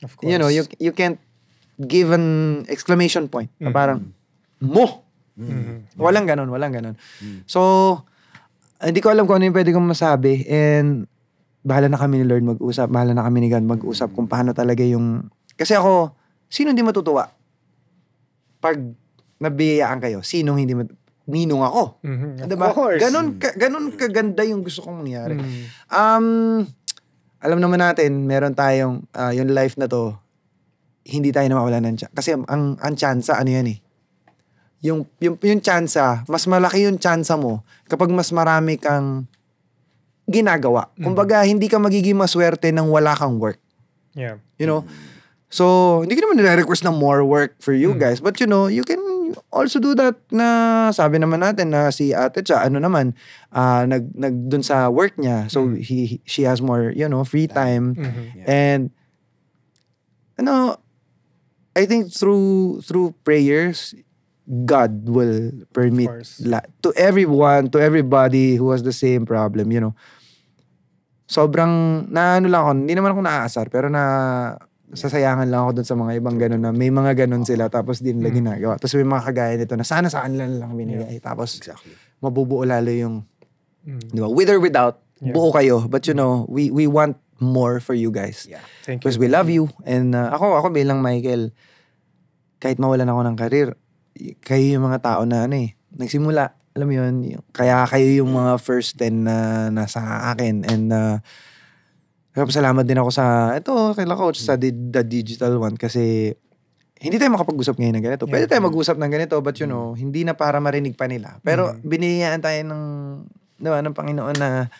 Of course. you know, you can't give an exclamation point. Na parang, mo! Walang ganun. So, hindi ko alam kung ano yung pwede kong masabi. And, bahala na kami ni Lord mag-usap. Bahala na kami ni God mag-usap kung paano talaga yung... Kasi ako, sino hindi matutuwa? Pag nabiyayaan kayo, sinong hindi matutuwa? Ninong ako. Diba? Of course. Ganun kaganda yung gusto kong mangyari. Alam naman natin, meron tayong, yung life na to, hindi tayo na mawala ng chance. Kasi ang tsansa, ano yan eh. Yung tsansa, mas malaki yung tsansa mo kapag mas marami kang ginagawa. Kumbaga, hindi ka magiging maswerte nang wala kang work. Yeah. You know? So, hindi ko naman nire-request na more work for you guys. But you know, you can also do that na sabi naman natin na si ate siya, dun sa work niya. So, she has more, you know, free time. And, I think through prayers, God will permit to everyone, to everybody who has the same problem, you know. Sobrang, lang ako, hindi naman ako naaasar, pero sasayangan lang ako dun sa mga ibang ganun na may mga ganun sila tapos di nila ginagawa. Tapos may mga kagaya nito na sana saan lang binigay. Tapos mabubuo lalo yung, di ba, with or without, buo kayo. But you know, we want more for you guys. Yeah. Thank you. Because we love you. And ako bilang Michael, kahit mawalan ako ng karir, kayo yung mga tao na nagsimula. Alam mo yun, kaya kayo yung mga first 10 na nasa akin. And salamat din ako sa, kay Coach, sa The Digital One kasi hindi tayo makapag-usap ngayon ng ganito. Pwede tayo mag-usap ng ganito, but you know, hindi na para marinig pa nila. Pero binigyan tayo ng Panginoon na,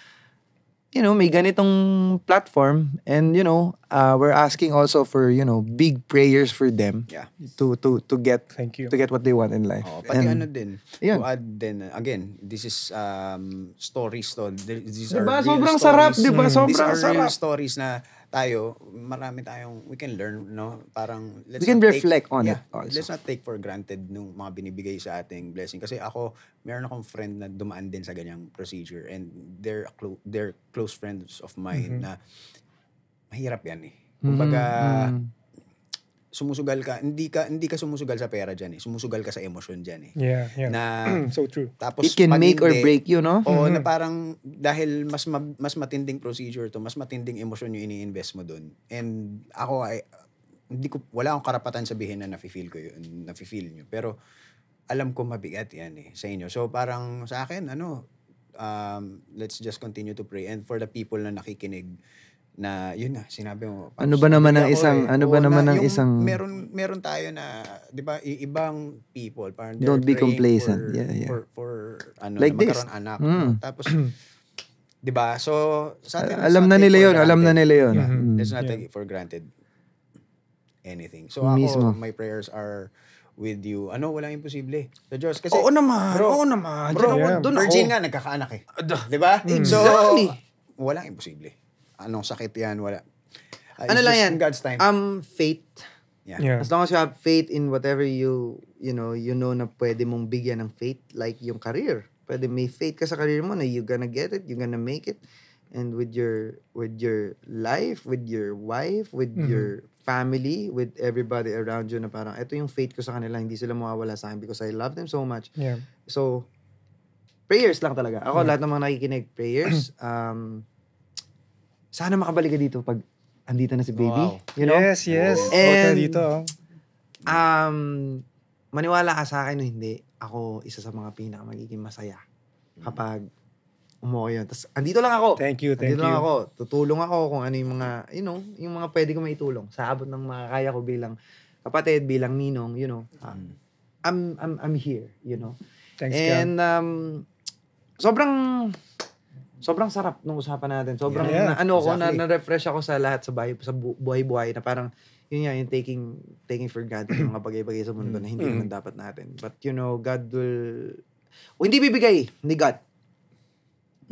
you know, may ganitong platform and, you know, we're asking also for, you know, big prayers for them to get Thank you. to get what they want in life. Pati And, din, yun. to add din, again, this is stories to. These Diba? are real Sobrang stories. sarap, diba? These Sobrang are real sarap. stories na tayo, marami tayong, we can learn, no? Parang, We can reflect on it also. Let's not take for granted nung mga binibigay sa ating blessing. Kasi ako, meron akong friend na dumaan din sa ganyang procedure and they're close friends of mine na mahirap yan eh. Kumbaga, sumusugal ka, hindi ka sumusugal sa pera dyan eh. Sumusugal ka sa emosyon dyan eh. Yeah. Na, So true. tapos, It can pag make or hindi, break you, no? Oo, na parang dahil mas matinding procedure to, mas matinding emosyon yung ini-invest mo dun. And ako ay wala akong karapatan sabihin na nafe-feel ko yun, nafe-feel nyo. Pero alam ko mabigat yan eh sa inyo. So parang sa akin, let's just continue to pray. And for the people na nakikinig, na yun na sinabi mo. Ano ba naman ang isang meron tayo na 'di ba ibang people parang don't be complacent. For like na magkaroon anak. Tapos 'di ba? So sa atin alam na nila 'yon. Let's not take it for granted anything. So ako, Mismo. my prayers are with you. Walang imposible sa Diyos kasi Oo naman. Bro, Doon virgin ako. nga nagkakaanak eh. 'Di ba? So Exactly. walang imposible. Anong sakit yan? Wala. Ano lang yan? In God's time. Faith. Yeah. As long as you have faith in whatever you know na pwede mong bigyan ng faith, like yung career. Pwede may faith ka sa career mo na you're gonna get it, you're gonna make it. And with your life, with your wife, with your family, with everybody around you na parang, ito yung faith ko sa kanila, hindi sila mawawala sa akin because I love them so much. Yeah. So, prayers lang talaga. Ako, lahat ng mga nakikinig, prayers. Sana makabalik ka dito pag andito na si baby. Wow. You know? Yes. And, dito. maniwala ka sa akin o hindi, ako isa sa mga pinakamagiging masaya kapag umuwi yun. Tapos, andito lang ako. Thank you. Andito lang ako. Tutulong ako kung ano yung mga, yung mga pwede ko maitulong. Sa abot ng mga kaya ko bilang kapatid, bilang ninong, I'm here, Thanks, And, sobrang sarap nung usapan natin. Sobrang exactly. na-refresh ako sa lahat sa buhay-buhay na parang yun yung taking for granted yung mga bagay-bagay sa mundo na hindi naman dapat natin. But God will hindi bibigay ni God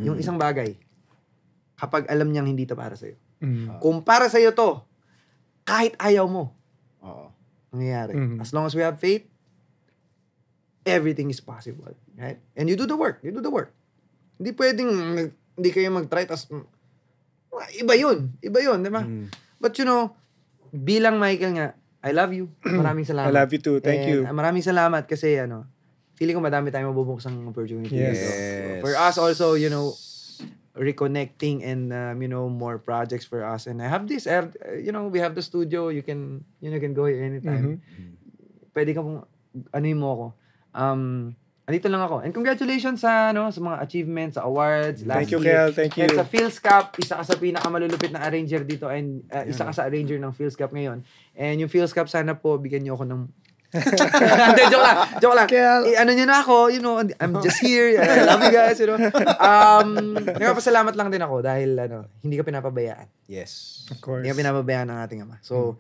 yung isang bagay kapag alam niyang hindi ito para sa'yo. Kung para sa'yo to, kahit ayaw mo, nangyayari. As long as we have faith, everything is possible. Right? And you do the work. Hindi pwedeng hindi kayo mag-try tas iba yun, di ba? But bilang Michael nga, I love you. Maraming salamat. I love you too. Thank you. Maraming salamat kasi feeling ko madami tayong mabubuksang opportunity. Yes. For us also, reconnecting and more projects for us. And I have this, we have the studio. You can go here anytime. Pwede ka pong mo ako. Andito lang ako. And congratulations sa mga achievements, sa awards last Thank you, year. Kel. Thank you. And sa Phil's Cup, isa ka sa pinakamalulupit na arranger dito and isa ka sa arranger ng Phil's Cup ngayon. And yung Phil's Cup, sana po bigyan niyo ako ng Hindi, joke lang. Ano niyo na ako, I'm just here. I love you guys, Nagpapasalamat lang din ako dahil hindi ka pinapabayaan. Yes. Of course. Hindi ka pinapabayaan ng ating Ama. So,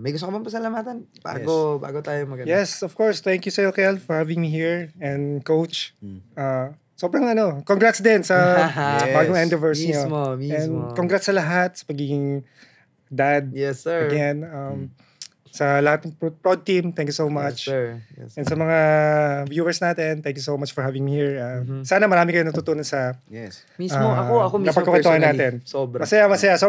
may gusto ka bang pasalamatan bago tayo maganda? Yes, of course. Thank you sa'yo, Kel, for having me here. And Coach, sobrang congrats din sa bagong anniversary niyo. Mismo. And congrats sa lahat sa pagiging dad. Yes, sir. Again, sa lahat ng Prod team, thank you so much. Yes, sir. Yes, sir. And sa mga viewers natin, thank you so much for having me here. Sana marami kayo natutunan sa Yes. Mismo, ako mismo napagkukwentuhan personally. natin. Sobra. Masaya.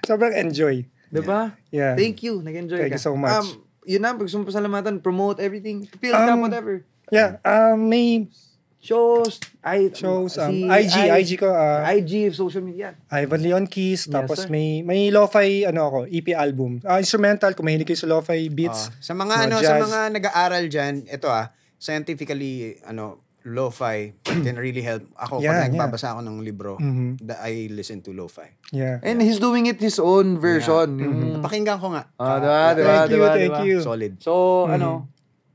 Sobrang enjoy. Diba? Yeah. Thank you. Nag-enjoy Thank ka. you so much. Yun na, gusto mo pasalamatan, promote everything. Feel ka, whatever. Yeah. May Shows, IG ko. IG, social media. Ivan Leon Keys. Tapos sir. may lo-fi, EP album. Instrumental, kung mahilig kayo sa lo-fi beats. Sa mga jazz. sa mga nag-aaral diyan, ito scientifically lo-fi can really help. Ako pag nagbabasa ako ng libro, I listen to lo-fi. Yeah. And he's doing it his own version. Yung, Pakinggan ko nga. Thank you. Solid. So,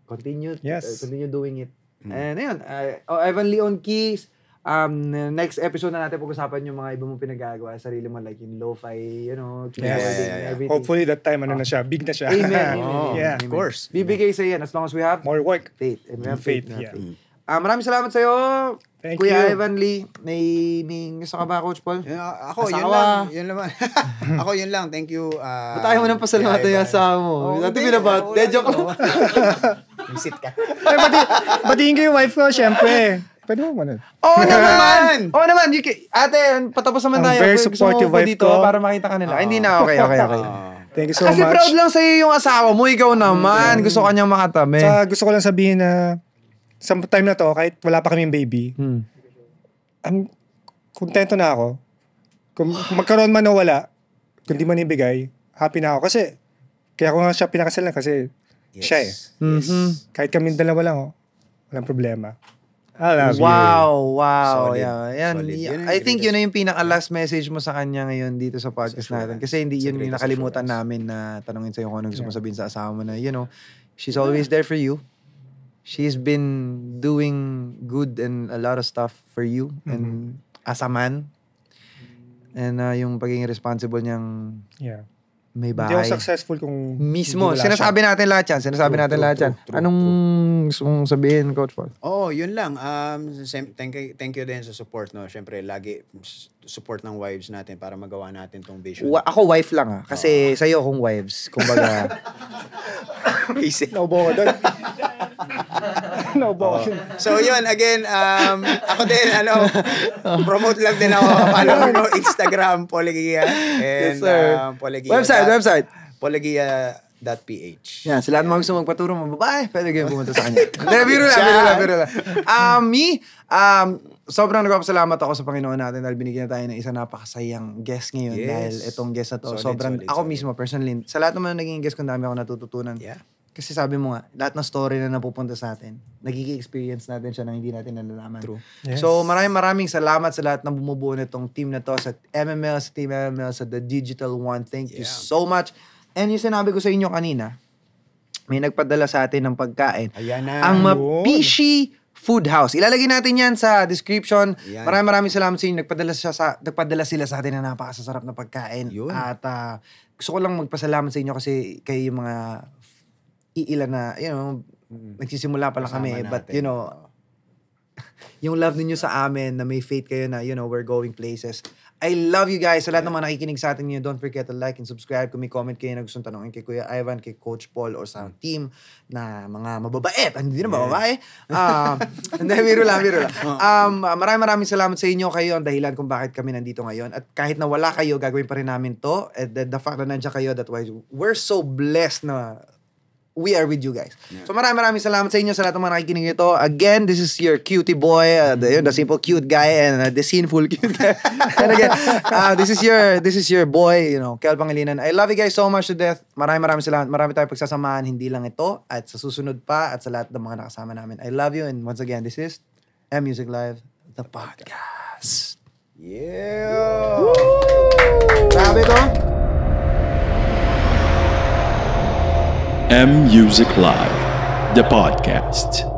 continue doing it. And ayun, Ivan Leon Keys, next episode na natin pag-usapan yung mga iba mong pinagagawa, sarili mo, like yung lo-fi, everything. Hopefully that time, na siya, big na siya. Amen. Yeah. Of course. Bibigay sa yan as long as we have More work. faith. And we have Faith, faith. yeah. Maraming salamat sa'yo, Thank Kuya you. Ivan Lee. May gusto ka ba, Coach Paul? Ako, yun Asawa. lang. Yun naman. Ako, yun lang. Thank you. Ba't tayo mo nang pasalamatan yung asawa mo? Dati binabat. Joke lang. Visit ka. Ay, batiin ko yung wife ko, syempre. Pwede mo man. Oo naman! Oo naman! Ate, patapos naman Ang tayo. very Gusto mo supportive po wife dito ko. para makita ka nila. Ay, hindi na. Okay. Thank you so Kasi much. proud lang sa'yo yung asawa mo. Ikaw naman. Gusto ka niyang makatabi. Sa gusto ko lang sabihin na sa time na to, kahit wala pa kaming baby, kontento na ako. Kung magkaroon man o wala, kung di man ibigay, happy na ako. Kasi, kaya ko nga siya pinakasalan kasi siya eh. Mhm. Kahit kami dalawa lang, walang problema. I love you. Wow. Solid. Yeah. Yan. Solid. Yun ang I think greatest. yun na yung pinaka-last message mo sa kanya ngayon dito sa podcast natin. Kasi hindi Sa yun yung greatest nakalimutan assurance. namin na tanungin sa'yo kung ano gusto mo sabihin sa asawa mo na, she's always there for you. She's been doing good and a lot of stuff for you and as a man. And yung pagiging responsible niyang Yeah. may Hindi ako bahay. successful kung Mismo. hindi wala Sinasabi natin lahat yan. True. Anong gusto mong sabihin, Coach Paul? Yun lang. Thank you din sa support, no. Syempre, lagi support ng wives natin para magawa natin tong vision. Ako wife lang Kasi sa'yo kung wives. Kumbaga, Easy. Naubo ko doon. Naubo ko doon. So yun, again, ako din, promote lang din ako. Follow mo Instagram, Polygia. And, Yes, sir. Polygia. website. Polygia.ph. Yan, sa lahat ng mga gusto magpaturo mga babae, pwede kayo pumunta sa kanya. Hindi, biro lang. Sobrang nagpapasalamat ako sa Panginoon natin dahil binigyan tayo ng isang napakasayang guest ngayon. Yes. Dahil itong guest na to, Solid. ako mismo, personally, sa lahat naman na naging guest ko, dami ako natututunan. Yeah. Kasi sabi mo nga, lahat ng story na napupunta sa atin, nagiging experience natin siya na hindi natin nalalaman. True. Yes. So maraming salamat sa lahat ng bumubuo nitong team na to, sa MML, sa Team MML, sa The Digital One. Thank you so much. And yung sinabi ko sa inyo kanina, may nagpadala sa atin ng pagkain. Ayan na. Ang Mapishi Food House. Ilalagay natin yan sa description. Ayan. Maraming salamat sa inyo. Nagpadala sila sa atin na napakasasarap na pagkain. Yun. At gusto ko lang magpasalamat sa inyo kasi kayo yung mga iilan na, nagsisimula pa lang kami. Kasama But, natin. yung love ninyo sa amin na may faith kayo na, we're going places. I love you guys. Sa lahat ng mga nakikinig sa atin, don't forget to like and subscribe. Kung may comment kayo na gustong tanongin kay Kuya Ivan, kay Coach Paul, or sa team na mga mababait. Hindi na babae. Hindi, biro lang. Maraming salamat sa inyo. Kayo ang dahilan kung bakit kami nandito ngayon. At kahit na wala kayo, gagawin pa rin namin to. And the fact na nandiyan kayo, that's why we're so blessed na we are with you guys. So maraming salamat sa inyo sa lahat ng mga nakikinig nito. Again, this is your cutie boy, the simple cute guy and the sinful cute guy. And again, this is your boy, Kel Pangilinan. I love you guys so much to death. Maraming salamat. Marami tayong pagsasamahan, hindi lang ito at sa susunod pa at sa lahat ng mga nakasama namin. I love you and once again, this is M-Music Live, the podcast. Yeah. Grabe to. M Music Live, the podcast.